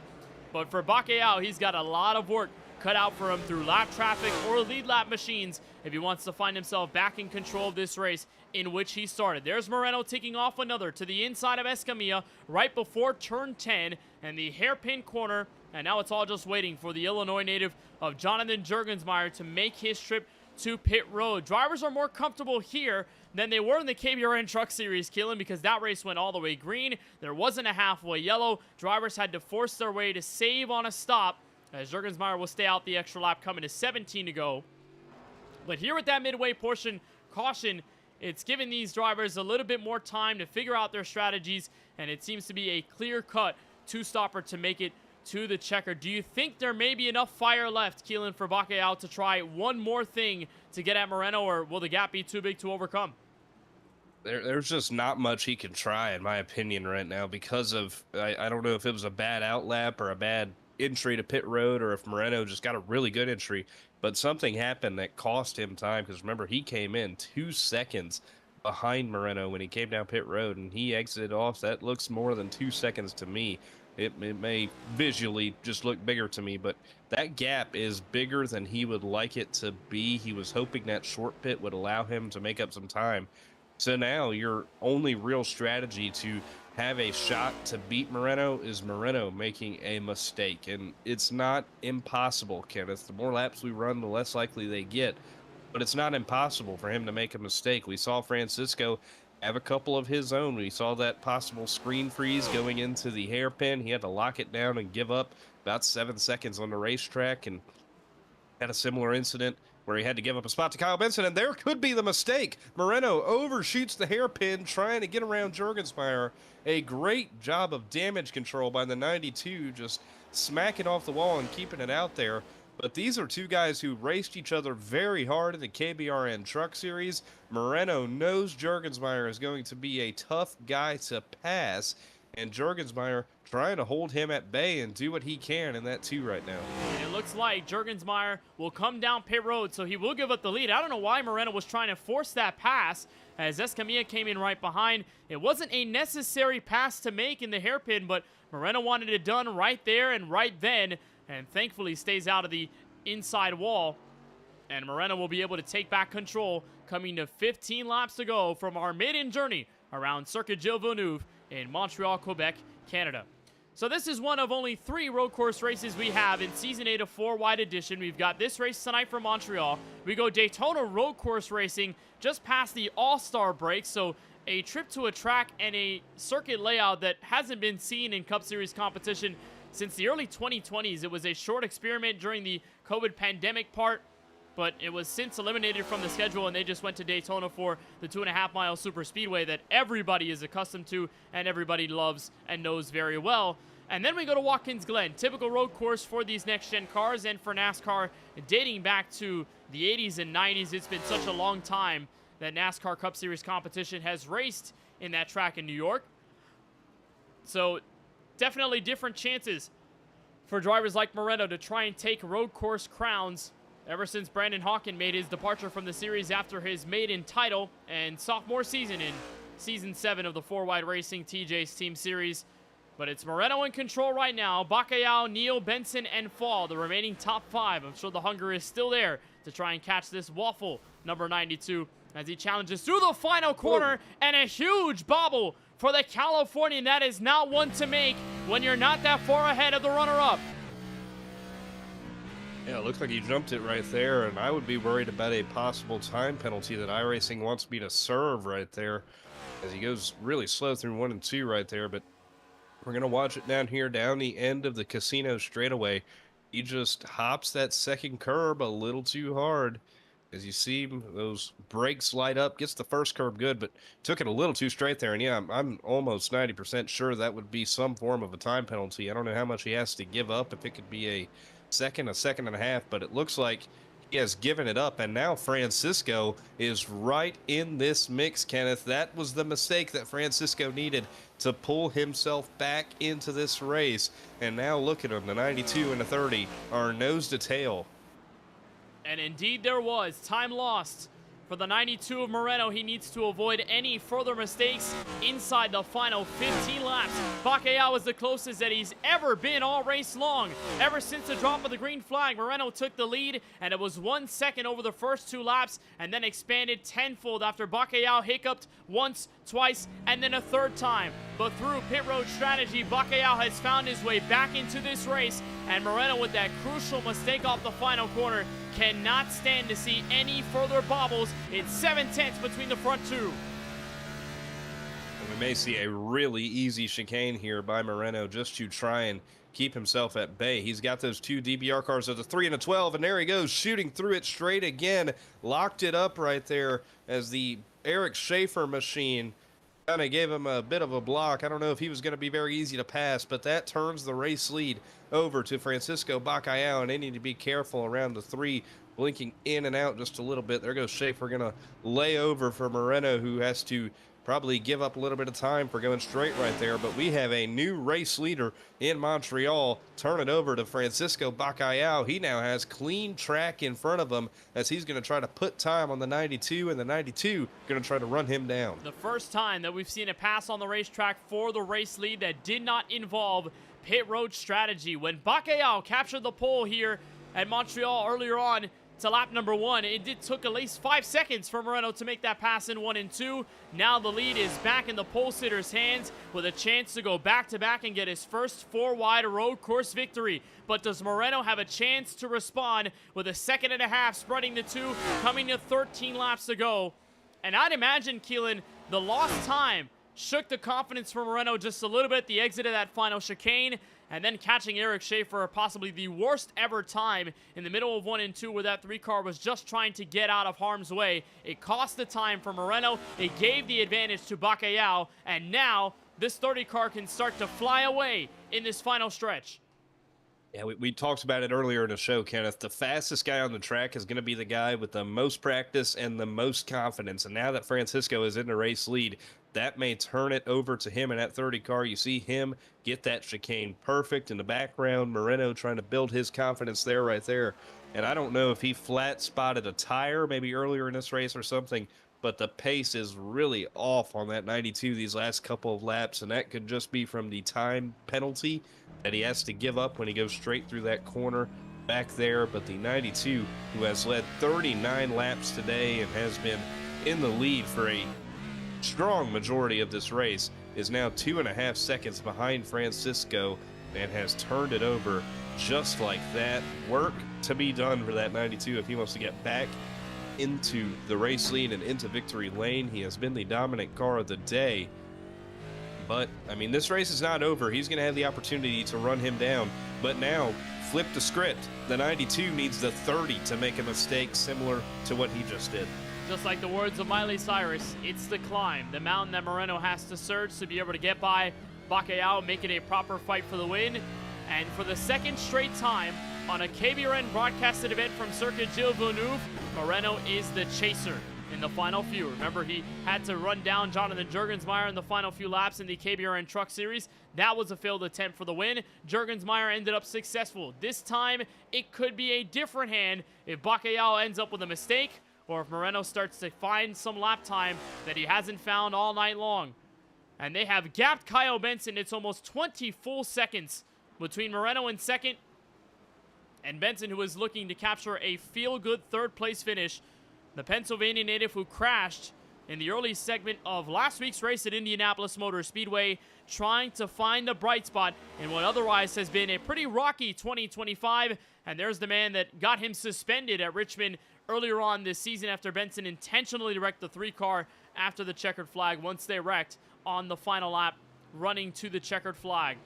But for Bacalhau, he's got a lot of work cut out for him through lap traffic or lead lap machines if he wants to find himself back in control of this race in which he started. There's Moreno taking off another to the inside of Escamilla right before turn 10 and the hairpin corner. And now it's all just waiting for the Illinois native of Jonathan Juergensmeyer to make his trip to pit road. Drivers are more comfortable here than they were in the KBRN Truck Series, Keelan, because that race went all the way green. There wasn't a halfway yellow. Drivers had to force their way to save on a stop, as Juergensmeyer will stay out the extra lap, coming to 17 to go. But here at that midway portion, caution, it's given these drivers a little bit more time to figure out their strategies, and it seems to be a clear-cut two-stopper to make it to the checker. Do you think there may be enough fire left, Keelan, for Bacalhau to try one more thing to get at Moreno, or will the gap be too big to overcome? There's just not much he can try, in my opinion, right now, because of, I don't know if it was a bad outlap or a bad entry to pit road, or if Moreno just got a really good entry, but something happened that cost him time, because remember, he came in 2 seconds behind Moreno when he came down pit road, and he exited off. That looks more than 2 seconds to me. It may visually just look bigger to me, but that gap is bigger than he would like it to be. He was hoping that short pit would allow him to make up some time. So now your only real strategy to have a shot to beat Moreno is Moreno making a mistake. And it's not impossible, Kenneth. The more laps we run, the less likely they get. But it's not impossible for him to make a mistake. We saw Francisco have a couple of his own. We saw that possible screen freeze going into the hairpin. He had to lock it down and give up about 7 seconds on the racetrack, and had a similar incident where he had to give up a spot to Kyle Benson, and there could be the mistake. Moreno overshoots the hairpin trying to get around Juergensmeyer. A great job of damage control by the 92, just smacking off the wall and keeping it out there. But these are two guys who raced each other very hard in the KBRN Truck Series. Moreno knows Juergensmeyer is going to be a tough guy to pass, and Juergensmeyer trying to hold him at bay and do what he can in that 2 right now. And it looks like Juergensmeyer will come down pit road, so he will give up the lead. I don't know why Moreno was trying to force that pass, as Escamilla came in right behind. It wasn't a necessary pass to make in the hairpin, but Moreno wanted it done right there and right then, and thankfully stays out of the inside wall. And Moreno will be able to take back control, coming to 15 laps to go from our maiden journey around Circuit Gilles Villeneuve in Montreal, Quebec, Canada. So this is one of only 3 road course races we have in Season 8 of 4 Wide Edition. We've got this race tonight from Montreal. We go Daytona road course racing just past the All-Star break, so a trip to a track and a circuit layout that hasn't been seen in Cup Series competition since the early 2020s. It was a short experiment during the COVID pandemic part, but it was since eliminated from the schedule, and they just went to Daytona for the 2.5-mile super speedway that everybody is accustomed to and everybody loves and knows very well. And then we go to Watkins Glen, typical road course for these next-gen cars and for NASCAR dating back to the 80s and 90s. It's been such a long time that NASCAR Cup Series competition has raced in that track in New York. So definitely different chances for drivers like Moreno to try and take road course crowns ever since Brandon Hawken made his departure from the series after his maiden title and sophomore season in Season 7 of the 4 Wide Racing TJ's Team Series. But it's Moreno in control right now. Bacalhau, Neal, Benson, and Fall, the remaining top 5. I'm sure the hunger is still there to try and catch this waffle, number 92, as he challenges through the final corner. And a huge bobble for the Californian. That is not one to make when you're not that far ahead of the runner-up. Yeah, it looks like he jumped it right there, and I would be worried about a possible time penalty that iRacing wants me to serve right there, as he goes really slow through 1 and 2 right there. But we're going to watch it down here, down the end of the casino straightaway. He just hops that second curb a little too hard. As you see, those brakes light up, gets the first curb good, but took it a little too straight there. And yeah, I'm almost 90% sure that would be some form of a time penalty. I don't know how much he has to give up, if it could be a second and a half, but it looks like He has given it up, and now Francisco is right in this mix, Kenneth. That was the mistake that Francisco needed to pull himself back into this race. And now look at him, the 92 and the 30 are nose to tail. And indeed there was time lost for the 92 of Moreno. He needs to avoid any further mistakes inside the final 15 laps. Bacalhau is the closest that he's ever been all race long. Ever since the drop of the green flag, Moreno took the lead, and it was 1 second over the first 2 laps, and then expanded tenfold after Bacalhau hiccuped once, twice, and then a third time. But through pit road strategy, Bacalhau has found his way back into this race, and Moreno, with that crucial mistake off the final corner, cannot stand to see any further bobbles. It's 7/10 between the front two. And we may see a really easy chicane here by Moreno just to try and keep himself at bay. He's got those 2 DBR cars at the 3 and a 12, and there he goes, shooting through it straight again. Locked it up right there as the Eric Schaefer machine kind of gave him a bit of a block. I don't know if he was going to be very easy to pass, but that turns the race lead over to Francisco Bacalhau, and they need to be careful around the 3, blinking in and out just a little bit. There goes Schaefer, going to lay over for Moreno, who has to probably give up a little bit of time for going straight right there. But we have a new race leader in Montreal. Turn it over to Francisco Bacalhau. He now has clean track in front of him as he's going to try to put time on the 92, and the 92 going to try to run him down. The first time that we've seen a pass on the racetrack for the race lead that did not involve pit road strategy. When Bacalhau captured the pole here at Montreal earlier on to lap number 1, it took at least 5 seconds for Moreno to make that pass in 1 and 2. Now the lead is back in the pole sitter's hands with a chance to go back-to-back and get his first 4-wide road course victory. But does Moreno have a chance to respond with a second and a half spreading the 2, coming to 13 laps to go? And I'd imagine, Keelan, the lost time shook the confidence for Moreno just a little bit, the exit of that final chicane, and then catching Eric Schaefer, possibly the worst ever time in the middle of 1 and 2, where that 3 car was just trying to get out of harm's way. It cost the time for Moreno, it gave the advantage to Bacalhau, and now this 30 car can start to fly away in this final stretch. Yeah, we talked about it earlier in the show, Kenneth. The fastest guy on the track is going to be the guy with the most practice and the most confidence. And now that Francisco is in the race lead, that may turn it over to him in that 30 car. You see him get that chicane perfect in the background. Moreno trying to build his confidence there, right there. And I don't know if he flat spotted a tire maybe earlier in this race or something, but the pace is really off on that 92 these last couple of laps, and that could just be from the time penalty that he has to give up when he goes straight through that corner back there. But the 92, who has led 39 laps today and has been in the lead for a strong majority of this race, is now 2.5 seconds behind Francisco and has turned it over just like that. Work to be done for that 92 if he wants to get back into the race lead and into victory lane. He has been the dominant car of the day. But, I mean, this race is not over. He's going to have the opportunity to run him down. But now, flip the script. The 92 needs the 30 to make a mistake similar to what he just did. Just like the words of Miley Cyrus, it's the climb, the mountain that Moreno has to surge to be able to get by Bacalhau, make it a proper fight for the win. And for the second straight time on a KBRN broadcasted event from Circuit Gilles Villeneuve, Moreno is the chaser in the final few. Remember, he had to run down Jonathan Jurgensmeyer in the final few laps in the KBRN Truck Series. That was a failed attempt for the win. Jurgensmeyer ended up successful. This time, it could be a different hand if Bacalhau ends up with a mistake, or if Moreno starts to find some lap time that he hasn't found all night long. And they have gapped Kyle Benson. It's almost 20 full seconds between Moreno in second and Benson, who is looking to capture a feel-good third-place finish. The Pennsylvania native who crashed in the early segment of last week's race at Indianapolis Motor Speedway, trying to find the bright spot in what otherwise has been a pretty rocky 2025. And there's the man that got him suspended at Richmond earlier on this season after Benson intentionally wrecked the 3 car after the checkered flag once they wrecked on the final lap, running to the checkered flag.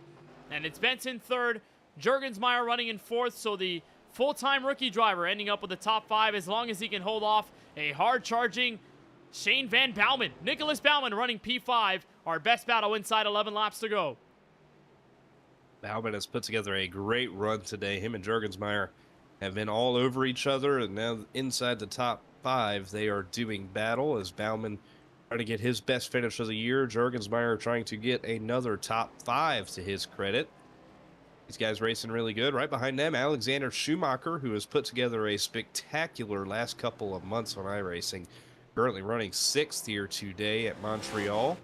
And it's Benson third, Jurgensmeyer running in fourth, so the full-time rookie driver ending up with the top 5 as long as he can hold off a hard-charging Shane Van Bauman. Nicholas Bauman running P5, our best battle inside 11 laps to go. Bauman has put together a great run today. Him and Jurgensmeyer have been all over each other, and now inside the top 5, they are doing battle as Bauman trying to get his best finish of the year. Jurgensmeyer trying to get another top 5 to his credit. These guys racing really good. Right behind them, Alexander Schumacher, who has put together a spectacular last couple of months on iRacing. Currently running 6th here today at Montreal.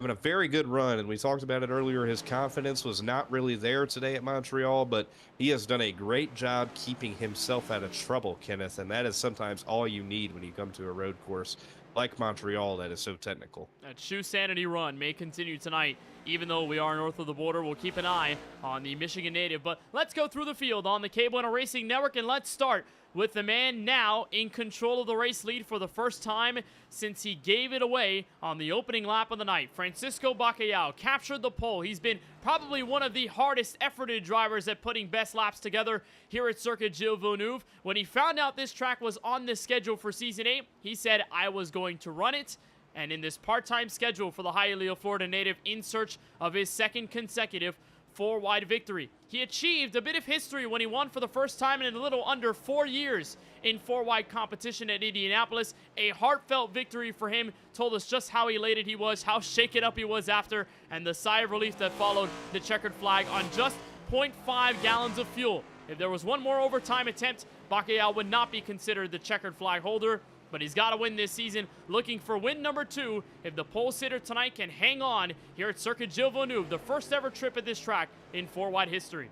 Having a very good run, and we talked about it earlier. His confidence was not really there today at Montreal, but he has done a great job keeping himself out of trouble, Kenneth, and that is sometimes all you need when you come to a road course like Montreal that is so technical. That Shoe Sanity run may continue tonight. Even though we are north of the border, we'll keep an eye on the Michigan native. But let's go through the field on the KBueno Racing Network, and let's start with the man now in control of the race lead for the first time since he gave it away on the opening lap of the night. Francisco Bacalhau captured the pole. He's been probably one of the hardest efforted drivers at putting best laps together here at Circuit Gilles Villeneuve. When he found out this track was on the schedule for Season 8, he said, I was going to run it. And in this part-time schedule for the Hialeah, Florida native in search of his second consecutive 4-wide victory. He achieved a bit of history when he won for the first time in a little under 4 years in 4-wide competition at Indianapolis. A heartfelt victory for him. Told us just how elated he was, how shaken up he was after, and the sigh of relief that followed the checkered flag on just 0.5 gallons of fuel. If there was one more overtime attempt, Bacalhau would not be considered the checkered flag holder. But he's got to win this season, looking for win number 2 if the pole sitter tonight can hang on here at Circuit Gilles Villeneuve, the first ever trip at this track in 4-wide history.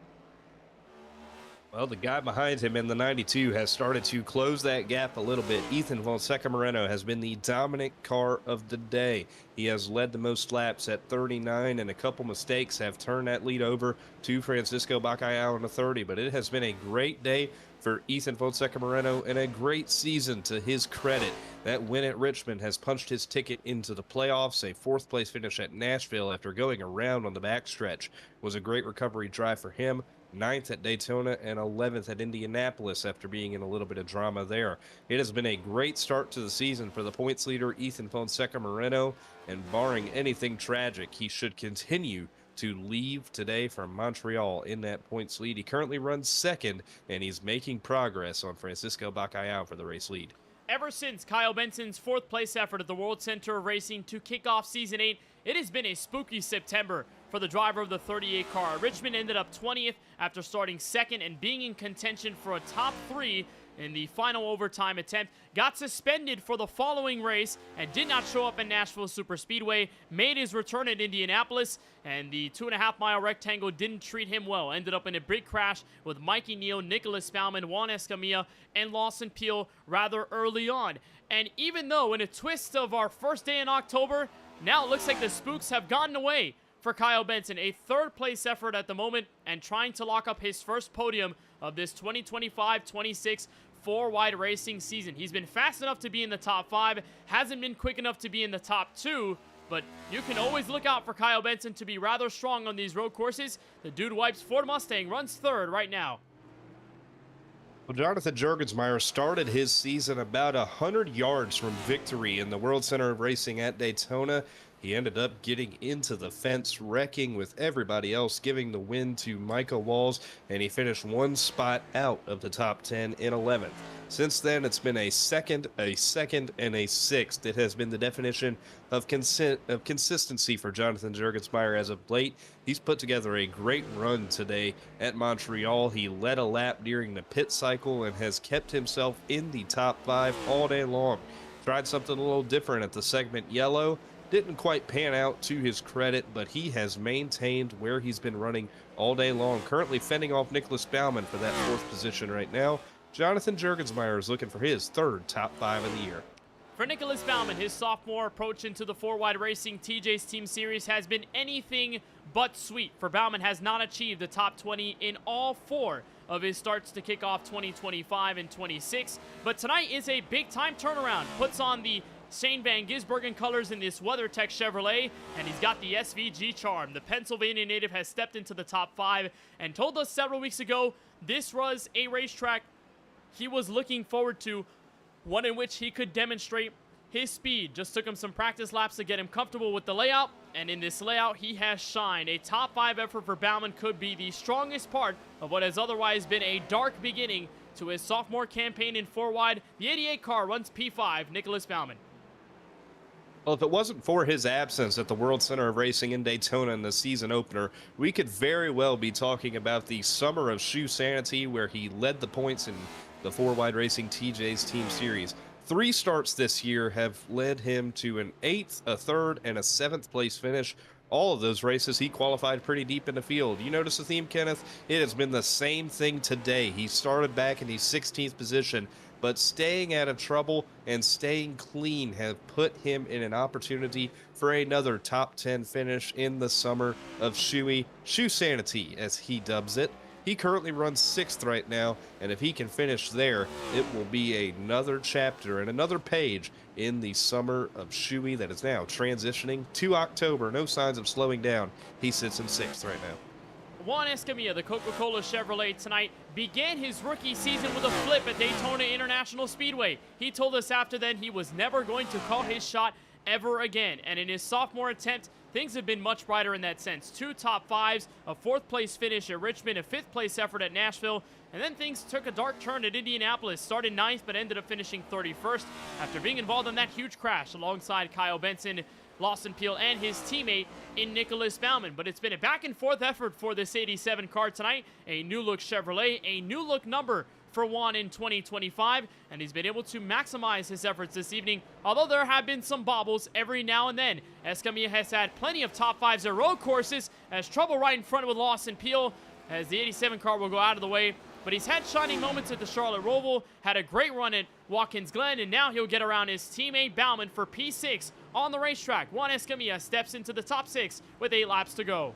Well, the guy behind him in the 92 has started to close that gap a little bit. Ethan Fonseca Moreno has been the dominant car of the day. He has led the most laps at 39, and a couple mistakes have turned that lead over to Francisco Bacalhau in the 30. But it has been a great day for Ethan Fonseca Moreno and a great season to his credit. That win at Richmond has punched his ticket into the playoffs. A 4th place finish at Nashville after going around on the backstretch was a great recovery drive for him. 9th at Daytona and 11th at Indianapolis after being in a little bit of drama there. It has been a great start to the season for the points leader, Ethan Fonseca Moreno, and barring anything tragic, he should continue to leave today from Montreal in that points lead. He currently runs 2nd, and he's making progress on Francisco Bacalhau for the race lead. Ever since Kyle Benson's 4th place effort at the World Center of Racing to kick off Season 8, it has been a spooky September for the driver of the 38 car. Richmond ended up 20th after starting 2nd and being in contention for a top 3 in the final overtime attempt. Got suspended for the following race and did not show up in Nashville Superspeedway. Made his return at Indianapolis, and the 2.5-mile rectangle didn't treat him well. Ended up in a big crash with Mikey Neal, Nicholas Bauman, Juan Escamilla, and Lawson Peel rather early on. And even though in a twist of our first day in October, now it looks like the spooks have gotten away for Kyle Benson. A 3rd place effort at the moment and trying to lock up his first podium of this 2025-26 4-wide racing season. He's been fast enough to be in the top 5, hasn't been quick enough to be in the top 2, but you can always look out for Kyle Benson to be rather strong on these road courses. The dude wipes Ford Mustang, runs 3rd right now. Well, Jonathan Jurgensmeyer started his season about 100 yards from victory in the World Center of Racing at Daytona. He ended up getting into the fence, wrecking with everybody else, giving the win to Micah Walls, and he finished 1 spot out of the top 10 in 11th. Since then, it's been a 2nd, a 2nd, and a 6th. It has been the definition of consistency for Jonathan Jurgensmeyer as of late. He's put together a great run today at Montreal. He led a lap during the pit cycle and has kept himself in the top 5 all day long. Tried something a little different at the segment yellow. Didn't quite pan out to his credit, but he has maintained where he's been running all day long. Currently fending off Nicholas Bauman for that 4th position right now. Jonathan Jurgensmeyer is looking for his 3rd top 5 of the year. For Nicholas Bauman, his sophomore approach into the 4-wide racing TJ's Team Series has been anything but sweet. For Bauman has not achieved the top 20 in all 4 of his starts to kick off 2025 and 26. But tonight is a big-time turnaround. Puts on the Shane Van Gisbergen colors in this WeatherTech Chevrolet, and he's got the SVG charm. The Pennsylvania native has stepped into the top 5 and told us several weeks ago this was a racetrack he was looking forward to, one in which he could demonstrate his speed just took him some practice laps to get him comfortable with the layout, and in this layout, he has shined. A top 5 effort for Baumann could be the strongest part of what has otherwise been a dark beginning to his sophomore campaign in 4-wide. The 88 car runs P5, Nicholas Baumann. Well, if it wasn't for his absence at the World Center of Racing in Daytona in the season opener, we could very well be talking about the summer of shoe sanity where he led the points in the 4-wide Racing TJ's Team Series. 3 starts this year have led him to an 8th, a 3rd, and a 7th place finish. All of those races, he qualified pretty deep in the field. You notice the theme, Kenneth? It has been the same thing today. He started back in the 16th position, but staying out of trouble and staying clean have put him in an opportunity for another top 10 finish in the summer of shoe sanity, as he dubs it. He currently runs 6th right now, and if he can finish there, it will be another chapter and another page in the summer of shoey that is now transitioning to October. No signs of slowing down. He sits in 6th right now. Juan Escamilla, the Coca-Cola Chevrolet tonight, began his rookie season with a flip at Daytona International Speedway. He told us after then he was never going to call his shot ever again, and in his sophomore attempt, things have been much brighter in that sense. 2 top 5s, a 4th place finish at Richmond, a 5th place effort at Nashville, and then things took a dark turn at Indianapolis. Started 9th but ended up finishing 31st after being involved in that huge crash alongside Kyle Benson, Lawson Peel, and his teammate in Nicholas Baumann. But it's been a back and forth effort for this 87 car tonight. A new look Chevrolet, a new look number for Juan in 2025, and he's been able to maximize his efforts this evening, although there have been some bobbles every now and then. Escamilla has had plenty of top 5s at road courses, has trouble right in front with Lawson Peel, as the 87 car will go out of the way, but he's had shining moments at the Charlotte Roval, had a great run at Watkins Glen, and now he'll get around his teammate Baumann for P6 on the racetrack. Juan Escamilla steps into the top 6 with 8 laps to go.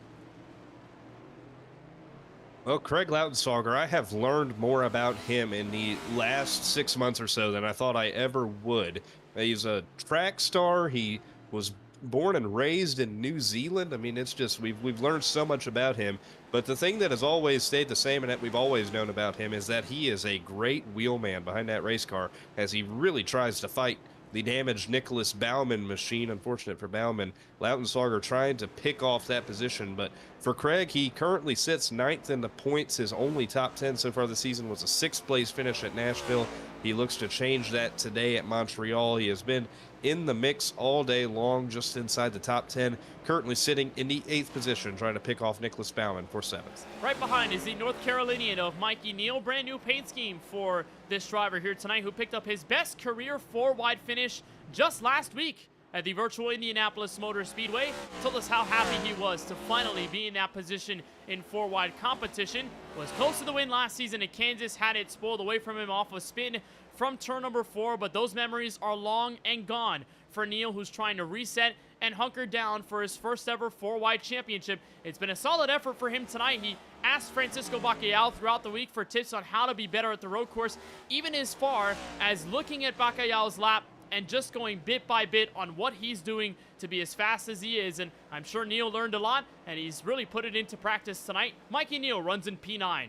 Well, Craig Lautensager, I have learned more about him in the last 6 months or so than I thought I ever would. He's a track star. He was born and raised in New Zealand. I mean, it's just, we've learned so much about him. But the thing that has always stayed the same and that we've always known about him is that he is a great wheelman behind that race car as he really tries to fight the damaged Nicholas Baumann machine. Unfortunate for Baumann. Lautensager trying to pick off that position, but for Craig, he currently sits 9th in the points. His only top 10 so far this season was a 6th place finish at Nashville. He looks to change that today at Montreal. He has been in the mix all day long, just inside the top 10, currently sitting in the 8th position, trying to pick off Nicholas Baumann for 7th. Right behind is the North Carolinian of Mikey Neal. Brand new paint scheme for this driver here tonight, who picked up his best career 4-wide finish just last week at the virtual Indianapolis Motor Speedway. Told us how happy he was to finally be in that position in 4-wide competition. Was close to the win last season at Kansas, had it spoiled away from him off a spin from turn number 4, but those memories are long and gone for Neal, who's trying to reset and hunker down for his first ever 4-wide championship. It's been a solid effort for him tonight. He asked Francisco Bacallao throughout the week for tips on how to be better at the road course, even as far as looking at Bacallau's lap and just going bit by bit on what he's doing to be as fast as he is. And I'm sure Neal learned a lot, and he's really put it into practice tonight. Mikey Neal runs in P9.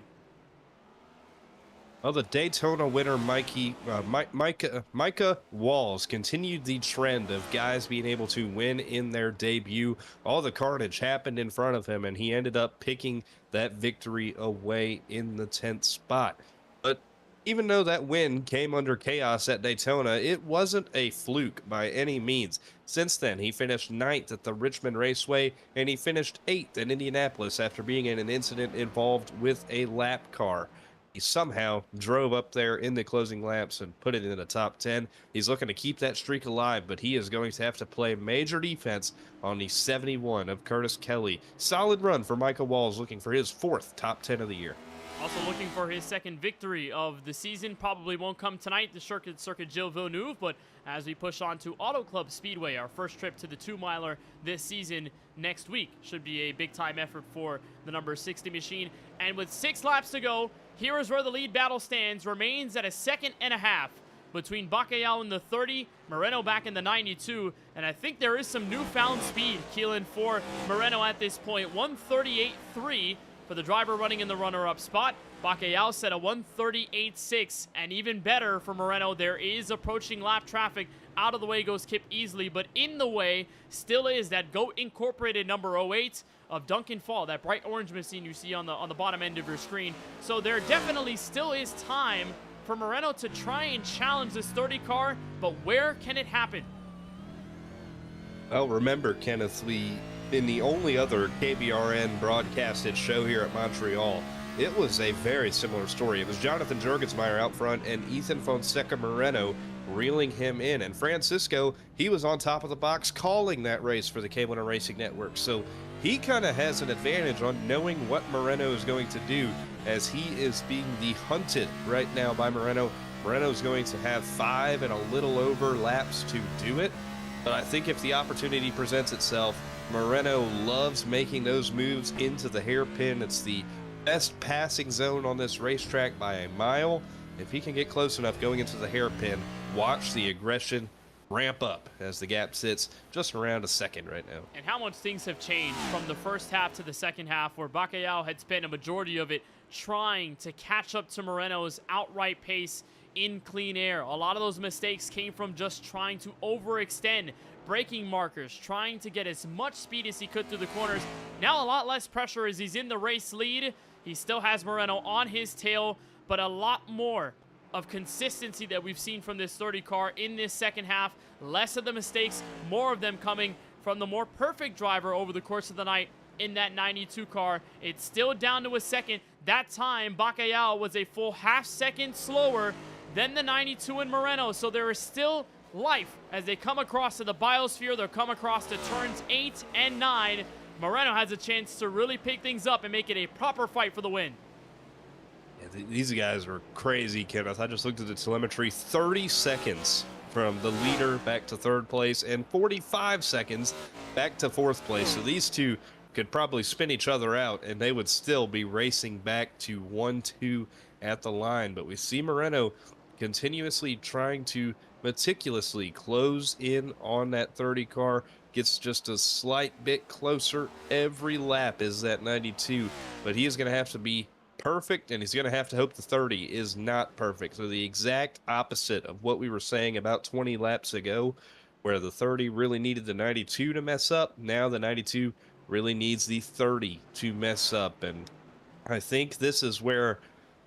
Well, the Daytona winner, Micah Walls, continued the trend of guys being able to win in their debut. All the carnage happened in front of him, and he ended up picking that victory away in the 10th spot. But even though that win came under chaos at Daytona, it wasn't a fluke by any means. Since then, he finished 9th at the Richmond Raceway, and he finished 8th in Indianapolis after being in an incident involved with a lap car. He somehow drove up there in the closing laps and put it in the top 10. He's looking to keep that streak alive, but he is going to have to play major defense on the 71 of Curtis Kelly. Solid run for Micah Walls, looking for his 4th top 10 of the year. Also looking for his 2nd victory of the season. Probably won't come tonight, the Circuit Gilles Villeneuve, but as we push on to Auto Club Speedway, our first trip to the 2-miler this season next week. Should be a big-time effort for the number 60 machine. And with 6 laps to go, here is where the lead battle stands. Remains at a 1.5 seconds between Bacallao in the 30, Moreno back in the 92, and I think there is some newfound speed, Keelan, for Moreno at this point. 138.3 for the driver running in the runner-up spot. Bacallao set a 138.6, and even better for Moreno, there is approaching lap traffic Out of the way goes Kip easily, but in the way still is that GOAT Incorporated number 08 of Duncan Fall, that bright orange machine you see on the bottom end of your screen. So there definitely still is time for Moreno to try and challenge this 30 car, but where can it happen? Well, remember, Kenneth, in the only other KBRN broadcasted show here at Montreal, it was a very similar story. It was Jonathan Jurgensmeyer out front and Ethan Fonseca Moreno reeling him in. And Francisco, he was on top of the box calling that race for the KBueno Racing Network. So he kind of has an advantage on knowing what Moreno is going to do, as he is being the hunted right now by Moreno. Moreno is going to have 5 and a little over laps to do it. But I think if the opportunity presents itself, Moreno loves making those moves into the hairpin. It's the best passing zone on this racetrack by a mile. If he can get close enough going into the hairpin, watch the aggression ramp up as the gap sits just around a second right now. And how much things have changed from the first half to the second half, where Bacalhau had spent a majority of it trying to catch up to Moreno's outright pace in clean air. A lot of those mistakes came from just trying to overextend braking markers, trying to get as much speed as he could through the corners. Now a lot less pressure as he's in the race lead. He still has Moreno on his tail, but a lot more of consistency that we've seen from this 30 car in this second half. Less of the mistakes, more of them coming from the more perfect driver over the course of the night in that 92 car. It's still down to a second. That time, Bacalhau was a full half second slower than the 92 in Moreno, so there is still life as they come across to the biosphere. They'll come across to turns 8 and 9. Moreno has a chance to really pick things up and make it a proper fight for the win. Yeah, these guys are crazy, Kenneth. I just looked at the telemetry. 30 seconds from the leader back to third place and 45 seconds back to fourth place. So these two could probably spin each other out and they would still be racing back to 1-2 at the line. But we see Moreno continuously trying to meticulously close in on that 30 car. Gets just a slight bit closer every lap is that 92, but he is going to have to be perfect, and he's going to have to hope the 30 is not perfect. So the exact opposite of what we were saying about 20 laps ago, where the 30 really needed the 92 to mess up. Now the 92 really needs the 30 to mess up, and I think this is where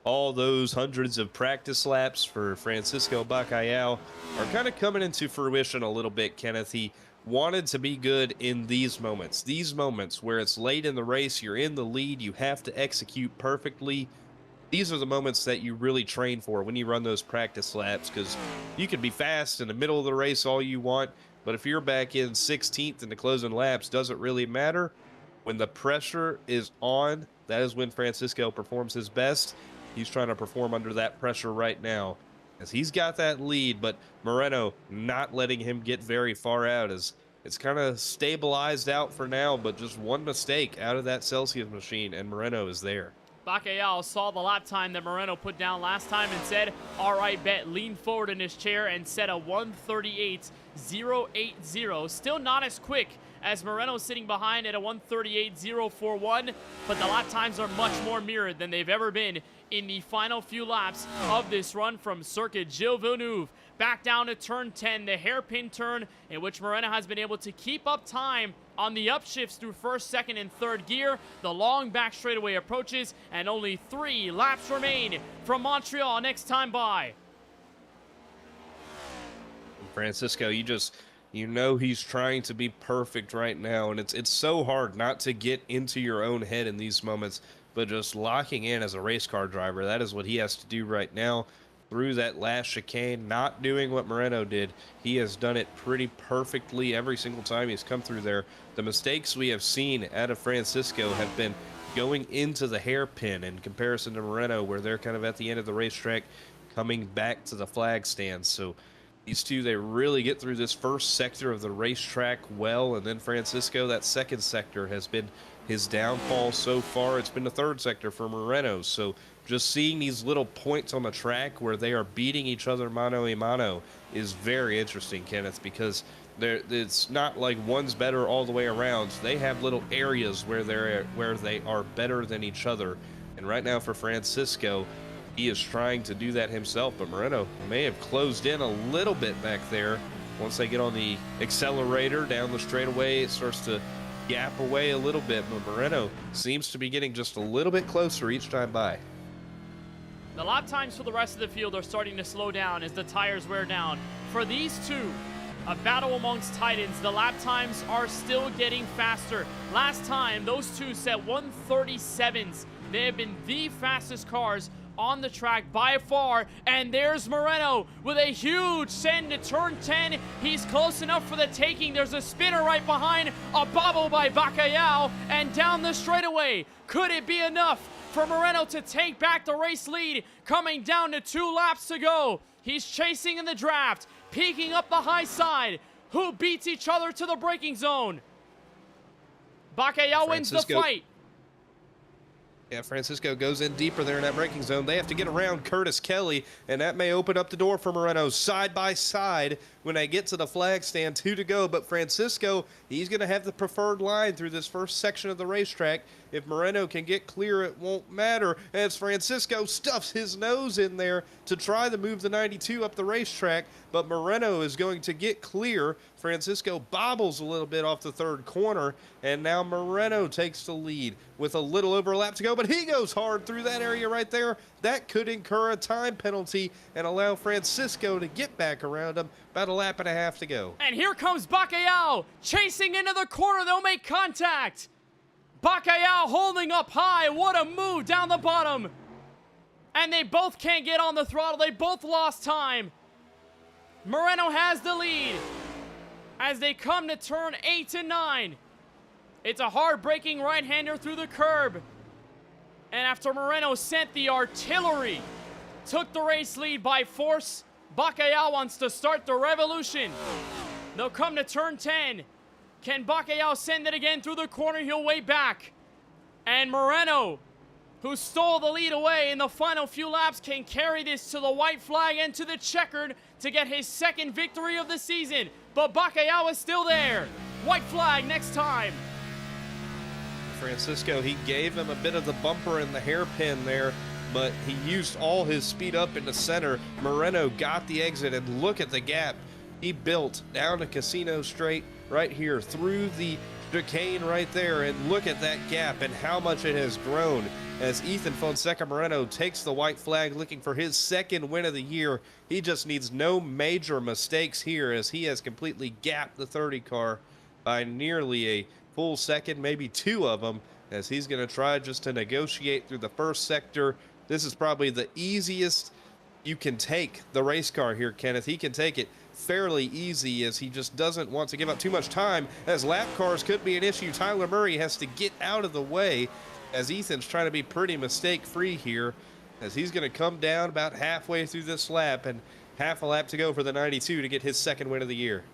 all those hundreds of practice laps for Francisco Bacalhau are kind of coming into fruition a little bit, Kenneth. He wanted to be good in these moments where it's late in the race, you're in the lead, you have to execute perfectly. These are the moments that you really train for when you run those practice laps, because you can be fast in the middle of the race all you want, but if you're back in 16th in the closing laps, doesn't really matter. When the pressure is on, that is when Francisco performs his best. He's trying to perform under that pressure right now, as he's got that lead, but Moreno not letting him get very far out, as it's kind of stabilized out for now, but just one mistake out of that Celsius machine and Moreno is there. Bacalhau saw the lap time that Moreno put down last time and said, all right, bet, leaned forward in his chair and set a 1:38.080. Still not as quick as Moreno sitting behind at a 1:38.041, but the lap times are much more mirrored than they've ever been in the final few laps of this run from Circuit Gilles Villeneuve. Back down to turn 10, the hairpin turn in which Moreno has been able to keep up time on the upshifts through first, second, and third gear. The long back straightaway approaches, and only 3 laps remain from Montreal next time by. Francisco, you know he's trying to be perfect right now, and it's so hard not to get into your own head in these moments, but just locking in as a race car driver, that is what he has to do right now. Through that last chicane, not doing what Moreno did. He has done it pretty perfectly every single time he's come through there. The mistakes we have seen out of Francisco have been going into the hairpin in comparison to Moreno, where they're kind of at the end of the racetrack coming back to the flag stands. So these two, they really get through this first sector of the racetrack well, and then Francisco, that second sector has been his downfall so far. It's been the third sector for Moreno. So just seeing these little points on the track where they are beating each other mano a mano is very interesting, Kenneth, because it's not like one's better all the way around. They have little areas where they are better than each other. And right now for Francisco, he is trying to do that himself, but Moreno may have closed in a little bit back there once they get on the accelerator down the straightaway, it starts to gap away a little bit, but Moreno seems to be getting just a little bit closer each time by. The lap times for the rest of the field are starting to slow down as the tires wear down. For these two, a battle amongst titans, the lap times are still getting faster. Last time, those two set 1:37s. They have been the fastest cars on the track by far. And there's Moreno with a huge send to turn 10. He's close enough for the taking. There's a spinner right behind, a bobble by Bacalhau, and down the straightaway. Could it be enough for Moreno to take back the race lead? Coming down to 2 laps to go. He's chasing in the draft, peeking up the high side. Who beats each other to the braking zone? Bacalhau wins the fight. Yeah, Francisco goes in deeper there in that braking zone. They have to get around Curtis Kelly, and that may open up the door for Moreno side by side when they get to the flag stand. 2 to go, but Francisco, he's going to have the preferred line through this first section of the racetrack. If Moreno can get clear, it won't matter, as Francisco stuffs his nose in there to try to move the 92 up the racetrack, but Moreno is going to get clear. Francisco bobbles a little bit off the 3rd corner, and now Moreno takes the lead with a little over a lap to go, but he goes hard through that area right there. That could incur a time penalty and allow Francisco to get back around him. About a lap and a half to go. And here comes Bacalhau chasing into the corner. They'll make contact. Bacalhau holding up high. What a move down the bottom. And they both can't get on the throttle. They both lost time. Moreno has the lead as they come to turn 8 and 9. It's a hard braking right-hander through the curb. And after Moreno sent the artillery, took the race lead by force, Bacalhau wants to start the revolution. They'll come to turn 10. Can Bacalhau send it again through the corner? He'll way back. And Moreno, who stole the lead away in the final few laps, can carry this to the white flag and to the checkered to get his 2nd victory of the season. But Bacalhau is still there. White flag next time. Francisco, he gave him a bit of the bumper and the hairpin there, but he used all his speed up in the center. Moreno got the exit, and look at the gap he built down to Casino Straight right here through the chicane right there, and look at that gap and how much it has grown as Ethan Fonseca Moreno takes the white flag, looking for his 2nd win of the year. He just needs no major mistakes here as he has completely gapped the 30 car by nearly a full second, maybe 2 of them, as he's going to try just to negotiate through the first sector. This is probably the easiest you can take the race car here, Kenneth. He can take it fairly easy as he just doesn't want to give up too much time, as lap cars could be an issue. Tyler Murray has to get out of the way as Ethan's trying to be pretty mistake-free here, as he's going to come down about halfway through this lap, and half a lap to go for the 92 to get his 2nd win of the year.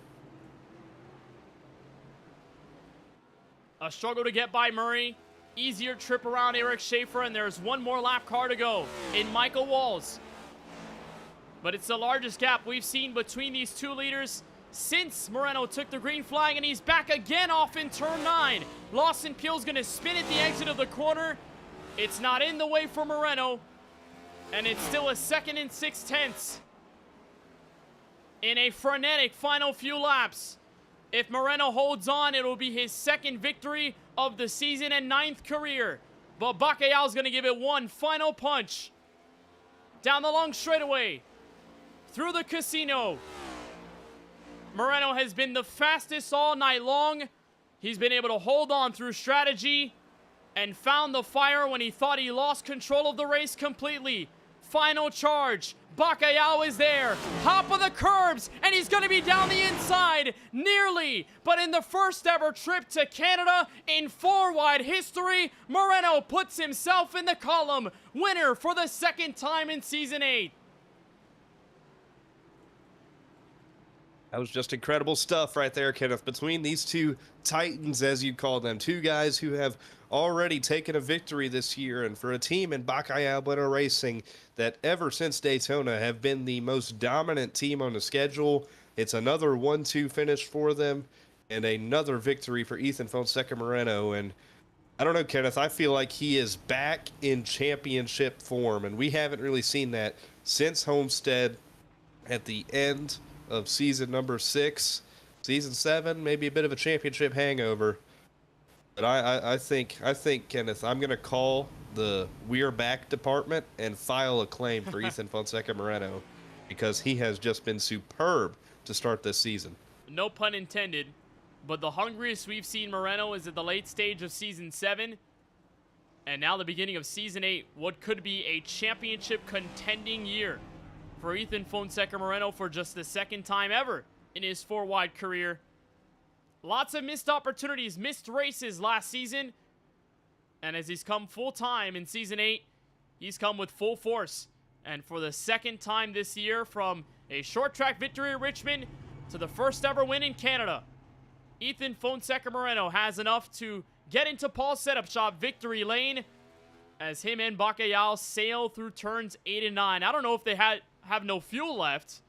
A struggle to get by Murray. Easier trip around Eric Schaefer, and there's 1 more lap car to go in Michael Walls. But it's the largest gap we've seen between these 2 leaders since Moreno took the green flag, and he's back again off in turn 9. Lawson Peel's going to spin at the exit of the corner. It's not in the way for Moreno, and it's still a 2nd and 6/10 in a frenetic final few laps. If Moreno holds on, it will be his 2nd victory of the season and 9th career. But Bacalhau's going to give it one final punch. Down the long straightaway, through the casino. Moreno has been the fastest all night long. He's been able to hold on through strategy and found the fire when he thought he lost control of the race completely. Final charge. Bacalhau is there. Hop of the curbs, and he's going to be down the inside. Nearly. But in the first ever trip to Canada in 4-wide history, Moreno puts himself in the column. Winner for the 2nd time in Season 8. That was just incredible stuff right there, Kenneth, between these 2 titans, as you call them. 2 guys who have already taken a victory this year, and for a team in KBueno Racing that ever since Daytona have been the most dominant team on the schedule. It's another 1-2 finish for them and another victory for Ethan Fonseca Moreno. And I don't know, Kenneth, I feel like he is back in championship form, and we haven't really seen that since Homestead at the end of season number 6. Season 7, maybe a bit of a championship hangover. But I think, Kenneth, I'm going to call the We're Back department and file a claim for Ethan Fonseca Moreno because he has just been superb to start this season. No pun intended, but the hungriest we've seen Moreno is at the late stage of Season 7, and now the beginning of Season 8, what could be a championship contending year for Ethan Fonseca Moreno for just the second time ever in his 4-wide career. Lots of missed opportunities, missed races last season, and as he's come full-time in Season 8, he's come with full force. And for the second time this year, from a short-track victory at Richmond to the first ever win in Canada, Ethan Fonseca Moreno has enough to get into Paul's setup shop victory lane as him and Bacalhau sail through turns 8 and 9. I don't know if they have no fuel left,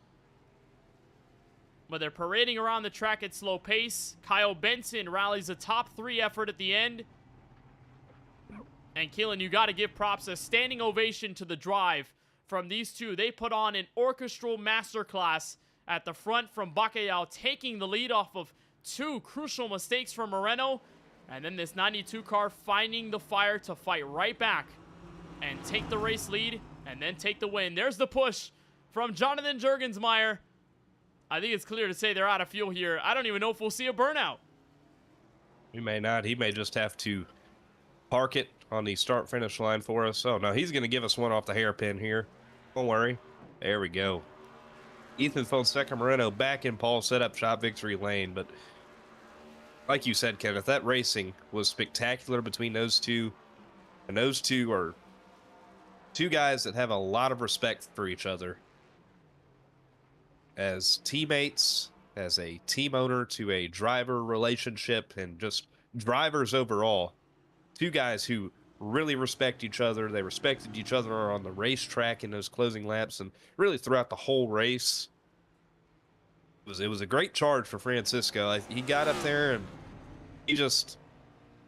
but they're parading around the track at slow pace. Kyle Benson rallies a top 3 effort at the end. And Keelan, you got to give props, a standing ovation to the drive from these two. They put on an orchestral masterclass at the front from Bacalhau, taking the lead off of 2 crucial mistakes from Moreno. And then this 92 car finding the fire to fight right back and take the race lead and then take the win. There's the push from Jonathan Juergensmeyer. I think it's clear to say they're out of fuel here. I don't even know if we'll see a burnout. He may not. He may just have to park it on the start-finish line for us. Oh, no, he's going to give us one off the hairpin here. Don't worry. There we go. Ethan Fonseca Moreno back in Paul's setup shop victory lane. But like you said, Kenneth, that racing was spectacular between those two. And those two are two guys that have a lot of respect for each other. As teammates, as a team owner to a driver relationship, and just drivers overall. Two guys who really respect each other. They respected each other on the racetrack in those closing laps and really throughout the whole race. It was a great charge for Francisco. He got up there and he just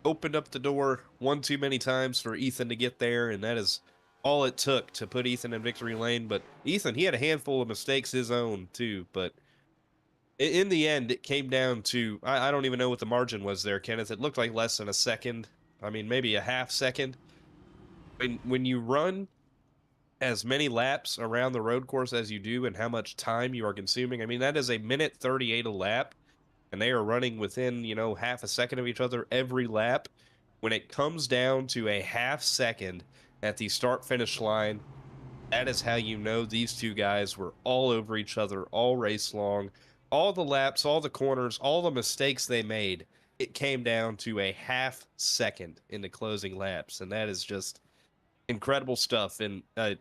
opened up the door one too many times for Ethan to get there, and that is all it took to put Ethan in victory lane. But Ethan, he had a handful of mistakes his own too, but in the end it came down to, I don't even know what the margin was there, Kenneth. It looked like less than a second. I mean, maybe a half second. When you run as many laps around the road course as you do and how much time you are consuming, I mean, that is a minute 38 a lap, and they are running within, half a second of each other every lap. When it comes down to a half second at the start-finish line, that is how you know these two guys were all over each other all race long. All the laps, all the corners, all the mistakes they made, it came down to a half second in the closing laps, and that is just incredible stuff. And I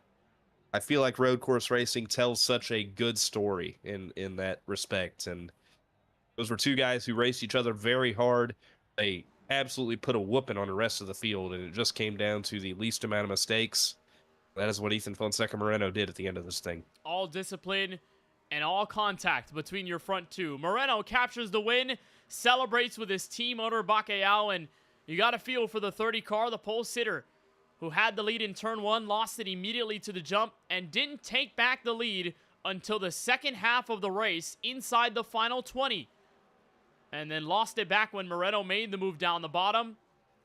feel like road course racing tells such a good story in that respect. And those were two guys who raced each other very hard. They absolutely put a whooping on the rest of the field, and it just came down to the least amount of mistakes. That is what Ethan Fonseca Moreno did at the end of this thing. All discipline and all contact between your front two. Moreno captures the win, celebrates with his team owner Bacalhau, and you got to feel for the 30 car, the pole sitter, who had the lead in turn 1, lost it immediately to the jump, and didn't take back the lead until the second half of the race inside the final 20. And then lost it back when Moreno made the move down the bottom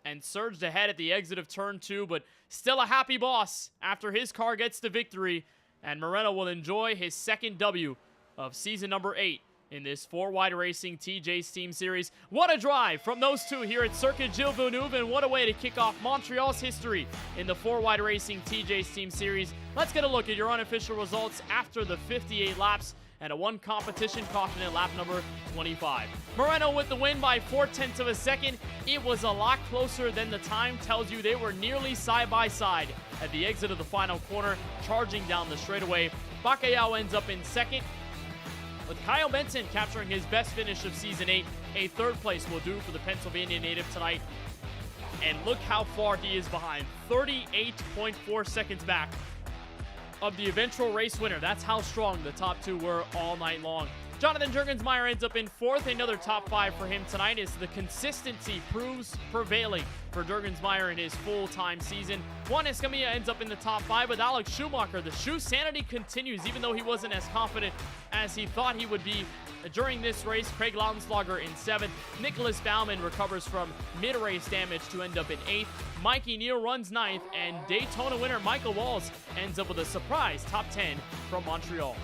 and surged ahead at the exit of turn 2, but still a happy boss after his car gets the victory, and Moreno will enjoy his second W of season number 8 in this 4-wide racing TJ's Team Series. What a drive from those two here at Circuit Gilles Villeneuve, and what a way to kick off Montreal's history in the 4-wide racing TJ's Team Series. Let's get a look at your unofficial results after the 58 laps and a one competition caution in lap number 25. Moreno with the win by 0.4 of a second. It was a lot closer than the time tells you. They were nearly side by side at the exit of the final corner, charging down the straightaway. Bacalhau ends up in second, with Kyle Benson capturing his best finish of Season 8. A third place will do for the Pennsylvania native tonight. And look how far he is behind, 38.4 seconds back of the eventual race winner. That's how strong the top two were all night long. Jonathan Jurgensmeyer ends up in 4th. Another top 5 for him tonight as the consistency proves prevailing for Jurgensmeyer in his full-time season. Juan Escamilla ends up in the top 5 with Alex Schumacher. The shoe sanity continues, even though he wasn't as confident as he thought he would be during this race. Craig Lautenschlager in 7th. Nicholas Baumann recovers from mid-race damage to end up in 8th. Mikey Neal runs 9th, and Daytona winner Michael Walls ends up with a surprise top 10 from Montreal.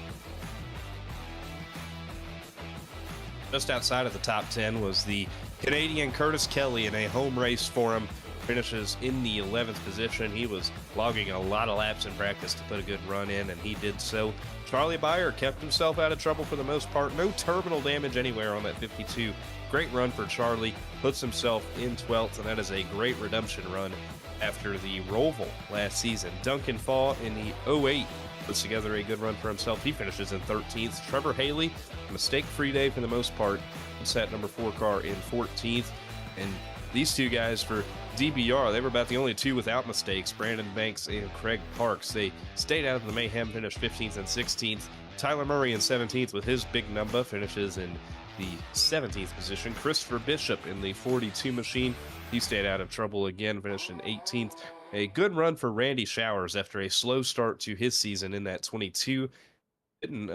Just outside of the top 10 was the Canadian Curtis Kelly in a home race for him. Finishes in the 11th position. He was logging a lot of laps in practice to put a good run in, and he did so. Charlie Beyer kept himself out of trouble for the most part. No terminal damage anywhere on that 52. Great run for Charlie. Puts himself in 12th, and that is a great redemption run after the Roval last season. Duncan Faw in the 08 puts together a good run for himself. He finishes in 13th. Trevor Haley, mistake-free day for the most part. Sat number 4 car in 14th. And these two guys for DBR, they were about the only two without mistakes. Brandon Banks and Craig Parks. They stayed out of the mayhem, finished 15th and 16th. Tyler Murray in 17th with his big number finishes in the 17th position. Christopher Bishop in the 42 machine. He stayed out of trouble again, finished in 18th. A good run for Randy Showers after a slow start to his season in that 22. Getting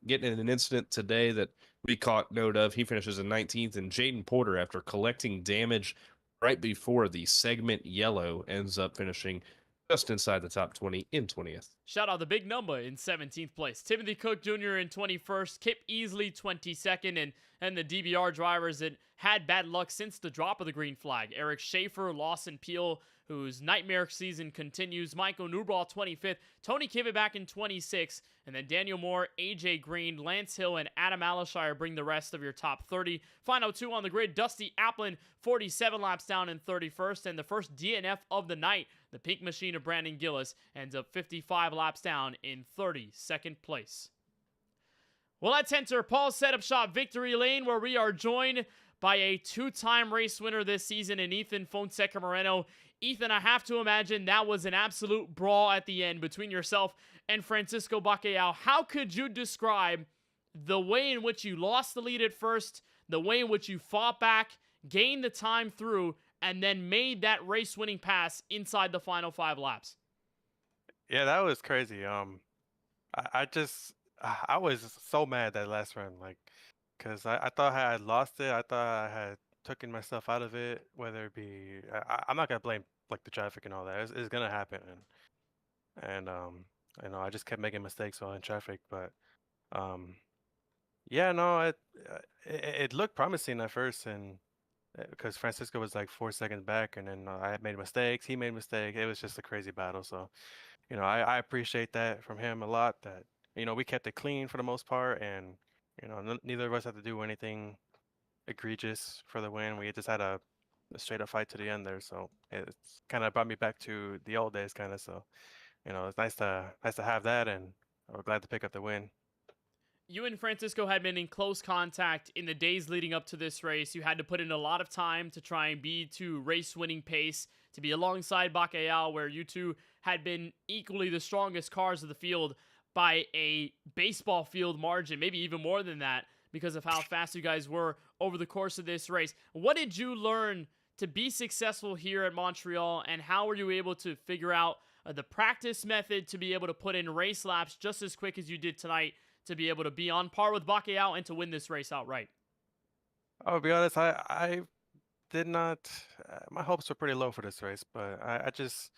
in an incident today that we caught note of. He finishes in 19th, and Jaden Porter, after collecting damage right before the segment yellow, ends up finishing just inside the top 20 in 20th. Shout out the big number in 17th place. Timothy Cook Jr. in 21st, Kip Easley 22nd, and the DBR drivers that had bad luck since the drop of the green flag. Eric Schaefer, Lawson Peel, whose nightmare season continues. Michael Newbraw 25th, Tony Kivett back in 26th, and then Daniel Moore, AJ Green, Lance Hill, and Adam Alashire bring the rest of your top 30. Final 2 on the grid, Dusty Applin, 47 laps down in 31st, and the first DNF of the night, the pink machine of Brandon Gillis, ends up 55 laps down in 32nd place. Well, let's enter Paul's Setup Shop Victory Lane, where we are joined by a 2-time race winner this season in Ethan Fonseca Moreno. Ethan, I have to imagine that was an absolute brawl at the end between yourself and Francisco Bacalhau. How could you describe the way in which you lost the lead at first, the way in which you fought back, gained the time through, and then made that race-winning pass inside the final 5 laps? Yeah, that was crazy. I was so mad that last run, because I thought I had lost it. I thought I had taken myself out of it. Whether it be, I'm not gonna blame the traffic and all that. It's gonna happen, and I just kept making mistakes while in traffic. But yeah, no, it looked promising at first, and because Francisco was 4 seconds back, and then I had made mistakes. He made mistakes. It was just a crazy battle. So, I appreciate that from him a lot. That we kept it clean for the most part, and neither of us had to do anything egregious for the win. We just had a straight up fight to the end there. So it's kind of brought me back to the old days, kind of. So, it's nice to have that, and we're glad to pick up the win. You and Francisco had been in close contact in the days leading up to this race. You had to put in a lot of time to try and be to race-winning pace, to be alongside Bacalhau, where you two had been equally the strongest cars of the field by a baseball field margin, maybe even more than that, because of how fast you guys were over the course of this race. What did you learn to be successful here at Montreal, and how were you able to figure out the practice method to be able to put in race laps just as quick as you did tonight, to be able to be on par with Bacalhau and to win this race outright? I'll be honest, I did not. My hopes were pretty low for this race, but I just,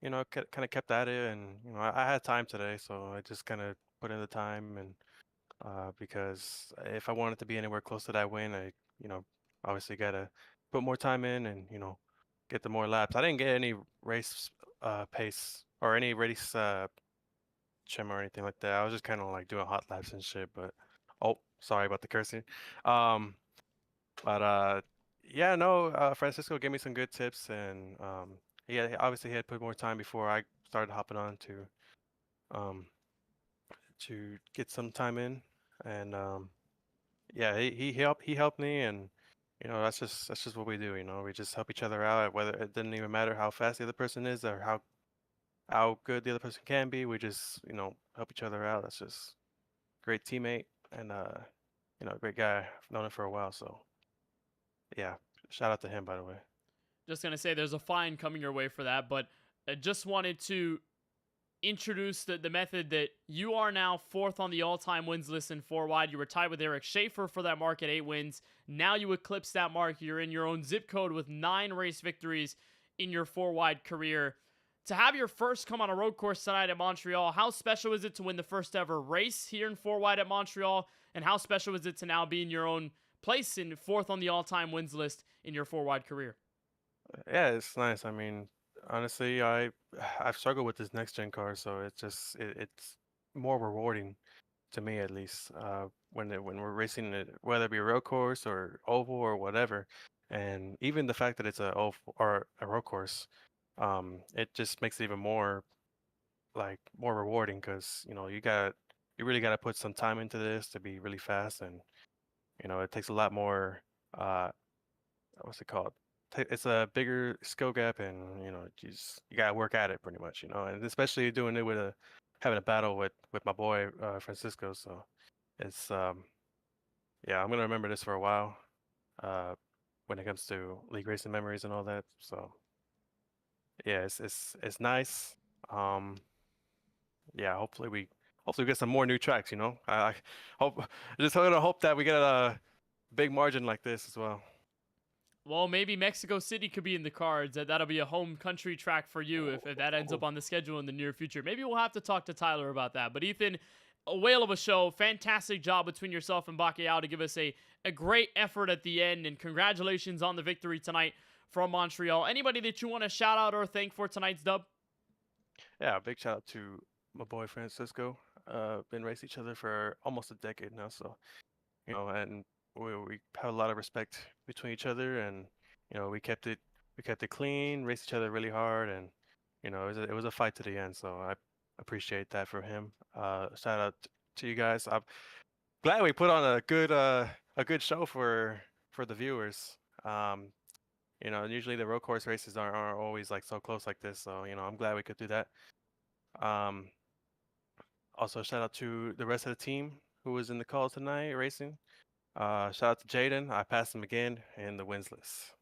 kind of kept at it, and I had time today, so I just kind of put in the time, and because if I wanted to be anywhere close to that win, I, obviously gotta put more time in, and get the more laps. I didn't get any race pace or any race trim or anything like that. I was just kind of doing hot laps and shit. But sorry about the cursing. But yeah, no. Francisco gave me some good tips, and he had put more time before I started hopping on to get some time in, and yeah, he helped me, and that's just what we do. We just help each other out. Whether it didn't even matter how fast the other person is or how good the other person can be, we just help each other out. That's just great teammate, and great guy. I've known him for a while, so yeah, shout out to him, by the way. Just going to say there's a fine coming your way for that, but I just wanted to introduce the method that you are now fourth on the all-time wins list in 4-wide. You were tied with Eric Schaefer for that mark at 8 wins. Now you eclipse that mark. You're in your own zip code with 9 race victories in your 4-wide career. To have your first come on a road course tonight at Montreal, how special is it to win the first ever race here in 4-wide at Montreal? And how special is it to now be in your own place in fourth on the all-time wins list in your 4-wide career? Yeah, it's nice. I mean, honestly, I've struggled with this next gen car, so it's more rewarding to me at least when we're racing it, whether it be a road course or oval or whatever, and even the fact that it's a oval or a road course, it just makes it even more more rewarding because you really got to put some time into this to be really fast, and it takes a lot more what's it called? It's a bigger skill gap, and you gotta work at it pretty much, and especially doing it with having a battle with my boy Francisco. So it's yeah, I'm gonna remember this for a while when it comes to league racing memories and all that. So yeah, it's nice. Yeah, hopefully we get some more new tracks. I hope just gonna hope that we get a big margin like this as well. Well, maybe Mexico City could be in the cards. That'll be a home country track for you if that ends up on the schedule in the near future. Maybe we'll have to talk to Tyler about that. But Ethan, a whale of a show. Fantastic job between yourself and Bacalhau to give us a great effort at the end. And congratulations on the victory tonight from Montreal. Anybody that you want to shout out or thank for tonight's dub? Yeah, big shout out to my boy Francisco. Been racing each other for almost a decade now, so and we have a lot of respect between each other, and we kept it clean, raced each other really hard, and it was a fight to the end. So I appreciate that for him. Shout out to you guys. I'm glad we put on a good show for the viewers. Usually the road course races aren't always so close like this, so I'm glad we could do that. Also shout out to the rest of the team who was in the call tonight racing. Shout out to Jaden. I passed him again in the wins list.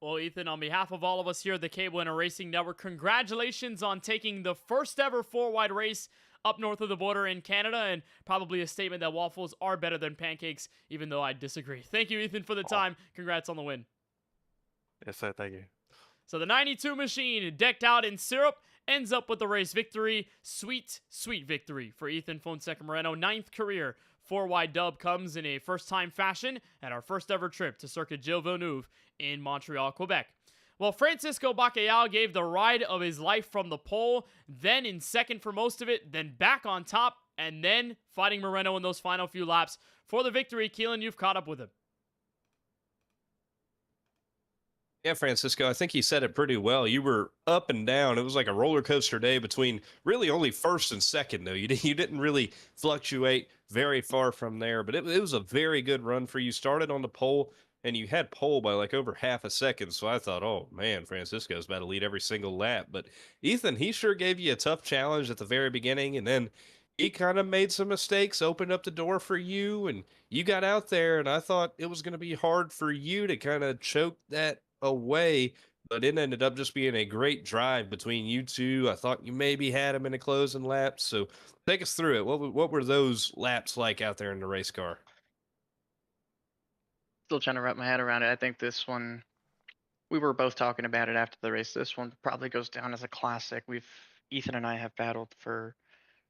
Well, Ethan, on behalf of all of us here at the KBueno Racing Network, congratulations on taking the first ever 4-wide race up north of the border in Canada, and probably a statement that waffles are better than pancakes, even though I disagree. Thank you, Ethan, for the time. Congrats on the win. Yes, sir. Thank you. So the 92 machine, decked out in syrup, ends up with the race victory. Sweet, sweet victory for Ethan Fonseca Moreno. 9th career 4-wide dub comes in a first-time fashion at our first ever trip to Circuit Gilles Villeneuve in Montreal, Quebec. Well, Francisco Bacalhau gave the ride of his life from the pole, then in second for most of it, then back on top, and then fighting Moreno in those final few laps for the victory. Keelan, you've caught up with him. Yeah, Francisco, I think he said it pretty well. You were up and down. It was like a roller coaster day between really only first and second, though. You didn't really fluctuate very far from there, but it was a very good run for you. Started on the pole, and you had pole by over half a second, so I thought, oh, man, Francisco's about to lead every single lap. But Ethan, he sure gave you a tough challenge at the very beginning, and then he kind of made some mistakes, opened up the door for you, and you got out there, and I thought it was going to be hard for you to kind of choke that away, but it ended up just being a great drive between you two. I thought you maybe had him in a closing lap, so take us through it. What were those laps like out there in the race car? Still trying to wrap my head around it. I think this one, we were both talking about it after the race. This one probably goes down as a classic. Ethan and I have battled for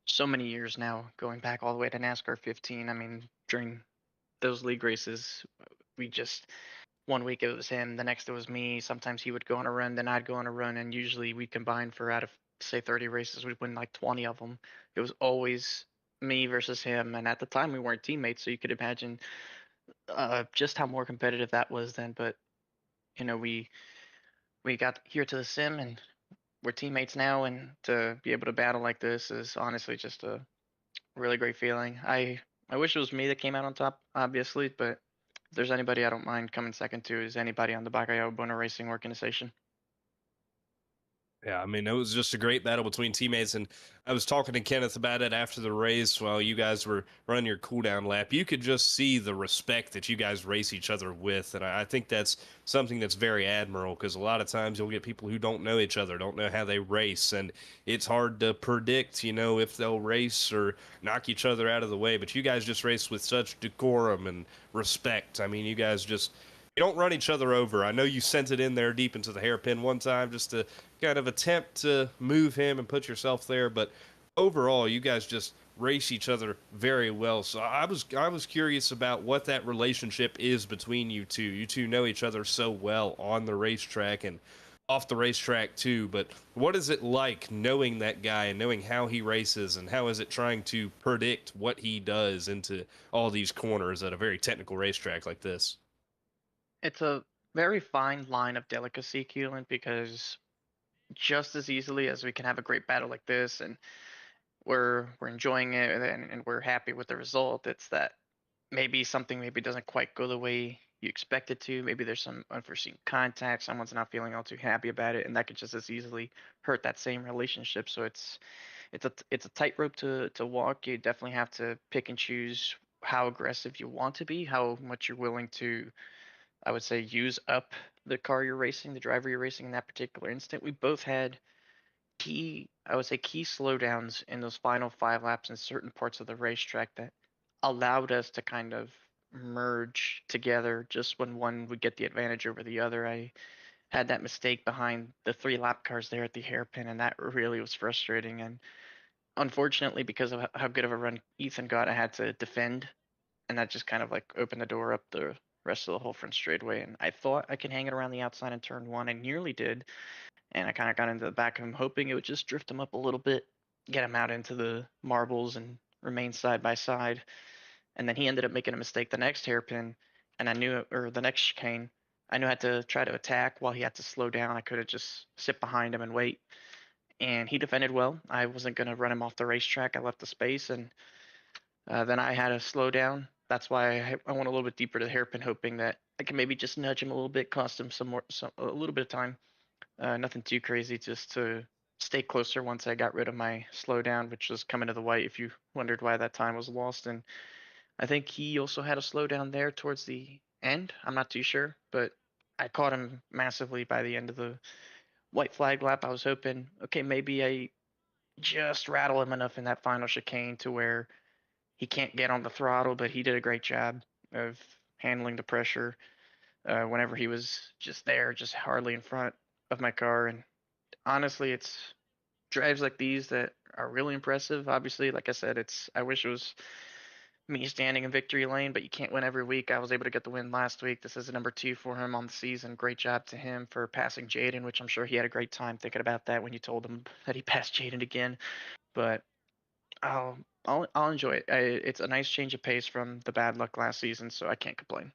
so many years now, going back all the way to NASCAR 15. I mean, during those league races, we just, one week it was him, the next it was me. Sometimes he would go on a run, then I'd go on a run, and usually we'd combine for, out of say 30 races, we'd win 20 of them. It was always me versus him, and at the time we weren't teammates, so you could imagine just how more competitive that was then. But we got here to the sim, and we're teammates now, and to be able to battle like this is honestly just a really great feeling. I wish it was me that came out on top, obviously, but if there's anybody I don't mind coming second to, is anybody on the KBueno Racing organization. Yeah, I mean, it was just a great battle between teammates, and I was talking to Kenneth about it after the race while you guys were running your cooldown lap. You could just see the respect that you guys race each other with, and I think that's something that's very admirable, because a lot of times you'll get people who don't know each other, don't know how they race, and it's hard to predict, if they'll race or knock each other out of the way, but you guys just race with such decorum and respect. I mean, you guys just... You don't run each other over. I know you sent it in there deep into the hairpin one time just to kind of attempt to move him and put yourself there, but overall, you guys just race each other very well. So I was curious about what that relationship is between you two. You two know each other so well on the racetrack and off the racetrack too, but what is it like knowing that guy and knowing how he races, and how is it trying to predict what he does into all these corners at a very technical racetrack like this? It's a very fine line of delicacy, Keelan, because just as easily as we can have a great battle like this and we're enjoying it and we're happy with the result, it's that maybe something maybe doesn't quite go the way you expect it to. Maybe there's some unforeseen contact, someone's not feeling all too happy about it, and that could just as easily hurt that same relationship. So it's a tightrope to walk. You definitely have to pick and choose how aggressive you want to be, how much you're willing to, I would say, use up the car you're racing, the driver you're racing in that particular instant. We both had I would say, key slowdowns in those final 5 laps in certain parts of the racetrack that allowed us to kind of merge together just when one would get the advantage over the other. I had that mistake behind the 3 lap cars there at the hairpin, and that really was frustrating. And unfortunately, because of how good of a run Ethan got, I had to defend, and that just kind of like opened the door up the rest of the whole front straightaway. And I thought I could hang it around the outside in turn 1. I nearly did, and I kind of got into the back of him, hoping it would just drift him up a little bit, get him out into the marbles, and remain side by side. And then he ended up making a mistake the next hairpin, and I knew, or the next chicane, I knew I had to try to attack while he had to slow down. I could have just sit behind him and wait. And he defended well. I wasn't going to run him off the racetrack. I left the space, and then I had to slow down. That's why I went a little bit deeper to the hairpin, hoping that I could maybe just nudge him a little bit, cost him a little bit of time. Nothing too crazy, just to stay closer once I got rid of my slowdown, which was coming to the white, if you wondered why that time was lost. And I think he also had a slowdown there towards the end. I'm not too sure, but I caught him massively by the end of the white flag lap. I was hoping, okay, maybe I just rattle him enough in that final chicane to where he can't get on the throttle, but he did a great job of handling the pressure whenever he was just there, just hardly in front of my car. And honestly, it's drives like these that are really impressive. Obviously, like I said, I wish it was me standing in victory lane, but you can't win every week. I was able to get the win last week. This is a number 2 for him on the season. Great job to him for passing Jaden, which I'm sure he had a great time thinking about that when you told him that he passed Jaden again. But I'll enjoy it. It's a nice change of pace from the bad luck last season, so I can't complain.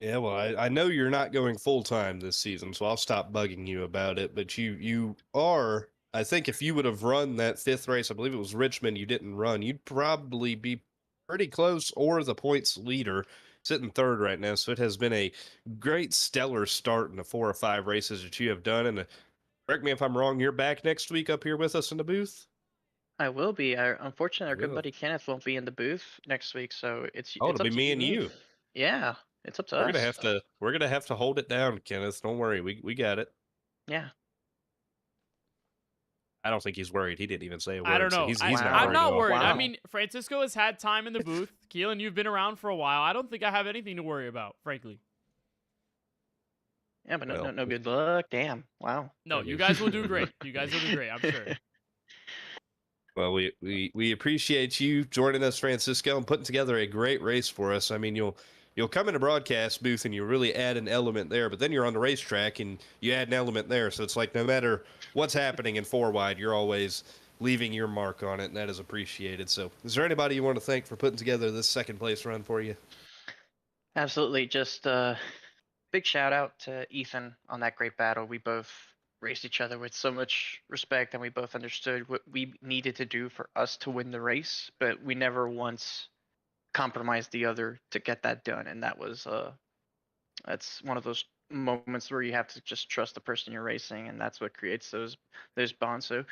Yeah, well, I know you're not going full time this season, so I'll stop bugging you about it. But you are. I think if you would have run that 5th race, I believe it was Richmond, you didn't run, you'd probably be pretty close or the points leader, sitting 3rd right now. So it has been a great, stellar start in the 4 or 5 races that you have done. And correct me if I'm wrong, you're back next week up here with us in the booth? I will be. Unfortunately, our good buddy Kenneth won't be in the booth next week, so it's Oh, it's it'll up be to me and you. Yeah, it's up to We're us. gonna have to hold it down, Kenneth. Don't worry, we got it. Yeah. I don't think he's worried. He didn't even say a word. I don't know. So he's I'm not not worried. worried. I mean, Francisco has had time in the booth. Keelan, you've been around for a while. I don't think I have anything to worry about, frankly. Yeah, but no good luck. Damn. Wow. No, you guys will do great. You guys will do great, I'm sure. Well, we appreciate you joining us, Francisco, and putting together a great race for us. I mean, you'll come in a broadcast booth and you really add an element there, but then you're on the racetrack and you add an element there. So it's like no matter what's happening in 4 wide, you're always leaving your mark on it, and that is appreciated. So is there anybody you want to thank for putting together this 2nd place run for you? Absolutely. Just big shout out to Ethan on that great battle. We both raced each other with so much respect, and we both understood what we needed to do for us to win the race, but we never once compromised the other to get that done. And that was that's one of those moments where you have to just trust the person you're racing, and that's what creates those bonds. So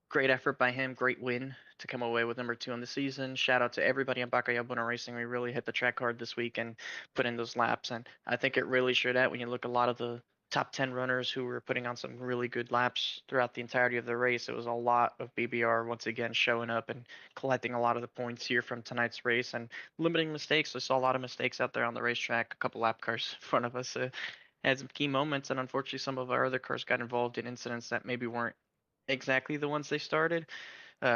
great effort by him, great win to come away with number 2 on the season. Shout out to everybody on KBueno Racing. We really hit the track hard this week and put in those laps, and I think it really showed out when you look at a lot of the top 10 runners who were putting on some really good laps throughout the entirety of the race. It was a lot of BBR once again showing up and collecting a lot of the points here from tonight's race and limiting mistakes. We saw a lot of mistakes out there on the racetrack. A couple lap cars in front of us had some key moments, and unfortunately some of our other cars got involved in incidents that maybe weren't exactly the ones they started.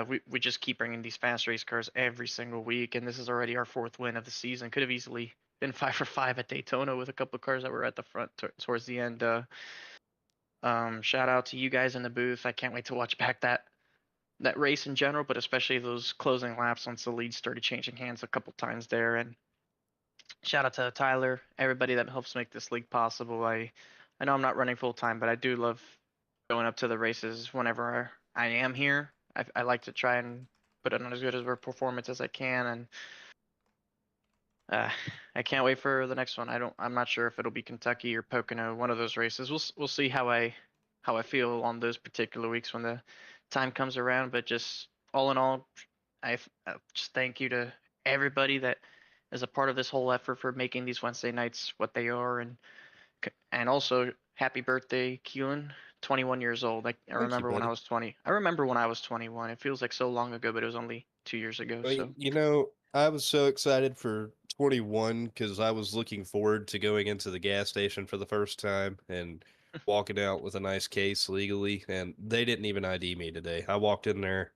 We just keep bringing these fast race cars every single week, and this is already our 4th win of the season. Could have easily been 5 for 5 at Daytona with a couple of cars that were at the front towards the end. Shout out to you guys in the booth. I can't wait to watch back that race in general, but especially those closing laps once the lead started changing hands a couple times there. And shout out to Tyler, everybody that helps make this league possible. I know I'm not running full time, but I do love going up to the races whenever I am here. I like to try and put it on as good as a performance as I can, and I can't wait for the next one. I'm not sure if it'll be Kentucky or Pocono, one of those races. We'll see how I feel on those particular weeks when the time comes around. But just all in all, I just thank you to everybody that is a part of this whole effort for making these Wednesday nights what they are, and also happy birthday, Keelan. 21 years old. I remember when I was 20. I remember when I was 21. It feels like so long ago, but it was only 2 years ago. So You know, I was so excited for 21 because I was looking forward to going into the gas station for the first time and walking out with a nice case legally, and they didn't even ID me today. I walked in there.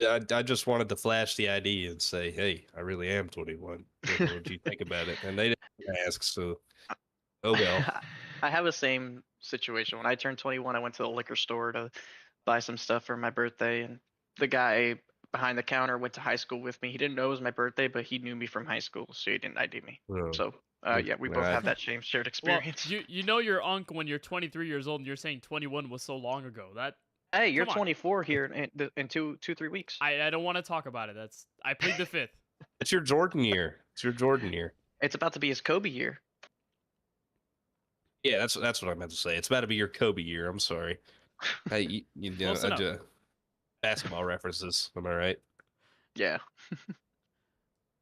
I just wanted to flash the ID and say, "Hey, I really am 21. What do you think about it?" And they didn't ask, so oh well. I have the same situation. When I turned 21, I went to the liquor store to buy some stuff for my birthday, and the guy behind the counter went to high school with me. He didn't know it was my birthday, but he knew me from high school, so he didn't ID me. So yeah, we both have that same shared experience. Well, you know your uncle when you're 23 years old and you're saying 21 was so long ago. Hey, you're 24 here in 3 weeks. I don't want to talk about it. I plead the fifth. It's your Jordan year. It's your Jordan year. It's about to be his Kobe year. Yeah, that's what I meant to say. It's about to be your Kobe year. I'm sorry. You know, I do basketball references. Am I right? Yeah.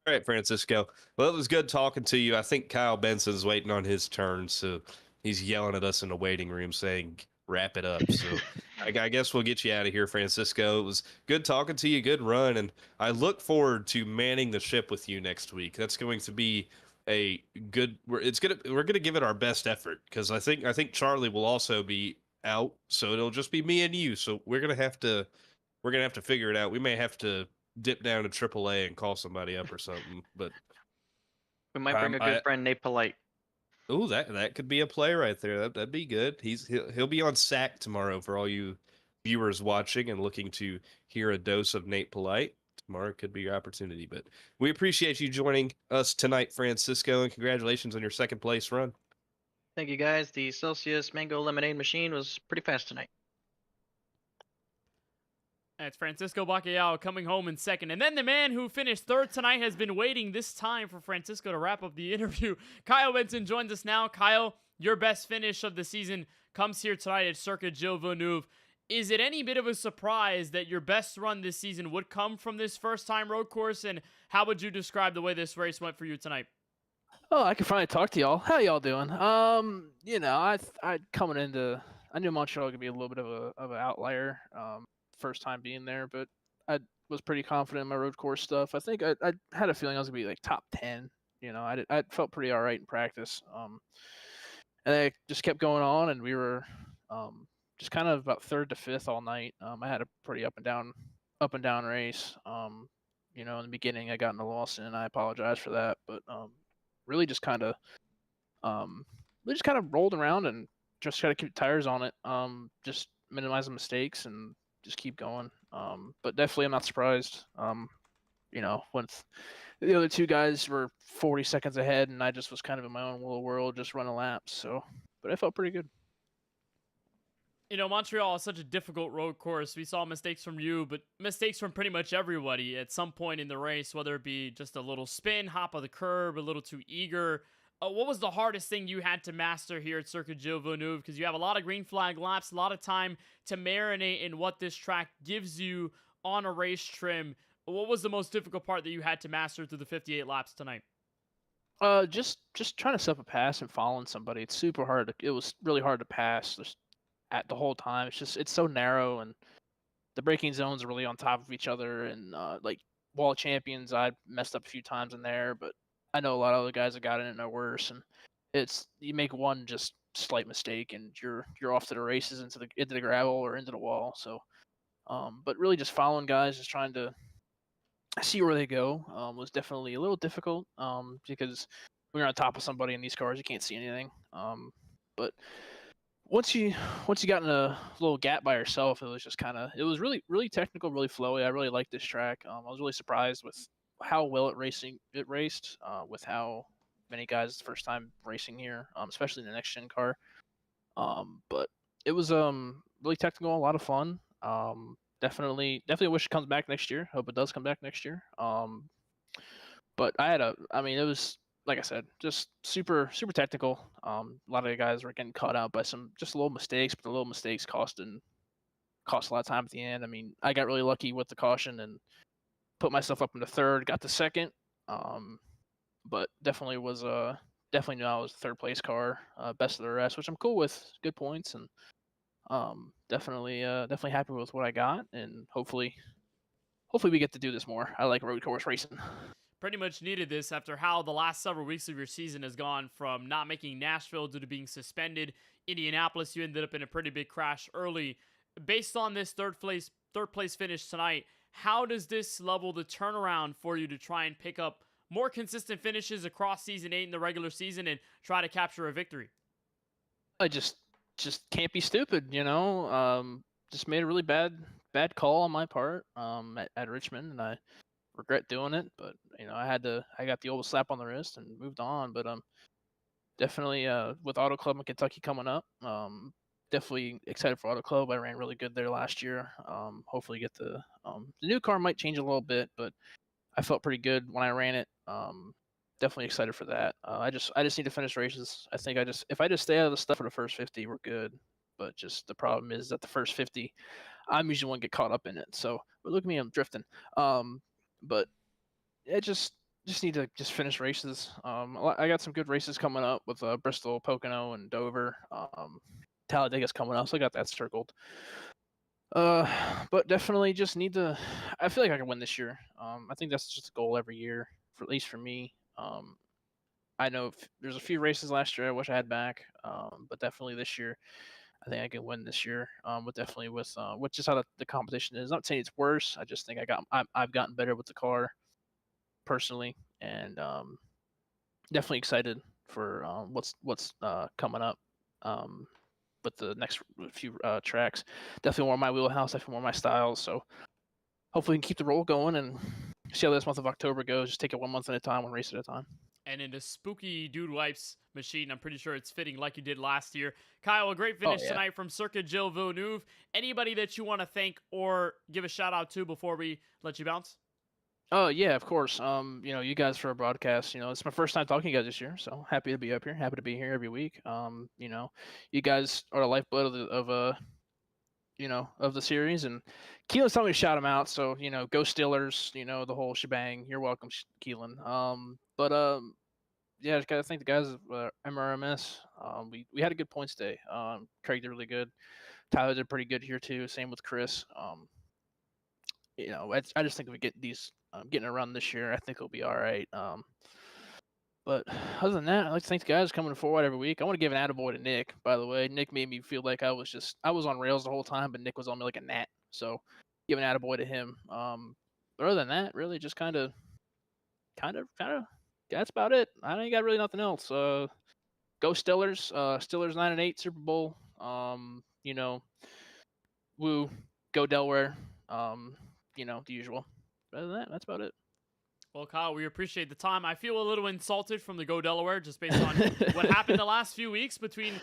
All right, Francisco. Well, it was good talking to you. I think Kyle Benson's waiting on his turn, so he's yelling at us in the waiting room saying, "Wrap it up." So I guess we'll get you out of here, Francisco. It was good talking to you. Good run, and I look forward to manning the ship with you next week. That's going to be a good. We're gonna give it our best effort because I think Charlie will also be out, so it'll just be me and you. So we're gonna have to figure it out. We may have to dip down to AAA and call somebody up or something. But we might bring a good friend, Nate Polite. Oh, that could be a play right there. That'd be good. He'll be on SAC tomorrow for all you viewers watching and looking to hear a dose of Nate Polite. Tomorrow could be your opportunity. But we appreciate you joining us tonight, Francisco, and congratulations on your second place run. Thank you, guys. The Celsius Mango Lemonade machine was pretty fast tonight. It's Francisco Bacalhau coming home in second. And then the man who finished third tonight has been waiting this time for Francisco to wrap up the interview. Kyle Benson joins us now. Kyle, your best finish of the season comes here tonight at Circuit Gilles Villeneuve. Is it any bit of a surprise that your best run this season would come from this first-time road course? And how would you describe the way this race went for you tonight? Oh, I can finally talk to y'all. How y'all doing? You know, I coming into, I knew Montreal could be a little bit of an outlier. First time being there, but I was pretty confident in my road course stuff. I think I had a feeling I was gonna be like top 10. You know, I felt pretty all right in practice. And I just kept going on, and we were just kind of about third to fifth all night. I had a pretty up and down race. You know, in the beginning I got in a loss, and I apologize for that, but really just kind of rolled around and just got to keep tires on it. Just minimize the mistakes and just keep going. But definitely I'm not surprised. You know, when the other two guys were 40 seconds ahead and I just was kind of in my own little world, just running laps. So, but I felt pretty good. You know, Montreal is such a difficult road course. We saw mistakes from you, but mistakes from pretty much everybody at some point in the race, whether it be just a little spin, hop of the curb, a little too eager. What was the hardest thing you had to master here at Circuit Gilles Villeneuve? Because you have a lot of green flag laps, a lot of time to marinate in what this track gives you on a race trim. What was the most difficult part that you had to master through the 58 laps tonight? Just trying to set up a pass and following somebody. It's super hard. It was really hard to pass just at the whole time. It's so narrow, and the braking zones are really on top of each other. And like Wall of Champions, I messed up a few times in there, but I know a lot of other guys have gotten it no worse. And you make one just slight mistake, and you're off to the races into the gravel or into the wall. So, but really just following guys, just trying to see where they go was definitely a little difficult because when you're on top of somebody in these cars, you can't see anything. But once you got in a little gap by yourself, it was really technical, really flowy. I really liked this track. I was really surprised with how well it raced with how many guys the first time racing here, especially in the next gen car. But it was really technical, a lot of fun. Definitely wish it comes back next year. Hope it does come back next year. But it was, like I said, just super technical. A lot of the guys were getting caught out by some just little mistakes, but the little mistakes cost a lot of time at the end. I mean, I got really lucky with the caution and put myself up into third, got to second. But definitely knew I was third place car, best of the rest, which I'm cool with. Good points, and definitely happy with what I got, and hopefully we get to do this more. I like road course racing. Pretty much needed this after how the last several weeks of your season has gone, from not making Nashville due to being suspended. Indianapolis, you ended up in a pretty big crash early. Based on this third place finish tonight, how does this level the turnaround for you to try and pick up more consistent finishes across season 8 in the regular season and try to capture a victory? I just can't be stupid, just made a really bad call on my part at Richmond, and I regret doing it, but I got the old slap on the wrist and moved on. But definitely with Auto Club in Kentucky coming up, definitely excited for Auto Club. I ran really good there last year. Hopefully get the new car might change a little bit, but I felt pretty good when I ran it. Definitely excited for that. I just need to finish races. I think if I just stay out of the stuff for the first 50, we're good. But just the problem is that the first 50, I'm usually one to get caught up in it. So look at me, I'm drifting. But I just need to finish races. I got some good races coming up with Bristol, Pocono, and Dover. Talladega's coming up, so I got that circled. But definitely just need to. I feel like I can win this year. I think that's just a goal every year, at least for me. I know there's a few races last year I wish I had back, but definitely this year, I think I can win this year. With just how the competition is. Not saying it's worse. I just think I've gotten better with the car, personally, and definitely excited for what's coming up. With the next few tracks, definitely more my wheelhouse, definitely more my styles. So hopefully we can keep the roll going and see how this month of October goes. Just take it 1 month at a time, one race at a time. And in a spooky Dude Wipes machine, I'm pretty sure it's fitting like you did last year. Kyle, a great finish tonight from Circuit Gilles Villeneuve. Anybody that you want to thank or give a shout out to before we let you bounce? Oh yeah, of course. You guys for a broadcast. It's my first time talking to you guys this year, so happy to be up here. Happy to be here every week. You guys are the lifeblood of the series, and Keelan's telling me to shout them out. So go Steelers. The whole shebang. You're welcome, Keelan. Yeah, just gotta thank the guys of MRMS. We had a good points day. Craig did really good. Tyler did pretty good here too. Same with Chris. I just think if we get these getting a run this year, I think it'll be all right. But other than that, I'd like to thank the guys coming forward every week. I want to give an attaboy to Nick, by the way. Nick made me feel like I was on rails the whole time, but Nick was on me like a gnat. So give an attaboy to him. But other than that, really just kind of, that's about it. I ain't got really nothing else. Go Steelers. Steelers 9-8 Super Bowl. Woo. Go Delaware. The usual. Other than that, that's about it. Well, Kyle, we appreciate the time. I feel a little insulted from the Go Delaware just based on what happened the last few weeks between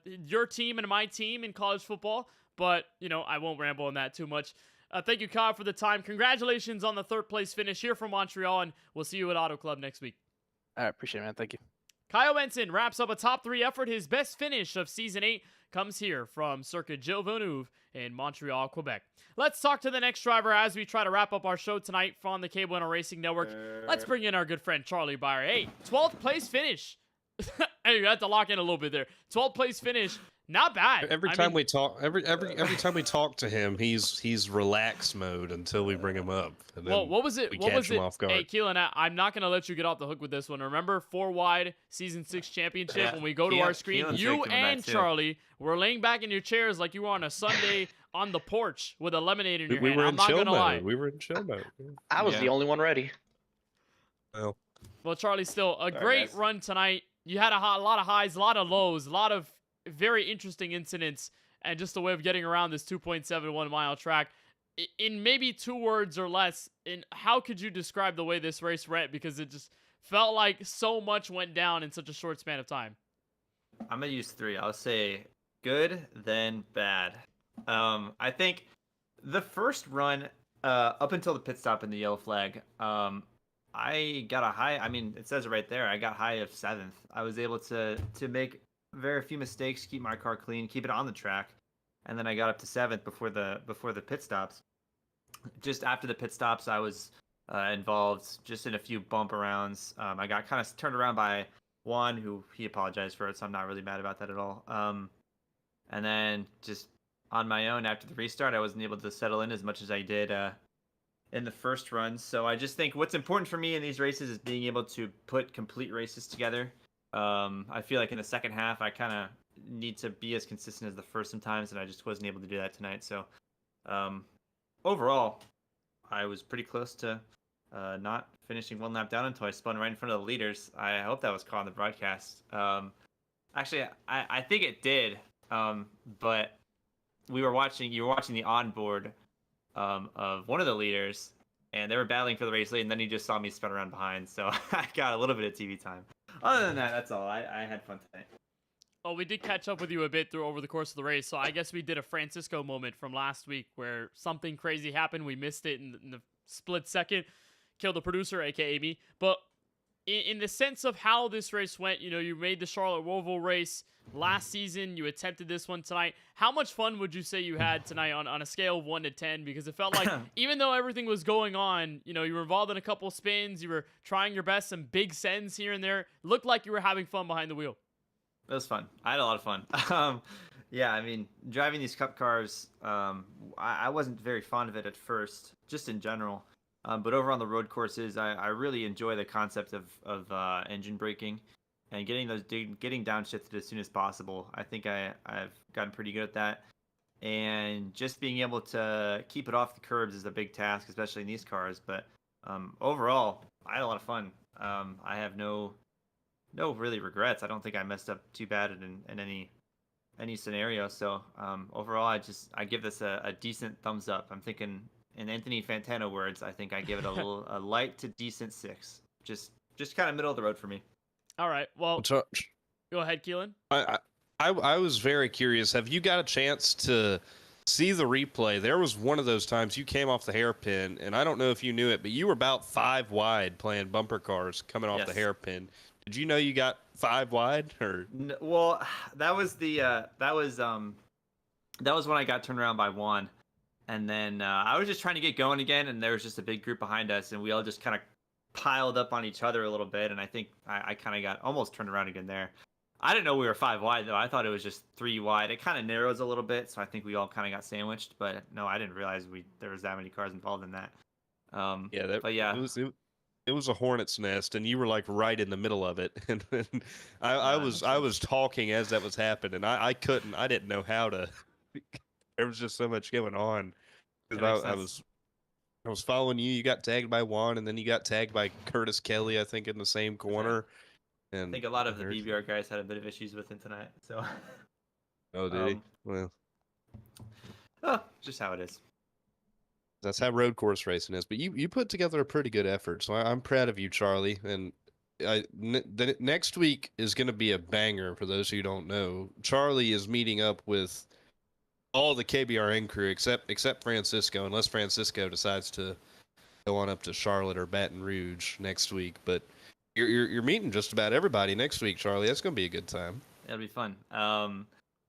your team and my team in college football. But, I won't ramble on that too much. Thank you, Kyle, for the time. Congratulations on the third place finish here from Montreal, and we'll see you at Auto Club next week. I appreciate it, man. Thank you. Kyle Benson wraps up a top 3 effort. His best finish of Season 8 comes here from Circuit Gilles Villeneuve in Montreal, Quebec. Let's talk to the next driver as we try to wrap up our show tonight from the KBueno Racing Network. Let's bring in our good friend Charlie Byer. Hey, 12th place finish. Hey, you had to lock in a little bit there. 12th place finish. Not bad. Every time we talk to him, he's relaxed mode until we bring him up. And then what was it? We What catch was him it? off guard. Hey, Keelan, I'm not gonna let you get off the hook with this one. Remember 4 wide Season 6 championship when we go to our screen, Keelan's you victim of that and too. Charlie were laying back in your chairs like you were on a Sunday on the porch with a lemonade in your We hand. were I'm in not chill gonna lie. mode. We were in chill mode. I was the only one ready. Well, Charlie, still a Sorry, great guys. run tonight. You had a lot of highs, a lot of lows, a lot of very interesting incidents, and just a way of getting around this 2.71 mile track. In maybe 2 words or less, how could you describe the way this race went? Because it just felt like so much went down in such a short span of time. I'm gonna use 3. I'll say good, then bad. I think the first run, up until the pit stop and the yellow flag, I got a high. I mean, it says it right there. I got high of 7th. I was able to make very few mistakes, keep my car clean, keep it on the track, and then I got up to 7th before the pit stops. Just after the pit stops, I was involved just in a few bump arounds. I got kind of turned around by Juan, who he apologized for it, so I'm not really mad about that at all. And then just on my own after the restart, I wasn't able to settle in as much as I did in the first run. So I just think what's important for me in these races is being able to put complete races together. I feel like in the second half, I kind of need to be as consistent as the first sometimes, and I just wasn't able to do that tonight. So overall, I was pretty close to not finishing 1 lap down until I spun right in front of the leaders. I hope that was caught on the broadcast. Actually, I think it did, but you were watching the onboard of one of the leaders, and they were battling for the race lead, and then he just saw me spin around behind, so I got a little bit of TV time. Other than that, that's all. I had fun tonight. Oh, we did catch up with you a bit over the course of the race, so I guess we did a Francisco moment from last week where something crazy happened. We missed it in the split second, killed the producer, aka me. But in the sense of how this race went, you made the Charlotte Roval race last season. You attempted this one tonight. How much fun would you say you had tonight on a scale of 1 to 10? Because it felt like even though everything was going on, you were involved in a couple spins. You were trying your best, some big sends here and there. Looked like you were having fun behind the wheel. It was fun. I had a lot of fun. Yeah, I mean, driving these cup cars, I wasn't very fond of it at first, just in general. But over on the road courses, I really enjoy the concept of engine braking and getting downshifted as soon as possible. I think I've gotten pretty good at that. And just being able to keep it off the curbs is a big task, especially in these cars. But overall, I had a lot of fun. I have no really regrets. I don't think I messed up too bad in any scenario. So overall, I give this a decent thumbs up. I'm thinking, in Anthony Fantano words, I think I give it a light to decent 6. Just kind of middle of the road for me. All right. Well, go ahead, Keelan. I was very curious. Have you got a chance to see the replay? There was one of those times you came off the hairpin, and I don't know if you knew it, but you were about 5 wide playing bumper cars coming off the hairpin. Did you know you got 5 wide? Or well, that was when I got turned around by Juan, and then I was just trying to get going again, and there was just a big group behind us, and we all just kind of piled up on each other a little bit, and I think I kind of got almost turned around again there. I didn't know we were 5 wide though. I thought it was just 3 wide. It kind of narrows a little bit, so I think we all kind of got sandwiched. But no, I didn't realize there was that many cars involved in that. It was a hornet's nest, and you were like right in the middle of it. And I was talking as that was happening. I didn't know how to. There was just so much going on. I was following you. You got tagged by Juan, and then you got tagged by Curtis Kelly, I think, in the same corner. And I think a lot of the BBR guys had a bit of issues with him tonight. So. Oh, did he? Well. Just how it is. That's how road course racing is. But you put together a pretty good effort, so I'm proud of you, Charlie. And the next week is going to be a banger for those who don't know. Charlie is meeting up with all the KBRN crew except Francisco, unless Francisco decides to go on up to Charlotte or Baton Rouge next week. But You're meeting just about everybody next week, Charlie. That's gonna be a good time. It'll be fun.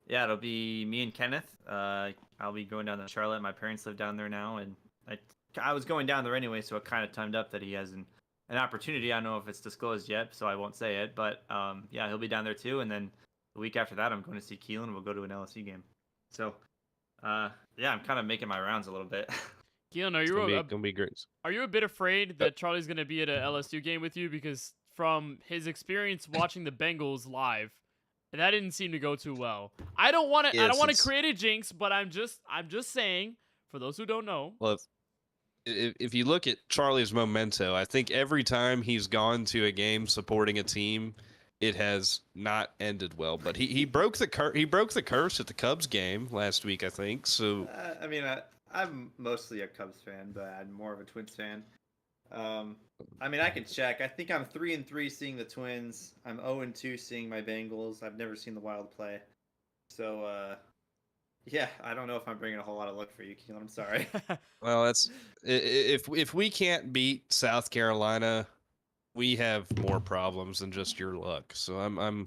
Yeah, it'll be me and Kenneth. I'll be going down to Charlotte. My parents live down there now, and I was going down there anyway, so it kind of timed up that he has an opportunity. I don't know if it's disclosed yet, so I won't say it. But yeah, he'll be down there too. And then the week after that, I'm going to see Keelan. We'll go to an LSU game. So yeah, I'm kind of making my rounds a little bit. Keelan, gonna be great. Are you a bit afraid that Charlie's going to be at a LSU game with you? Because from his experience watching the Bengals live, that didn't seem to go too well. I don't want to create a jinx, but I'm just saying, for those who don't know. Well, if you look at Charlie's memento, I think every time he's gone to a game supporting a team, it has not ended well. But he broke the curse at the Cubs game last week, I think. So I mean, I'm mostly a Cubs fan, but I'm more of a Twins fan. I mean, I can check. I think I'm 3-3 seeing the Twins. I'm 0-2 seeing my Bengals. I've never seen the Wild play. So, yeah, I don't know if I'm bringing a whole lot of luck for you, Keelan. I'm sorry. Well, that's if we can't beat South Carolina, we have more problems than just your luck. So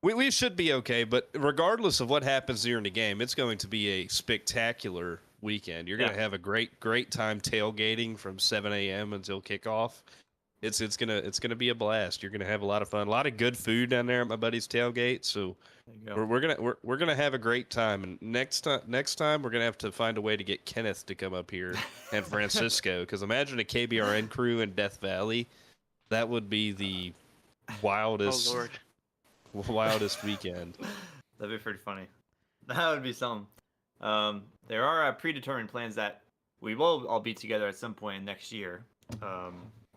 we should be okay. But regardless of what happens during the game, it's going to be a spectacular weekend. You're going to have a great time tailgating from 7 a.m. until kickoff. It's gonna be a blast. You're gonna have a lot of fun, a lot of good food down there at my buddy's tailgate. So we're gonna have a great time. And next time we're gonna have to find a way to get Kenneth to come up here and Francisco, because imagine a KBRN crew in Death Valley. That would be the wildest weekend. That'd be pretty funny. That would be something. There are predetermined plans that we will all be together at some point next year.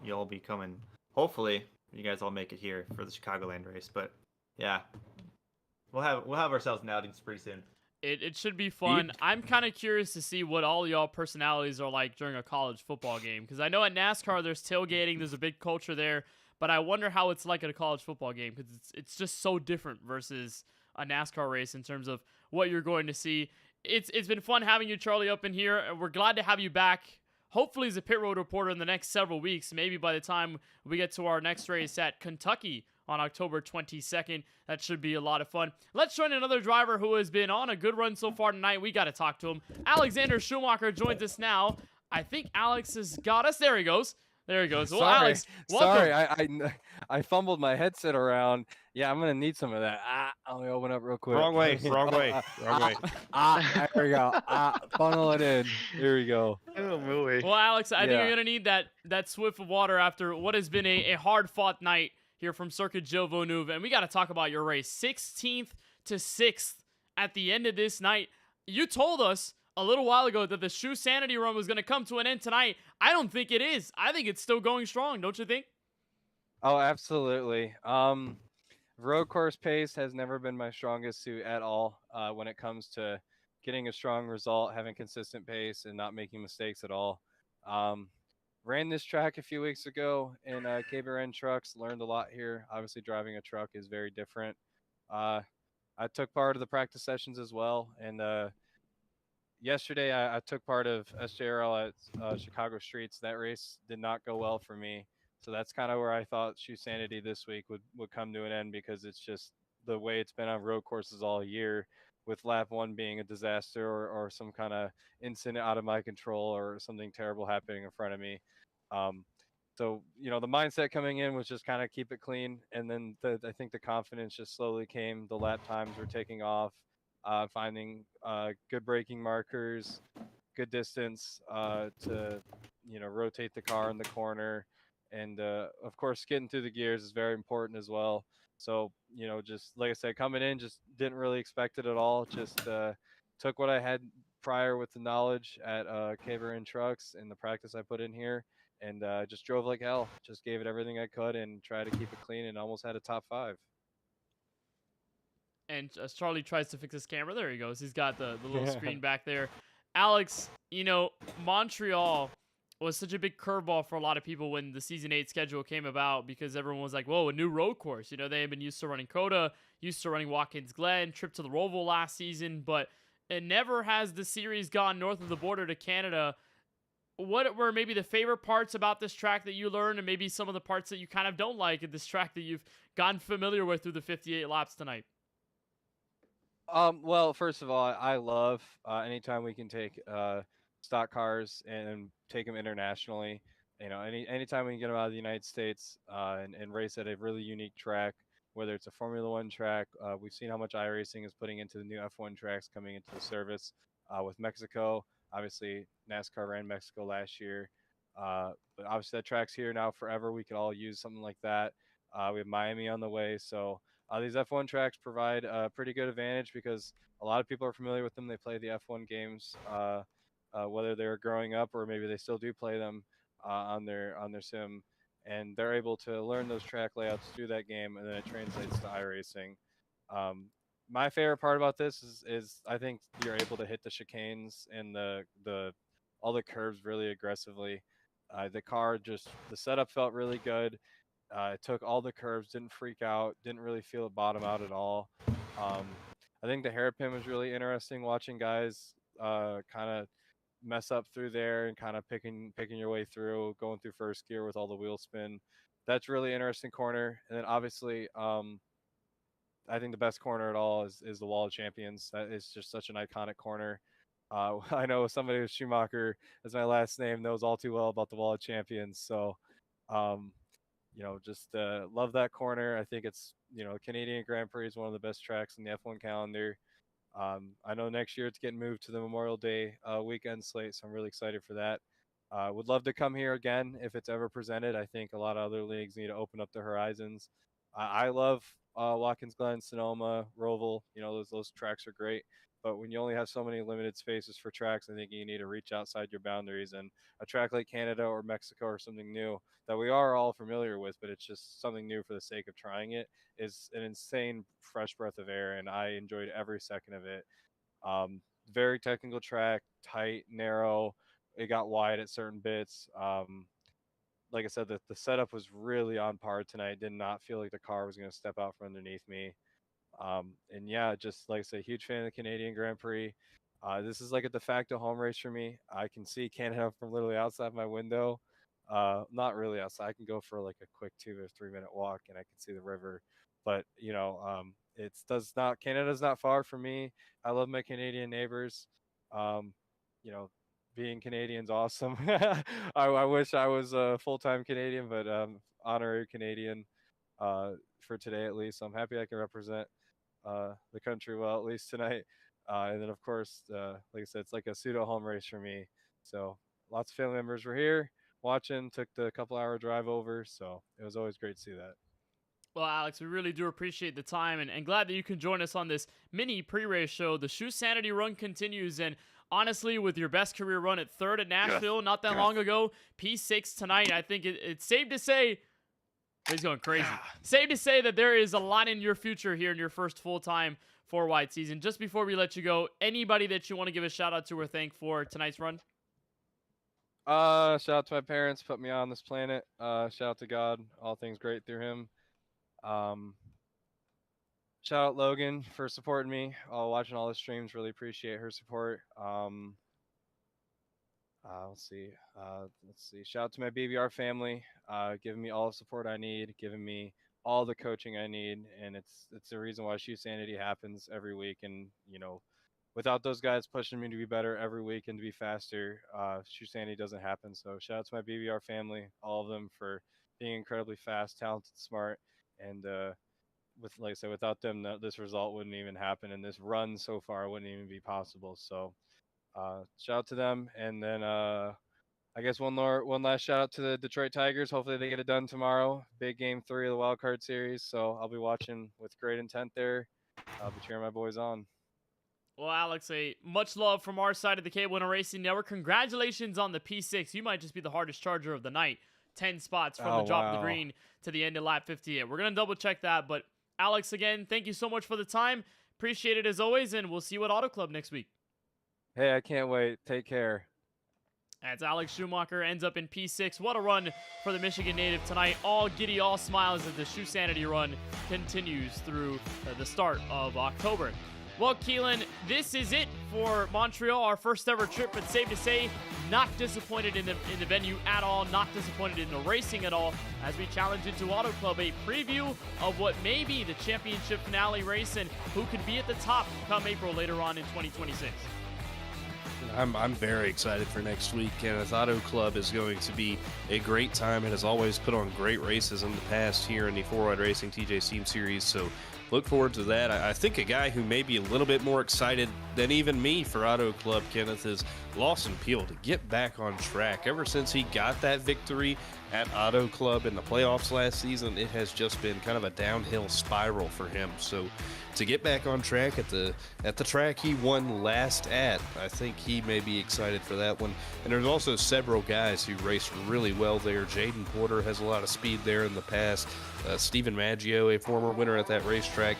You'll all be coming. Hopefully, you guys all make it here for the Chicagoland race. But yeah, we'll have ourselves an outing pretty soon. It should be fun. I'm kind of curious to see what all y'all personalities are like during a college football game, because I know at NASCAR there's tailgating, there's a big culture there, but I wonder how it's like at a college football game, because it's just so different versus a NASCAR race in terms of what you're going to see. It's been fun having you, Charlie, up in here, and we're glad to have you back. Hopefully as a pit road reporter in the next several weeks, maybe by the time we get to our next race at Kentucky on October 22nd. That should be a lot of fun. Let's join another driver who has been on a good run so far tonight. We got to talk to him. Alexander Schumacher joins us now. I think Alex has got us. There he goes. There he goes. Well, sorry, Alex, welcome. Sorry, I fumbled my headset around. Yeah, I'm gonna need some of that. Let me open up real quick. Wrong way. There we go. Funnel it in. Here we go. Well, Alex, I think you're gonna need that swift of water after what has been a hard-fought night here from Circuit Gilles Villeneuve, and we got to talk about your race, 16th to 6th at the end of this night. You told us a little while ago that the shoe sanity run was going to come to an end tonight. I don't think it is. I think it's still going strong, don't you think? Oh, absolutely. Road course pace has never been my strongest suit at all when it comes to getting a strong result, having consistent pace, and not making mistakes at all. Ran this track a few weeks ago in KBueno trucks, learned a lot here. Obviously, driving a truck is very different. I took part of the practice sessions as well, and yesterday I took part of SJRL at Chicago Streets. That race did not go well for me, so that's kind of where I thought Shoe Sanity this week would come to an end, because it's just the way it's been on road courses all year, with lap 1 being a disaster or some kind of incident out of my control or something terrible happening in front of me. So, the mindset coming in was just kind of keep it clean. And then I think the confidence just slowly came. The lap times were taking off, finding good braking markers, good distance to, rotate the car in the corner. And, of course, getting through the gears is very important as well. So, just like I said, coming in, just didn't really expect it at all. Just took what I had prior with the knowledge at KBueno trucks and the practice I put in here, and just drove like hell. Just gave it everything I could and tried to keep it clean, and almost had a top 5. And as Charlie tries to fix his camera, there he goes. He's got the little screen back there. Alex, Montreal was such a big curveball for a lot of people when the Season 8 schedule came about, because everyone was like, whoa, a new road course. They had been used to running Coda, used to running Watkins Glen, trip to the Roval last season, but it never has the series gone north of the border to Canada. what were maybe the favorite parts about this track that you learned, and maybe some of the parts that you kind of don't like at this track that you've gotten familiar with through the 58 laps tonight? Well, first of all, I love anytime we can take stock cars and take them internationally. Anytime we can get them out of the United States and race at a really unique track, whether it's a Formula One track. We've seen how much iRacing is putting into the new F1 tracks coming into the service with Mexico. Obviously, NASCAR ran Mexico last year, but obviously that track's here now forever. We could all use something like that. We have Miami on the way, so these F1 tracks provide a pretty good advantage because a lot of people are familiar with them. They play the F1 games, whether they're growing up or maybe they still do play them on their sim, and they're able to learn those track layouts through that game, and then it translates to iRacing. My favorite part about this is I think you're able to hit the chicanes and all the curves really aggressively. The setup felt really good. It took all the curves, didn't freak out, didn't really feel it bottom out at all. I think the hairpin was really interesting, watching guys kind of mess up through there and kind of picking your way through, going through first gear with all the wheel spin. That's really interesting corner. And then obviously, I think the best corner at all is the Wall of Champions. That is just such an iconic corner. I know somebody with Schumacher as my last name knows all too well about the Wall of Champions. So, just love that corner. I think it's, Canadian Grand Prix is one of the best tracks in the F1 calendar. I know next year it's getting moved to the Memorial Day weekend slate, so I'm really excited for that. Would love to come here again if it's ever presented. I think a lot of other leagues need to open up their horizons. I love Watkins Glen, Sonoma, Roval. Those tracks are great. But when you only have so many limited spaces for tracks, I think you need to reach outside your boundaries. And a track like Canada or Mexico or something new that we are all familiar with, but it's just something new for the sake of trying it, is an insane fresh breath of air. And I enjoyed every second of it. Very technical track, tight, narrow. It got wide at certain bits. Like I said, the setup was really on par tonight. Did not feel like the car was going to step out from underneath me. And yeah, just like I say, huge fan of the Canadian Grand Prix. This is like a de facto home race for me. I can see Canada from literally outside my window. Not really outside. I can go for like a quick 2 or 3 minute walk and I can see the river. But Canada's not far from me. I love my Canadian neighbors. Being Canadian's awesome. I wish I was a full-time Canadian, but honorary Canadian for today at least. So I'm happy I can represent the country well, at least tonight. And then, of course, like I said, it's like a pseudo home race for me. So lots of family members were here watching, took the couple-hour drive over. So it was always great to see that. Well, Alex, we really do appreciate the time and glad that you can join us on this mini pre-race show. The Shoe Sanity run continues, and honestly, with your best career run at third at Nashville not that long ago, P6 tonight, I think it's safe to say, he's going crazy. Safe to say that there is a lot in your future here in your first full-time 4-wide season. Just before we let you go, anybody that you want to give a shout-out to or thank for tonight's run? Shout out to my parents, put me on this planet. Shout out to God, all things great through him. Shout out Logan for supporting me watching all the streams. Really appreciate her support. Let's see. Shout out to my BBR family, giving me all the support I need, giving me all the coaching I need, and it's the reason why Shoe Sanity happens every week. And without those guys pushing me to be better every week and to be faster, Shoe Sanity doesn't happen. So shout out to my BBR family, all of them, for being incredibly fast, talented, smart, and like I said, without them, this result wouldn't even happen, and this run so far wouldn't even be possible. So shout out to them. And then I guess one last shout out to the Detroit Tigers. Hopefully they get it done tomorrow. Big game 3 of the wild card series. So I'll be watching with great intent there. I'll be cheering my boys on. Well, Alex, much love from our side of the KBueno Racing Network. Congratulations on the P6. You might just be the hardest charger of the night. 10 spots from the drop of the green to the end of lap 58. We're going to double check that. But Alex, again, thank you so much for the time. Appreciate it as always, and we'll see you at Auto Club next week. Hey, I can't wait. Take care. As Alex Schumacher ends up in P6. What a run for the Michigan native tonight. All giddy, all smiles as the Shoe Sanity run continues through the start of October. Well, Keelan, this is it for Montreal, our first ever trip, but safe to say, not disappointed in the venue at all, not disappointed in the racing at all, as we challenge into Auto Club, a preview of what may be the championship finale race and who could be at the top come April later on in 2026. I'm very excited for next week. Kenneth, Auto Club is going to be a great time. It has always put on great races in the past here in the 4-Wide Racing TJ Steam Series, so look forward to that. I think a guy who may be a little bit more excited than even me for Auto Club, Kenneth, is Lawson Peel to get back on track. Ever since he got that victory at Auto Club in the playoffs last season, it has just been kind of a downhill spiral for him. So to get back on track at the track he won last at, I think he may be excited for that one. And there's also several guys who raced really well there. Jaden Porter has a lot of speed there in the past. Stephen Maggio, a former winner at that racetrack.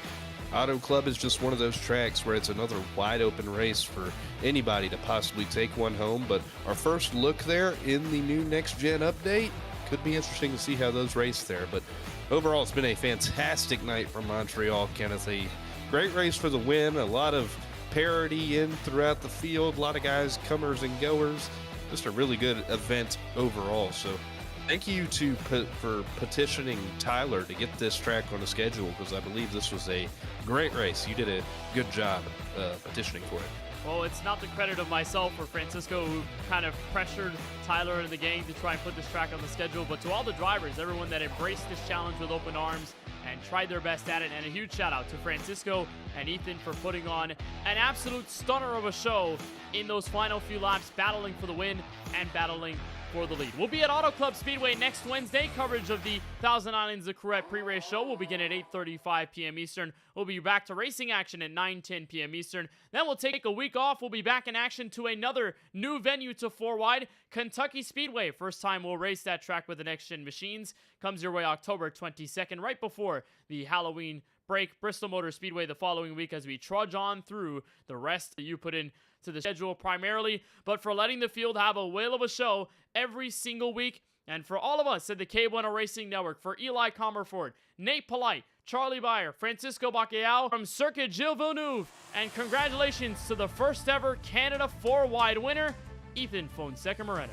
Auto Club is just one of those tracks where it's another wide open race for anybody to possibly take one home. But our first look there in the new next gen update could be interesting to see how those race there. But overall, it's been a fantastic night for Montreal, Kenneth. A great race for the win. A lot of parity in throughout the field. A lot of guys, comers and goers. Just a really good event overall. So thank you for petitioning Tyler to get this track on the schedule, because I believe this was a great race. You did a good job petitioning for it. Well, it's not the credit of myself or Francisco, who kind of pressured Tyler and the gang to try and put this track on the schedule, but to all the drivers, everyone that embraced this challenge with open arms and tried their best at it. And a huge shout out to Francisco and Ethan for putting on an absolute stunner of a show in those final few laps, battling for the win and battling for the lead. We'll be at Auto Club Speedway next Wednesday. Coverage of the Thousand Islands The Correct pre-race show will begin at 8:35 p.m. Eastern. We'll be back to racing action at 9:10 p.m. Eastern. Then we'll take a week off. We'll be back in action to another new venue to 4-Wide, Kentucky Speedway. First time we'll race that track with the Next Gen machines. Comes your way October 22nd, right before the Halloween break. Bristol Motor Speedway the following week as we trudge on through the rest that you put in to the schedule primarily, but for letting the field have a whale of a show every single week. And for all of us at the KBueno Racing Network, for Eli Comerford, Nate Polite, Charlie Beyer, Francisco Bacalhau from Circuit Gilles Villeneuve, and congratulations to the first ever Canada 4-Wide winner, Ethan Fonseca Moreno.